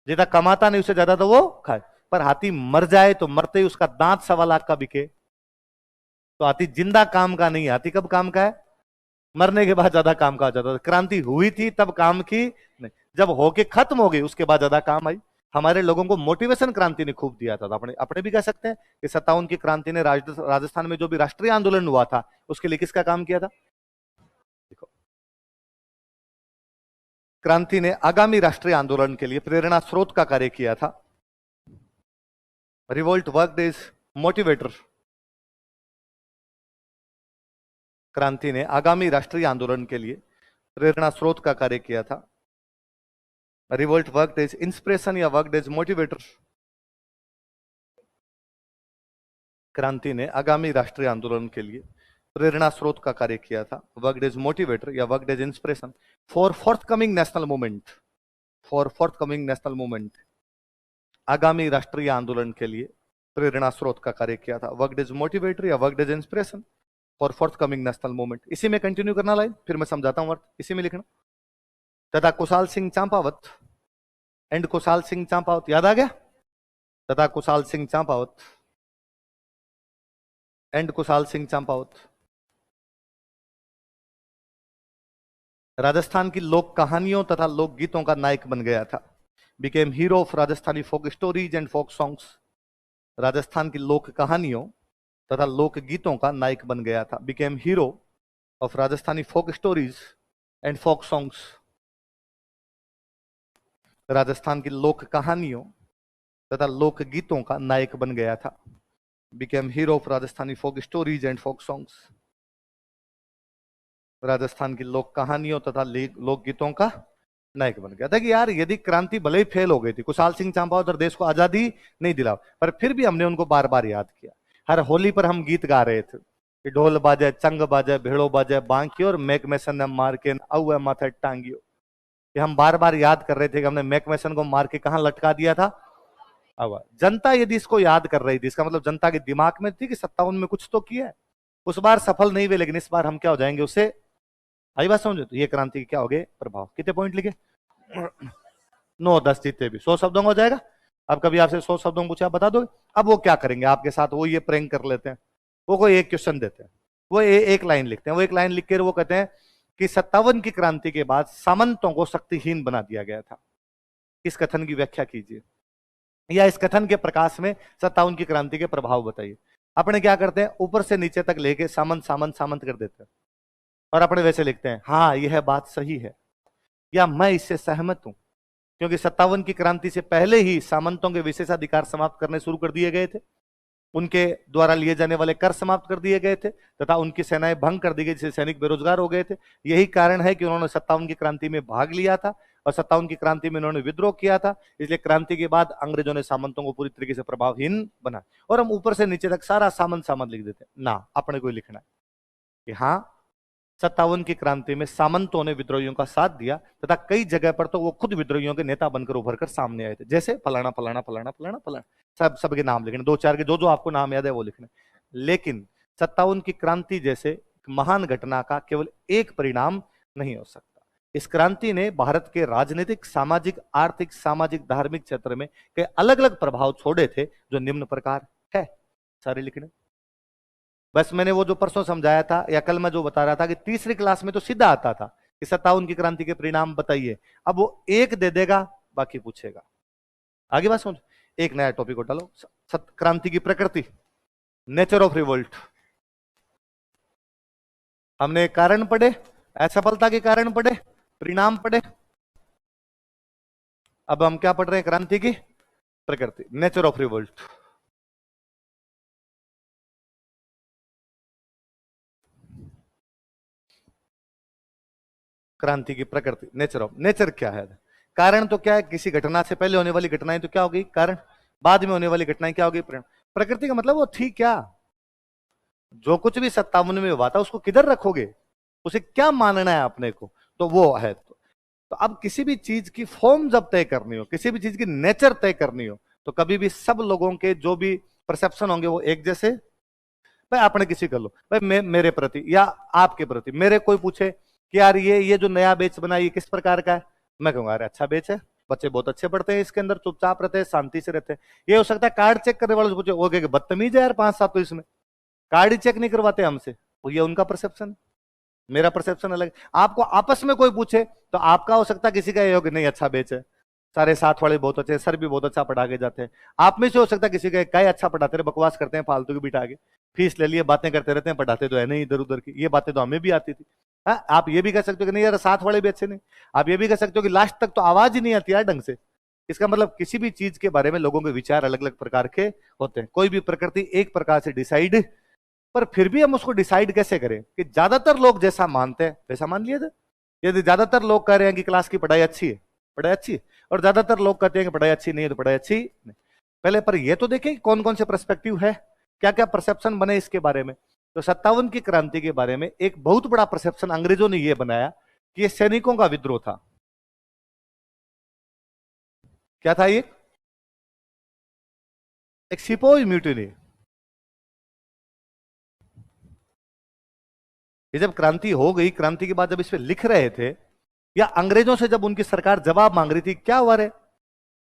ज्यादा कमाता नहीं उससे ज्यादा तो वो खाए। पर हाथी मर जाए तो मरते ही उसका दांत 1.25 लाख का बिके। तो हाथी जिंदा काम का नहीं है, हाथी कब काम का है, मरने के बाद ज्यादा काम का हो जाता था। क्रांति हुई थी तब काम की नहीं, जब होके खत्म हो गई उसके बाद ज्यादा काम आई। हमारे लोगों को मोटिवेशन क्रांति ने खूब दिया था। अपने अपने भी कह सकते हैं कि 57 की क्रांति ने राजस्थान में जो भी राष्ट्रीय आंदोलन हुआ था उसके लिए किसका काम किया था। देखो, क्रांति ने आगामी राष्ट्रीय आंदोलन के लिए प्रेरणा स्रोत का कार्य किया था। Revolt worked as motivator. क्रांति ने आगामी राष्ट्रीय आंदोलन के लिए प्रेरणा स्रोत का कार्य किया था। रिवोल्ट वर्कड एज इंस्पिरेशन या वर्कड एज मोटिवेटर। क्रांति ने आगामी राष्ट्रीय आंदोलन के लिए प्रेरणा स्रोत का कार्य किया था, वर्कड एज मोटिवेटर या worked as inspiration for forthcoming national movement. आगामी राष्ट्रीय आंदोलन के लिए प्रेरणा स्रोत का कार्य किया था, वर्कड एज मोटिवेटर या worked as inspiration for forthcoming national movement. इसी में कंटिन्यू करना लाइन, फिर मैं समझाता हूं अर्थ, इसी में लिखना। तथा कुशाल सिंह चांपावत एंड कुशाल सिंह चांपावत, याद आ गया? तथा कुशाल सिंह चांपावत एंड कुशाल सिंह चांपावत राजस्थान की लोक कहानियों तथा लोकगीतों का नायक बन गया था, became hero of Rajasthani folk stories and folk songs. Rajasthan की लोक कहानियों तथा लोकगीतों का नायक बन गया था, became hero of Rajasthani folk stories and folk songs. Rajasthan की लोक कहानियों तथा लोकगीतों का नायक बन गया था, became hero of Rajasthani folk stories and folk songs. Rajasthan की लोक कहानियों तथा लोकगीतों का नायक बन गया था। कि यार यदि क्रांति भले ही फेल हो गई थी, कुशाल सिंह चांपावत और देश को आजादी नहीं दिला, पर फिर भी हमने उनको बार बार याद किया। हर होली पर हम गीत गा रहे थे कि ढोल बाजे, चंग बाजे, भेड़ो बाजे बांकी और मैकमेसन ने मार के औ माथे टांगियो। कि हम बार बार याद कर रहे थे कि हमने मैकमेसन को मार के कहां लटका दिया था। अब जनता यदि इसको याद कर रही थी, इसका मतलब जनता के दिमाग में थी कि 57 में कुछ तो किया है। उस बार सफल नहीं हुए, लेकिन इस बार हम क्या हो जाएंगे उससे। आई बात समझो? तो ये क्रांति के क्या हो गए प्रभाव। कितने पॉइंट लिखे? 9-10 जितने भी 100 शब्दों का हो जाएगा। अब कभी आपसे 100 शब्दों में पूछे, आप बता दो। अब वो क्या करेंगे आपके साथ, वो ये प्रैंक कर लेते हैं। वो कोई एक क्वेश्चन देते हैं, वो एक लाइन लिखते हैं। वो एक लाइन लिख कर वो कहते हैं कि 57 की क्रांति के बाद सामंतों को शक्तिहीन बना दिया गया था। इस कथन की व्याख्या कीजिए, या इस कथन के प्रकाश में 57 की क्रांति के प्रभाव बताइए। अपने क्या करते हैं, ऊपर से नीचे तक लेके सामंत सामंत सामंत कर देते हैं, और अपने वैसे लिखते हैं हाँ यह बात सही है या मैं इससे सहमत हूं, क्योंकि 57 की क्रांति से पहले ही सामंतों के विशेषाधिकार समाप्त करने शुरू कर दिए गए थे, उनके द्वारा लिए जाने वाले कर समाप्त कर दिए गए थे, तथा उनकी सेनाएं भंग कर दी गई, जिससे सैनिक बेरोजगार हो गए थे। यही कारण है कि उन्होंने 57 की क्रांति में भाग लिया था, और 57 की क्रांति में उन्होंने विद्रोह किया था। इसलिए क्रांति के बाद अंग्रेजों ने सामंतों को पूरी तरीके से प्रभावहीन बना। और हम ऊपर से नीचे तक सारा सामंत सामंत लिख देते हैं ना, अपने को लिखना है कि हाँ 57 की क्रांति में सामंतों ने विद्रोहियों का साथ दिया, तथा कई जगह पर तो वो खुद विद्रोहियों के नेता बनकर उभर कर सामने आए थे। जैसे फलाना फलाना फलाना फलाना फलाना, सबके नाम लिखने, 2-4 के जो जो आपको नाम याद है वो लिखने। लेकिन 57 की क्रांति जैसे महान घटना का केवल एक परिणाम नहीं हो सकता। इस क्रांति ने भारत के राजनीतिक, सामाजिक, आर्थिक, सामाजिक, धार्मिक क्षेत्र में कई अलग अलग प्रभाव छोड़े थे, जो निम्न प्रकार है। सारे लिखने। बस मैंने वो जो परसों समझाया था या कल मैं जो बता रहा था कि तीसरी क्लास में तो सीधा आता था कि 57 की क्रांति के परिणाम बताइए। अब वो एक दे देगा, बाकी पूछेगा। आगे बात समझ। एक नया टॉपिक उठा लो, क्रांति की प्रकृति, नेचर ऑफ रिवोल्ट। हमने कारण पढ़े, असफलता के कारण पढ़े, परिणाम पढ़े। अब हम क्या पढ़ रहे हैं, क्रांति की प्रकृति, नेचर ऑफ रिवोल्ट। क्रांति की प्रकृति, नेचर ऑफ, नेचर क्या है? कारण तो क्या है, किसी घटना से पहले होने वाली घटनाएं तो क्या हो गई कारण, बाद में होने वाली घटनाएं क्या हो गई परिणाम। प्रकृति का मतलब वो थी क्या, जो कुछ भी 57 में हुआ था उसको किधर रखोगे, उसे क्या मानना है अपने को, तो वो है। तो अब किसी भी चीज की फॉर्म जब तय करनी हो, किसी भी चीज की नेचर तय करनी हो, तो कभी भी सब लोगों के जो भी परसेप्शन होंगे वो एक जैसे। भाई आपने किसी कर लो, भाई मेरे प्रति या आपके प्रति मेरे कोई पूछे कि यार ये जो नया बेच बना ये किस प्रकार का है, मैं कहूंगा अरे अच्छा बेच है, बच्चे बहुत अच्छे पढ़ते हैं, इसके अंदर चुपचाप रहते हैं, शांति से रहते हैं। ये हो सकता है कार्ड चेक करने वाले से पूछे, वो कहेगा बदतमीज है यार 5-7 तो इसमें कार्ड ही चेक नहीं करवाते हमसे। वो ये उनका परसेप्शन, मेरा परसेप्शन अलग। आपको आपस में कोई पूछे तो आपका हो सकता है किसी का ये हो कि नहीं अच्छा बेच है, सारे साथ वाले बहुत अच्छे, सर भी बहुत अच्छा पढ़ा के जाते हैं। आप में से हो सकता है किसी का अच्छा पढ़ाते रहे, बकवास करते हैं फालतू की बिठा के, फीस ले लिए बातें करते रहते हैं, पढ़ाते तो है नहीं इधर उधर की। ये बातें तो हमें भी आती थी। हाँ, आप ये भी कह सकते हो कि नहीं यार साथ वाले भी अच्छे नहीं। आप ये भी कह सकते हो कि लास्ट तक तो आवाज ही नहीं आती यार ढंग से। इसका मतलब किसी भी चीज के बारे में लोगों के विचार अलग अलग प्रकार के होते हैं। कोई भी प्रकृति एक प्रकार से डिसाइड, पर फिर भी हम उसको डिसाइड कैसे करें कि ज्यादातर लोग जैसा मानते हैं वैसा मान लिया जाए। यदि ज्यादातर लोग कह रहे हैं कि क्लास की पढ़ाई अच्छी है, पढ़ाई अच्छी है, और ज्यादातर लोग कहते हैं कि पढ़ाई अच्छी नहीं है तो पढ़ाई अच्छी नहीं। पहले पर यह तो देखें कौन कौन से पर्सपेक्टिव है। क्या क्या परसेप्शन बने इसके बारे में। तो 57 की क्रांति के बारे में एक बहुत बड़ा परसेप्शन अंग्रेजों ने यह बनाया कि ये सैनिकों का विद्रोह था। क्या था ये? एक सिपोही म्यूटिनी। ये जब क्रांति हो गई, क्रांति के बाद जब इस पे लिख रहे थे, या अंग्रेजों से जब उनकी सरकार जवाब मांग रही थी, क्या हुआ रे,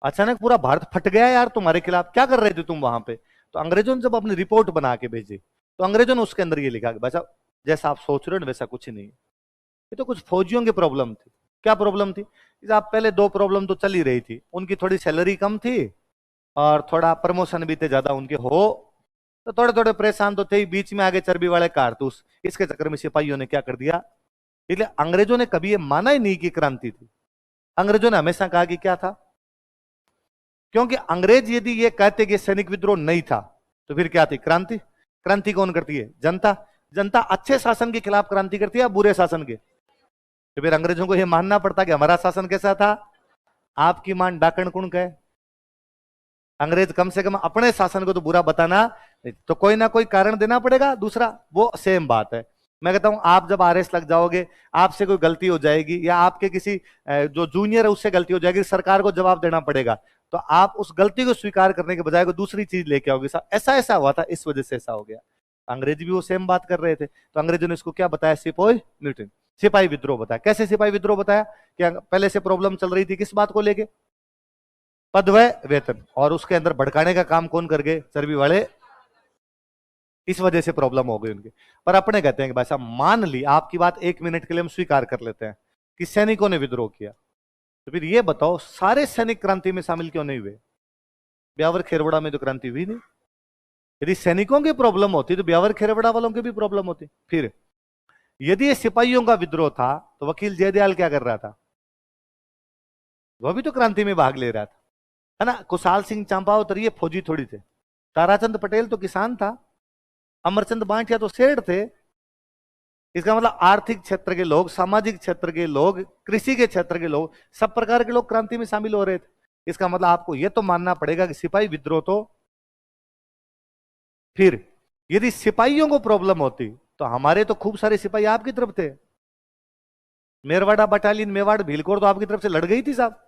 अचानक पूरा भारत फट गया यार तुम्हारे खिलाफ, क्या कर रहे थे तुम वहां पे। तो अंग्रेजों ने जब अपनी रिपोर्ट बना के भेजी, तो अंग्रेजों ने उसके अंदर ये लिखा कि भाई जैसा आप सोच रहे हो वैसा कुछ नहीं, ये तो कुछ फौजियों की प्रॉब्लम थी। क्या प्रॉब्लम थी? आप पहले दो प्रॉब्लम तो चल ही रही थी, उनकी थोड़ी सैलरी कम थी और थोड़ा प्रमोशन भी थे ज्यादा उनके हो, तो थोड़े थोड़े परेशान तो थे ही। बीच में आगे चर्बी वाले कारतूस, इसके चक्कर में सिपाहियों ने क्या कर दिया। इसलिए अंग्रेजों ने कभी ये माना ही नहीं कि क्रांति थी। अंग्रेजों ने हमेशा कहा कि क्या था, क्योंकि अंग्रेज यदि ये कहते कि सैनिक विद्रोह नहीं था तो फिर क्या थी? क्रांति। क्रांति कौन करती है? जनता। जनता अच्छे शासन के खिलाफ क्रांति करती है या बुरे शासन के? तो फिर अंग्रेजों को यह मानना पड़ता कि हमारा शासन कैसा था। आपकी मान डाकण कुण कहे, अंग्रेज कम से कम अपने शासन को तो बुरा बताना, तो कोई ना कोई कारण देना पड़ेगा दूसरा। वो सेम बात है। मैं कहता हूं आप जब आरएस लग जाओगे, आपसे कोई गलती हो जाएगी या आपके किसी जो जूनियर है उससे गलती हो जाएगी, सरकार को जवाब देना पड़ेगा। तो आप उस गलती को स्वीकार करने के बजाय कोई दूसरी चीज लेके आओगे, ऐसा ऐसा हुआ था इस वजह से ऐसा हो गया। अंग्रेज भी वो सेम बात कर रहे थे। तो अंग्रेजों ने इसको क्या बताया? सिपोही म्यूटिनी, सिपाही विद्रोह बताया। कैसे सिपाही विद्रोह बताया? क्या पहले से प्रॉब्लम चल रही थी किस बात को लेके? पद व वेतन। और उसके अंदर भड़काने का काम कौन कर गए? चर्बी वाले। इस वजह से प्रॉब्लम हो गई उनकी। पर अपने कहते हैं कि भाई साहब मान ली आपकी बात, एक मिनट के लिए हम स्वीकार कर लेते हैं कि सैनिकों ने विद्रोह किया, तो फिर ये बताओ सारे सैनिक क्रांति में शामिल क्यों नहीं हुए? ब्यावर खेरवड़ा में तो क्रांति हुई नहीं। यदि सैनिकों की प्रॉब्लम होती तो ब्यावर खेरवड़ा वालों की भी प्रॉब्लम होती। फिर यदि ये सिपाहियों का विद्रोह था तो वकील जयदयाल क्या कर रहा था? वह भी तो क्रांति में भाग ले रहा था, है ना। कुशाल सिंह चंपावत ये फौजी थोड़ी थे। ताराचंद पटेल तो किसान था। अमरचंद बांटिया तो सेठ थे। इसका मतलब आर्थिक क्षेत्र के लोग, सामाजिक क्षेत्र के लोग, कृषि के क्षेत्र के लोग, सब प्रकार के लोग क्रांति में शामिल हो रहे थे। इसका मतलब आपको यह तो मानना पड़ेगा कि सिपाही विद्रोह तो। फिर यदि सिपाहियों को प्रॉब्लम होती तो हमारे तो खूब सारे सिपाही आपकी तरफ थे। मेरवाड़ा बटालियन, मेवाड़, भीलकोर तो आपकी तरफ से लड़ गई थी साहब।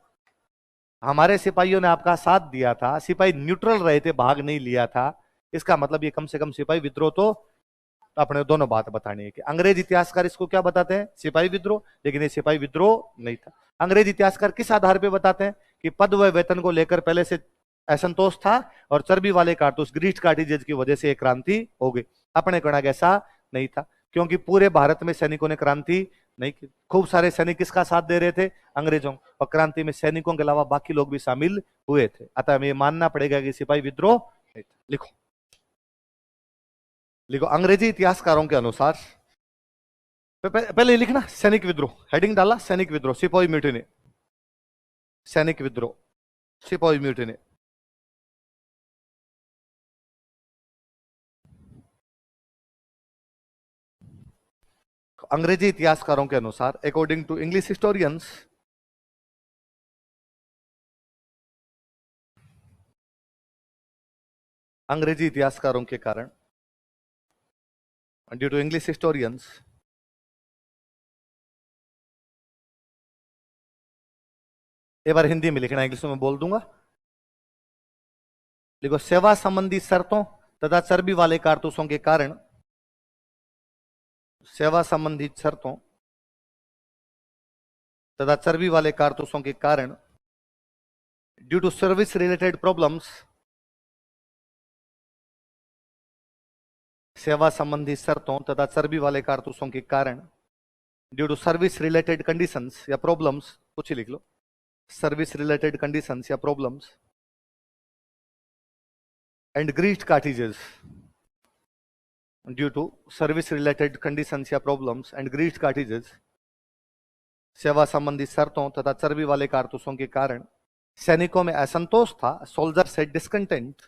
हमारे सिपाहियों ने आपका साथ दिया था, सिपाही न्यूट्रल रहे थे, भाग नहीं लिया था। इसका मतलब ये कम से कम सिपाही विद्रोह तो। अपने दोनों बात बतानी है कि अंग्रेज इतिहासकार इसको क्या बताते हैं? सिपाही विद्रोह। लेकिन ये सिपाही विद्रोह नहीं था। अंग्रेज इतिहासकार किस आधार पे बताते हैं? कि पद व वेतन को लेकर पहले से असंतोष था और चर्बी वाले कारतूस, ग्रीट कार्टिजेज की वजह से एक क्रांति हो गई। अपने कहना ऐसा नहीं था, क्योंकि पूरे भारत में सैनिकों ने क्रांति नहीं की। खूब सारे सैनिक किसका साथ दे रहे थे? अंग्रेजों। और क्रांति में सैनिकों के अलावा बाकी लोग भी शामिल हुए थे। अतः हमें मानना पड़ेगा कि सिपाही विद्रोह नहीं था। लिखो लिखो, अंग्रेजी इतिहासकारों के अनुसार, पहले लिखना सैनिक विद्रोह, हेडिंग डाला सैनिक विद्रोह, सिपाही म्यूटिनी, सैनिक विद्रोह, सिपाही म्यूटिनी। अंग्रेजी इतिहासकारों के अनुसार, अकॉर्डिंग टू इंग्लिश हिस्टोरियंस, अंग्रेजी इतिहासकारों के कारण, ड्यू टू इंग्लिश हिस्टोरियंस, एक बार हिंदी में लिखना, इंग्लिश में बोल दूंगा। देखो, सेवा संबंधी शर्तों तथा चर्बी वाले कारतूसों के कारण, सेवा संबंधी शर्तों तथा चर्बी वाले कारतूसों के कारण, due to service related problems, सेवा संबंधी शर्तों तथा चर्बी वाले कारतूसों के कारण, due to service related conditions या प्रॉब्लम्स, कुछ ही लिख लो, सर्विस रिलेटेड कंडीशंस या problems, and greased cartridges, due to service related conditions या प्रॉब्लम्स एंड ग्रीट कार्टिजेस, सेवा संबंधी शर्तों तथा चर्बी वाले कारतूसों के कारण सैनिकों में असंतोष था, सोल्जर से डिस्कंटेंट,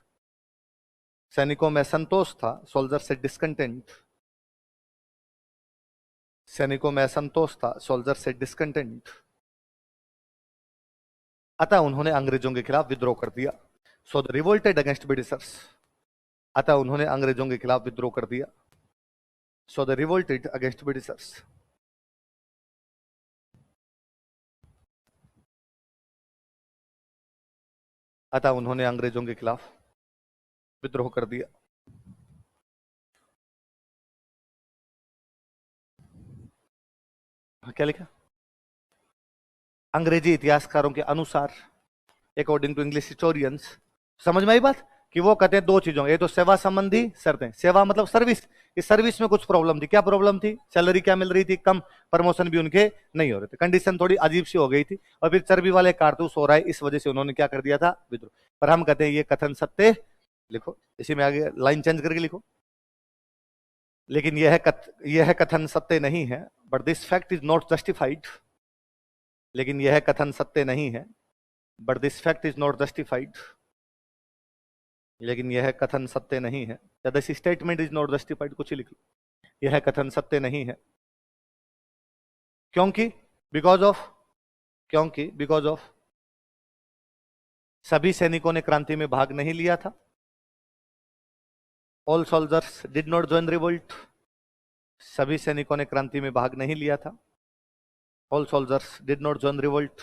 सैनिकों में असंतोष था, सोल्जर से डिस्कंटेंट, सैनिकों में असंतोष था, सोल्जर से डिस्कंटेंट। अतः उन्होंने अंग्रेजों के खिलाफ विद्रोह कर दिया। So the revolted against Britishers, अतः उन्होंने अंग्रेजों के खिलाफ विद्रोह कर दिया। So the revolted against Britishers. अतः उन्होंने अंग्रेजों के खिलाफ विद्रोह कर दिया। क्या लिखा? अंग्रेजी इतिहासकारों के अनुसार, अकॉर्डिंग टू इंग्लिश हिस्टोरियंस, समझ में आई बात? कि वो कहते हैं दो चीजों, ये तो सेवा संबंधी शर्तें, सेवा मतलब सर्विस, इस सर्विस में कुछ प्रॉब्लम थी। क्या प्रॉब्लम थी? सैलरी क्या मिल रही थी? कम, प्रमोशन भी उनके नहीं हो रहे थे, कंडीशन थोड़ी अजीब सी हो गई थी, और फिर चर्बी वाले कारतूस हो रहा है, इस वजह से उन्होंने क्या कर दिया था? विद्रोह। पर हम कहते हैं ये कथन सत्य, लिखो इसी में आगे लाइन चेंज करके लिखो, लेकिन यह कथन सत्य नहीं है, but this fact is not justified. लेकिन यह कथन सत्य नहीं है, but this fact is not justified. लेकिन यह कथन सत्य नहीं है, या this statement is not justified, कुछ ही लिख लो। यह कथन सत्य नहीं है क्योंकि बिकॉज ऑफ सभी सैनिकों ने क्रांति में भाग नहीं लिया था। All soldiers did not join revolt. सभी सैनिकों ने क्रांति में भाग नहीं लिया था। All soldiers did not join revolt.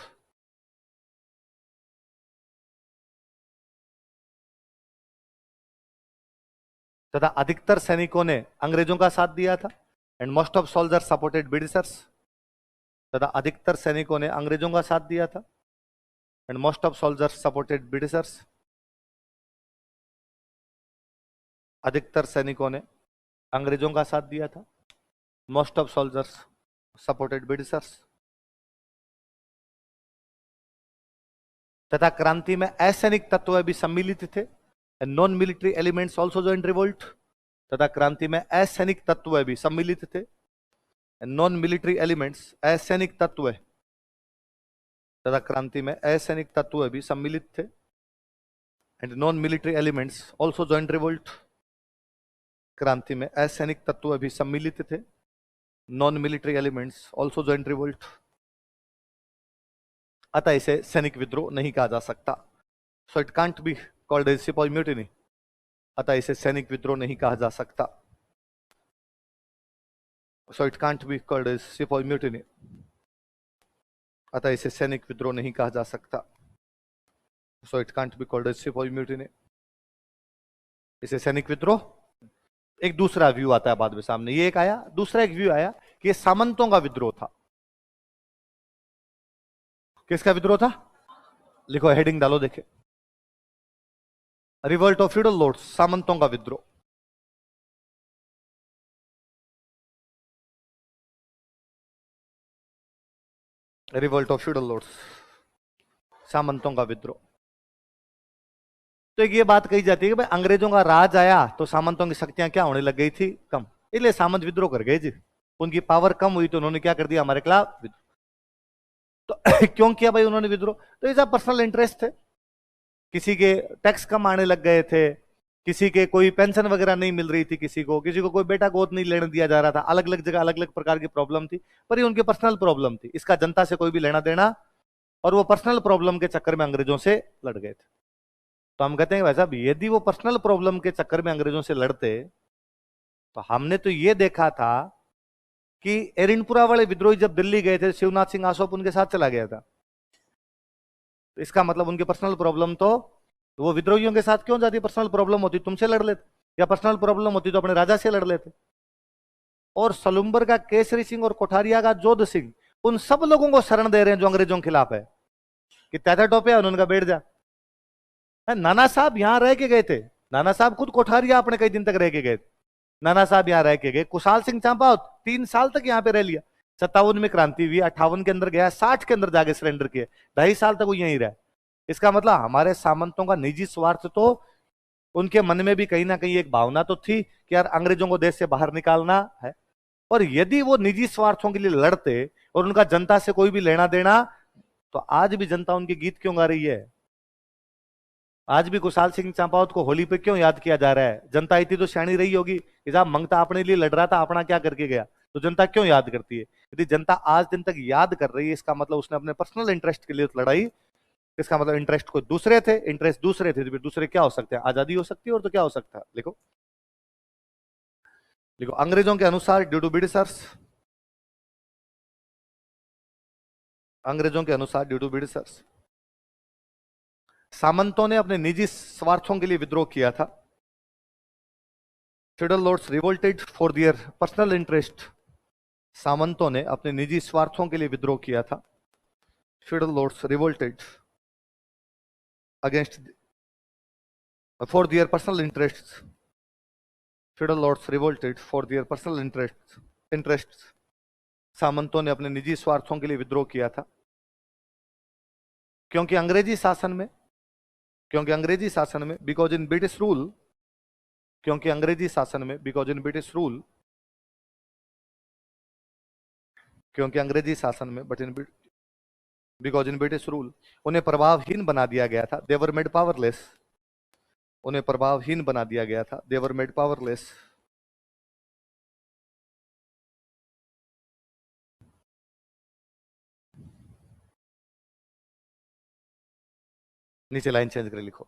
तथा अधिकतर सैनिकों ने अंग्रेजों का साथ दिया था, and most of soldiers supported Britishers. तथा अधिकतर सैनिकों ने अंग्रेजों का साथ दिया था, and most of soldiers supported Britishers. अधिकतर सैनिकों ने अंग्रेजों का साथ दिया था, most of soldiers supported Britishers. तथा क्रांति में असैनिक तत्व भी सम्मिलित थे, non military elements also joined revolt. तथा क्रांति में असैनिक तत्व भी सम्मिलित थे, नॉन मिलिट्री एलिमेंट्स, असैनिक तत्व, तथा क्रांति में असैनिक तत्व भी सम्मिलित थे, and non military elements also joined revolt. क्रांति में असैनिक तत्व भी सम्मिलित थे, non military elements also joined revolt. अतः इसे सैनिक विद्रोह नहीं कहा जा सकता। So it can't be called as sepoy mutiny. अतः इसे सैनिक विद्रोह नहीं कहा जा सकता। So it can't be called as sepoy mutiny. अतः इसे सैनिक विद्रोह नहीं कहा जा सकता। So it can't be called as sepoy mutiny. इसे सैनिक विद्रोह। एक दूसरा व्यू आता है बाद में सामने, ये एक आया, दूसरा एक व्यू आया कि ये सामंतों का विद्रोह था। किसका विद्रोह था? लिखो, हेडिंग डालो, देखे, रिवोल्ट ऑफ फ्यूडल लॉर्ड्स, सामंतों का विद्रोह। रिवोल्ट ऑफ फ्यूडल लॉर्ड्स, सामंतों का विद्रोह। तो एक ये बात कही जाती है कि भाई अंग्रेजों का राज आया तो सामंतों की शक्तियां क्या होने लग गई थी? कम, इसलिए सामंत विद्रोह कर गए जी। उनकी पावर कम हुई तो उन्होंने क्या कर दिया? हमारे खिलाफ विद्रोह। तो क्यों किया भाई उन्होंने विद्रोह? तो ये सब पर्सनल इंटरेस्ट थे। किसी के टैक्स कम आने लग गए थे, किसी के कोई पेंशन वगैरह नहीं मिल रही थी, किसी को कोई बेटा गोद नहीं लेने दिया जा रहा था, अलग अलग जगह अलग अलग प्रकार की प्रॉब्लम थी, पर ये उनकी पर्सनल प्रॉब्लम थी, इसका जनता से कोई भी लेना देना, और वो पर्सनल प्रॉब्लम के चक्कर में अंग्रेजों से लड़ गए थे। तो हम कहते हैं भाई साहब, यदि वो पर्सनल प्रॉब्लम के चक्कर में अंग्रेजों से लड़ते, तो हमने तो ये देखा था कि एरिनपुरा वाले विद्रोही जब दिल्ली गए थे, शिवनाथ सिंह आसोप उनके साथ चला गया था। तो इसका मतलब उनकी पर्सनल प्रॉब्लम, तो वो विद्रोहियों के साथ क्यों जाती? पर्सनल प्रॉब्लम होती तुमसे लड़ लेते, या पर्सनल प्रॉब्लम होती तो अपने राजा से लड़ लेते। और सलुम्बर का केसरी सिंह और कोठारिया का जोध सिंह, उन सब लोगों को शरण दे रहे हैं जो अंग्रेजों के खिलाफ है, कि त्याचा टोपे उन्होंने कहा बैठ जा। नाना साहब यहां रह के गए थे, नाना साहब खुद कोठारिया अपने कई दिन तक रह के गए थे, नाना साहब यहाँ रह के गए। कुशाल सिंह चांपावत 3 साल तक यहाँ पे रह लिया, 57 में क्रांति हुई, 58 के अंदर गया, 60 के अंदर जाके सरेंडर किया, 2.5 साल तक वो यहीं रहा। इसका मतलब हमारे सामंतों का निजी स्वार्थ, तो उनके मन में भी कहीं ना कहीं एक भावना तो थी कि यार अंग्रेजों को देश से बाहर निकालना है। और यदि वो निजी स्वार्थों के लिए लड़ते और उनका जनता से कोई भी लेना देना, तो आज भी जनता उनके गीत क्यों गा रही है? आज भी कुशाल सिंह चांपावत को होली पे क्यों याद किया जा रहा है? जनता इतनी तो सियाणी रही होगी कि साहब मंगता अपने लिए लड़ रहा था, अपना क्या करके गया, तो जनता क्यों याद करती है? यदि जनता आज दिन तक याद कर रही है, इसका मतलब उसने अपने पर्सनल इंटरेस्ट के लिए लड़ाई इसका मतलब इंटरेस्ट कोई दूसरे थे, इंटरेस्ट दूसरे थे, तो फिर दूसरे क्या हो सकते हैं? आजादी हो सकती है, और तो क्या हो सकता है? लिखो लिखो, अंग्रेजों के अनुसार ड्यू टू ब्रिटिशर्स, अंग्रेजों के अनुसार ड्यू टू ब्रिटिशर्स, सामंतों ने अपने निजी स्वार्थों के लिए विद्रोह किया था। Feudal lords revolted for their personal interest, सामंतों ने अपने निजी स्वार्थों के लिए विद्रोह किया था। Feudal lords revolted against for their personal interest, feudal lords revolted for their personal interest, सामंतों ने अपने निजी स्वार्थों के लिए विद्रोह किया था। क्योंकि अंग्रेजी शासन में, क्योंकि अंग्रेजी शासन में, बिकॉज इन ब्रिटिश रूल, क्योंकि अंग्रेजी शासन में, बिकॉज इन ब्रिटिश रूल, क्योंकि अंग्रेजी शासन में, but in because in British rule, उन्हें प्रभावहीन बना दिया गया था। दे वर मेड पावरलेस, उन्हें प्रभावहीन बना दिया गया था। दे वर मेड पावरलेस, नीचे लाइन चेंज कर लिखो।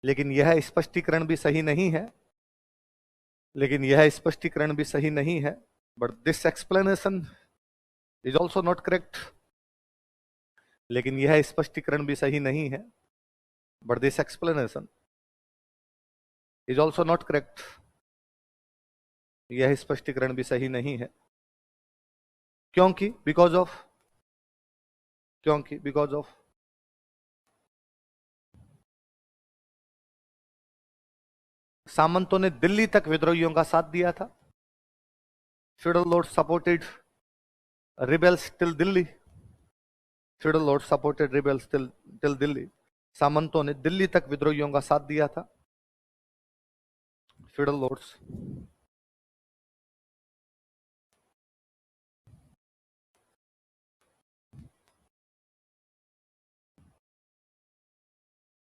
लेकिन यह स्पष्टीकरण भी सही नहीं है, लेकिन यह स्पष्टीकरण भी सही नहीं है, but this explanation is also not correct, लेकिन यह स्पष्टीकरण भी सही नहीं है, but this explanation is also not correct, यह स्पष्टीकरण भी सही नहीं है। क्योंकि बिकॉज ऑफ, क्योंकि बिकॉज ऑफ सामंतों ने दिल्ली तक विद्रोहियों का साथ दिया था। Feudal lord supported rebels till Delhi, feudal lord supported rebels till Delhi, सामंतों ने दिल्ली तक विद्रोहियों का साथ दिया था। फ्यूडल लॉर्ड्स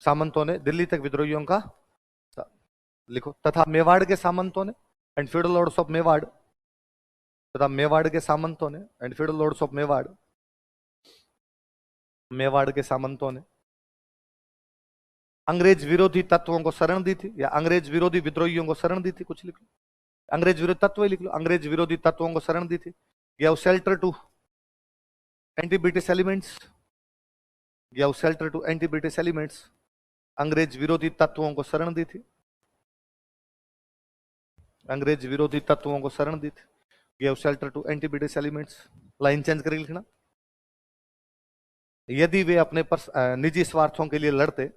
सामंतों ने दिल्ली तक विद्रोहियों का, लिखो, तथा मेवाड़ के सामंतों ने, and feudal lords of Mewar, तथा मेवाड़ के सामंतों ने, and feudal lords of Mewar, Mewar के सामंतों ने अंग्रेज विरोधी तत्वों को शरण दी थी, या अंग्रेज विरोधी विद्रोहियों को शरण दी थी, कुछ लिख लो, अंग्रेज विरोधी तत्व ही लिख लो, अंग्रेज विरोधी तत्वों को शरण दी थी, या shelter to anti British elements, या shelter to anti British elements, अंग्रेज विरोधी तत्वों को शरण दी थी, अंग्रेज विरोधी तत्वों को शरण दी थी, give shelter to anti British elements. Line change करके लिखना। यदि वे अपने निजी स्वार्थों के लिए लड़ते,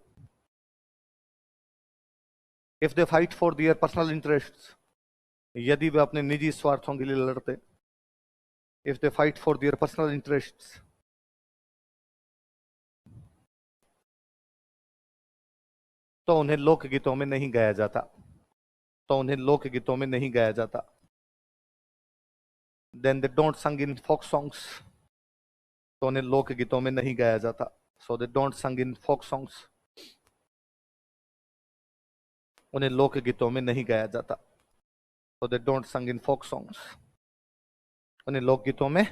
if they fight for their personal interests, यदि वे अपने निजी स्वार्थों के लिए लड़ते, if they fight for their personal interests, तो उन्हें लोकगीतों में नहीं गाया जाता, तो उन्हें लोकगीतों में नहीं गाया जाता। देन दे डोंट संग इन फोक सॉन्ग्स, तो उन्हें लोकगीतों में नहीं गाया जाता। सो दे डोंट संग इन फोक सॉन्ग्स, उन्हें लोकगीतों में नहीं गाया जाता। सो दे डोंट संग इन फोक सॉन्ग्स, उन्हें लोकगीतों में,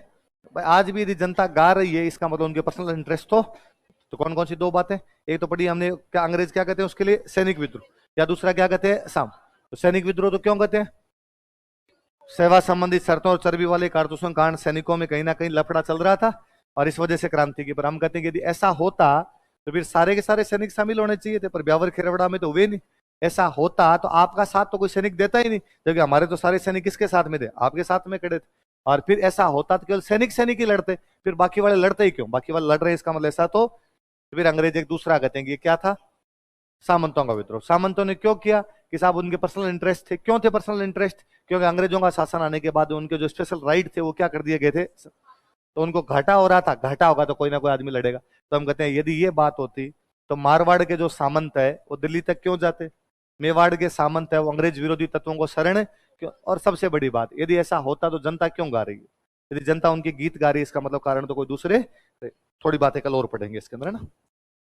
आज भी यदि जनता गा रही है, इसका मतलब उनके पर्सनल इंटरेस्ट तो कौन कौन सी दो बातें? एक तो पढ़ी हमने, क्या अंग्रेज क्या कहते हैं उसके लिए? सैनिक विद्रोह। या दूसरा क्या कहते हैं? साम। तो सैनिक विद्रोह तो क्यों कहते हैं? सेवा संबंधित शर्तों और चर्बी वाले कारतूसों के कारण सैनिकों में कहीं ना कहीं लफड़ा चल रहा था, और इस वजह से क्रांति की। पर हम कहते हैं कि यदि ऐसा होता तो फिर सारे के सारे सैनिक शामिल होने चाहिए थे, पर ब्यावर खेरवड़ा में तो हुए नहीं। ऐसा होता तो आपका साथ तो कोई सैनिक देता ही नहीं, जबकि हमारे तो सारे सैनिक किसके साथ में थे? आपके साथ में खड़े थे। और फिर ऐसा होता तो केवल सैनिक सैनिक ही लड़ते, फिर बाकी वाले लड़ते ही क्यों? बाकी वाले लड़ रहे हैं, इसका मतलब ऐसा तो फिर अंग्रेज एक दूसरा कहते हैं कि क्या था? सामंतों का विद्रोह। सामंतों ने क्यों किया? कि साहब उनके पर्सनल इंटरेस्ट थे। क्यों थे पर्सनल इंटरेस्ट? क्योंकि अंग्रेजों का शासन आने के बाद उनके जो स्पेशल राइट थे वो क्या कर दिए गए थे, तो उनको घाटा हो रहा था। घाटा होगा तो कोई ना कोई आदमी लड़ेगा। तो हम कहते हैं यदि ये बात होती तो मारवाड़ के जो सामंत है वो दिल्ली तक क्यों जाते? मेवाड़ के सामंत है वो अंग्रेज विरोधी तत्वों को शरण क्यों? और सबसे बड़ी बात, यदि ऐसा होता तो जनता क्यों गा रही है? यदि जनता उनके गीत गा रही है, इसका मतलब कारण तो कोई दूसरे। थोड़ी बातें कल और पढ़ेंगे इसके अंदर, है ना।